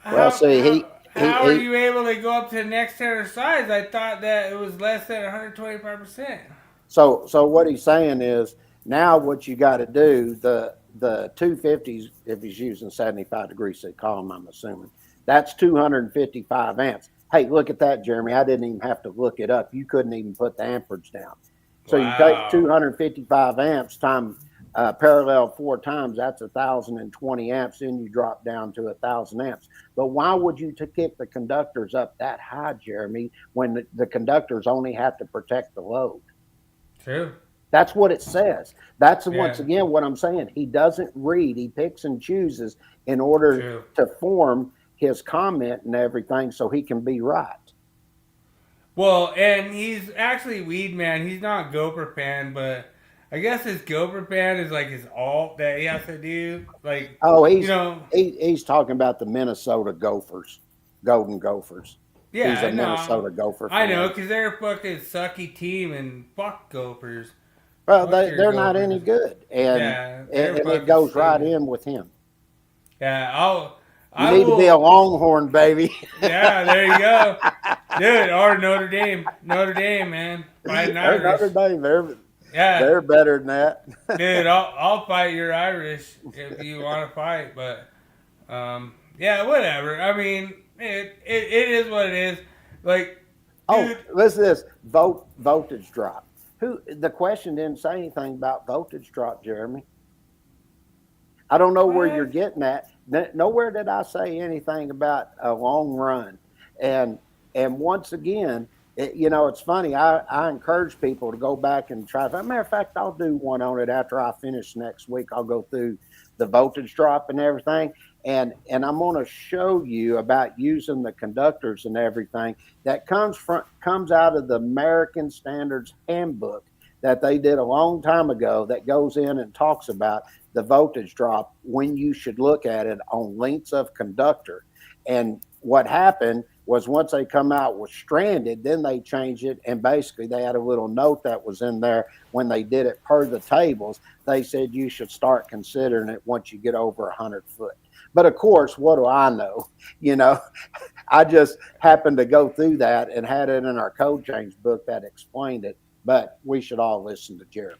Well, see, How are you able to go up to the next tenor size? I thought that it was less than 125%. So what he's saying is now what you got to do, the 250s, if he's using 75-degree column, I'm assuming, that's 255 amps. Hey, look at that, Jeremy. I didn't even have to look it up. You couldn't even put the amperage down. So you take 255 amps times parallel 4 times, that's 1,020 amps. Then you drop down to 1,000 amps. But why would you kick the conductors up that high, Jeremy, when the conductors only have to protect the load? True. That's what it says. That's once again what I'm saying. He doesn't read. He picks and chooses in order to form his comment and everything so he can be right. Well, and he's actually Weed Man. He's not Gopher fan, but I guess his Gopher fan is like his alt that he has to do. Like, he's talking about the Minnesota Gophers, Golden Gophers. Yeah, he's a Minnesota Gopher fan. I know, because they're a fucking sucky team and fuck Gophers. Well, they're not any good, and it goes right in with him. Yeah, You need to be a Longhorn, baby. Yeah, there you go. Dude, or Notre Dame, man. Notre Dame, they're better than that. Dude, I'll fight your Irish if you want to fight, but yeah, whatever. I mean, it is what it is. Like, dude, listen to this voltage drop. The question didn't say anything about voltage drop, Jeremy. I don't know where you're getting at. Nowhere did I say anything about a long run. And once again, it's funny. I encourage people to go back and try. As a matter of fact, I'll do one on it after I finish next week. I'll go through the voltage drop and everything. And I'm going to show you about using the conductors and everything that comes out of the American Standards Handbook that they did a long time ago that goes in and talks about the voltage drop when you should look at it on lengths of conductor. And what happened was once they come out with stranded, then they changed it. And basically they had a little note that was in there when they did it per the tables. They said you should start considering it once you get over 100 foot. But of course, what do I know? I just happened to go through that and had it in our code change book that explained it. But we should all listen to Jeremy.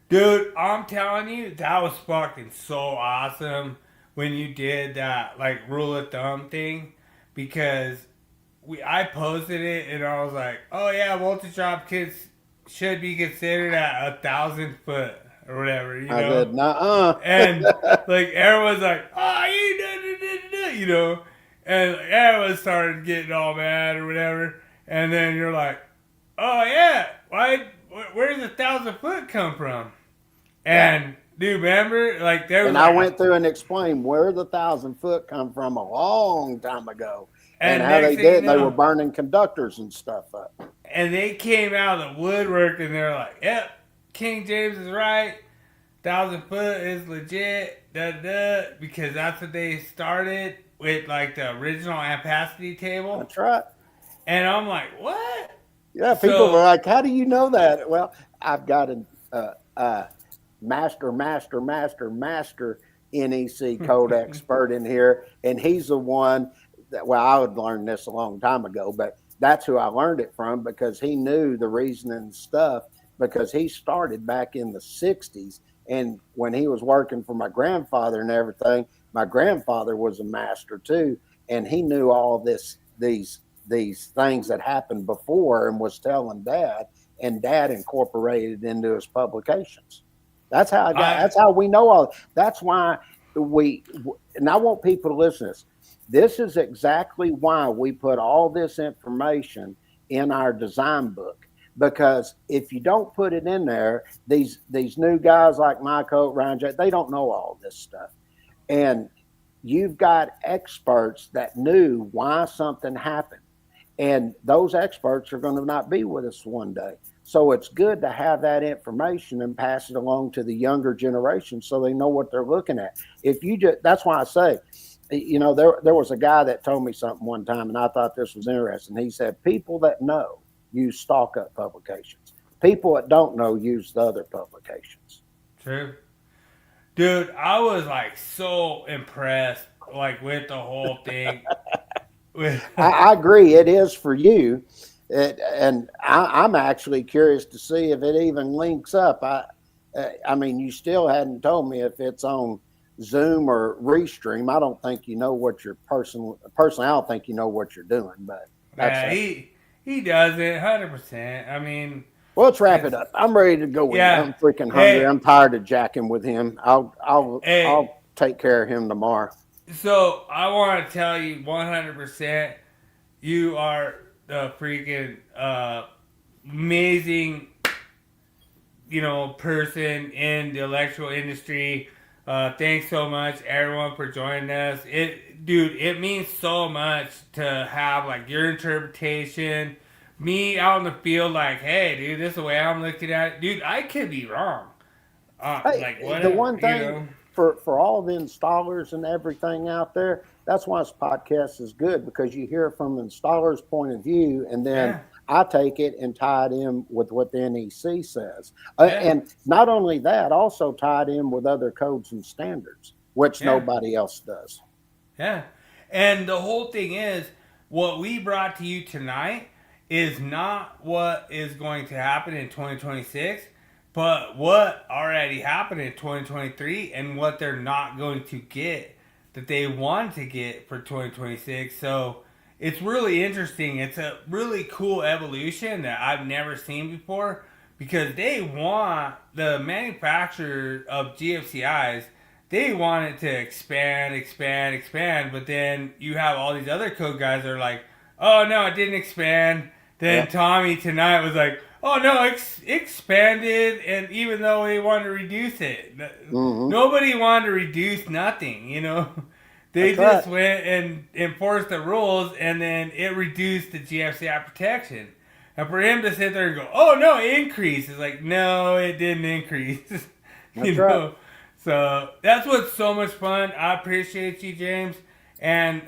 Dude, I'm telling you, that was fucking so awesome when you did that, like, rule of thumb thing, because I posted it and I was like, oh yeah, voltage drop kits should be considered at 1,000 foot or whatever, I said, nuh-uh. And like everyone's like, oh, and everyone started getting all mad or whatever, and then you're like, oh yeah, where does 1,000 foot come from? And do you remember, like, there was, and I went through and explained where the 1,000 foot come from a long time ago, and how they did. They were burning conductors and stuff up. And they came out of the woodwork, and they're like, "Yep, King James is right. 1,000 foot is legit." Because that's what they started with, like the original ampacity table. That's right. And I'm like, "What?" Yeah, people were like, "How do you know that?" Well, I've got a master NEC code expert in here, and he's the one that, well, I would learn this a long time ago, but that's who I learned it from, because he knew the reasoning and stuff, because he started back in the 60s, and when he was working for my grandfather and everything, my grandfather was a master too, and he knew all these things that happened before and was telling Dad, and Dad incorporated it into his publications. That's how that's how we know all. That's why and I want people to listen to this. This is exactly why we put all this information in our design book, because if you don't put it in there, these new guys like Michael, Ryan J, they don't know all this stuff. And you've got experts that knew why something happened. And those experts are going to not be with us one day. So it's good to have that information and pass it along to the younger generation so they know what they're looking at. That's why I say, You know, there was a guy that told me something one time, and I thought this was interesting. He said, people that know use Stalk Up publications. People that don't know use the other publications. True. Dude, I was like so impressed like with the whole thing. I agree. It is for you. And I'm actually curious to see if it even links up. I mean, you still hadn't told me if it's on Zoom or Restream. I don't think you know what you're personally, I don't think you know what you're doing, but yeah, he does it 100%. I mean, well, let's wrap it up. I'm ready to go with Yeah. him. I'm freaking hungry. Hey. I'm tired of jacking with him. I'll take care of him tomorrow. so I want to tell you 100%, you are the freaking amazing, person in the electrical industry. Thanks so much, everyone, for joining us. It means so much to have like your interpretation. Me out in the field, like, hey, dude, this is the way I'm looking at it. Dude, I could be wrong. Hey, Like whatever, the one thing for all the installers and everything out there, that's why this podcast is good, because you hear it from the installer's point of view, and then Yeah. I take it and tie it in with what the NEC says. Yeah. And not only that, also tied in with other codes and standards, which Yeah. nobody else does. Yeah. And the whole thing is, what we brought to you tonight is not what is going to happen in 2026, but what already happened in 2023 and what they're not going to get that they want to get for 2026. So it's really interesting. It's a really cool evolution that I've never seen before, because they want the manufacturer of GFCIs, they want it to expand, but then you have all these other code guys that are like, oh no, it didn't expand. Then Yeah. Tommy tonight was like, oh no, expanded, and even though they wanted to reduce it, Mhm. nobody wanted to reduce nothing, They That's just went and enforced the rules, and then it reduced the GFCI protection. And for him to sit there and go, oh no, it increased, it's like, no, it didn't increase. That's right. So that's what's so much fun. I appreciate you, James. And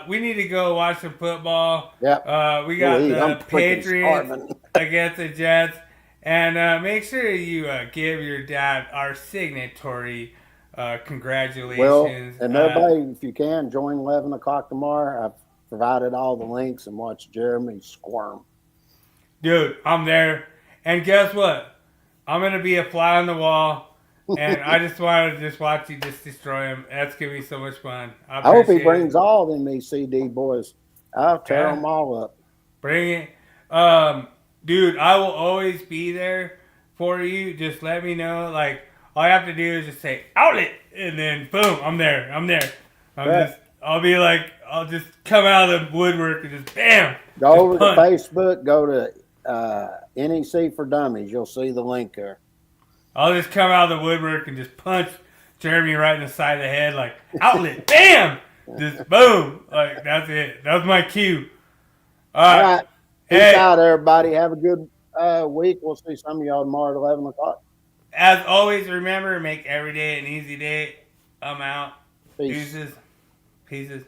we need to go watch some football. Yep. We got Ooh, I'm the freaking Patriots starving. against the Jets. And make sure you give your dad our signatory congratulations. Well, and everybody, if you can, join 11 o'clock tomorrow. I've provided all the links, and watch Jeremy squirm. Dude, I'm there. And guess what? I'm going to be a fly on the wall. And I just wanted to watch you just destroy him. That's going to be so much fun. I hope he appreciate brings it. all them ECD boys. I'll tear Yeah. them all up. Bring it. Dude, I will always be there for you. Just let me know. Like, all you have to do is just say, outlet. And then, boom, I'm there. Yeah. I'll just come out of the woodwork and just bam. Go just over punch. to Facebook, go to NEC for Dummies. You'll see the link there. I'll just come out of the woodwork and just punch Jeremy right in the side of the head, like, outlet, bam! Just boom. Like, that's it. That was my cue. All right. Peace Hey. out, everybody. Have a good week. We'll see some of y'all tomorrow at 11 o'clock. As always, remember, make every day an easy day. I'm out. Peace. Deuces. Pieces.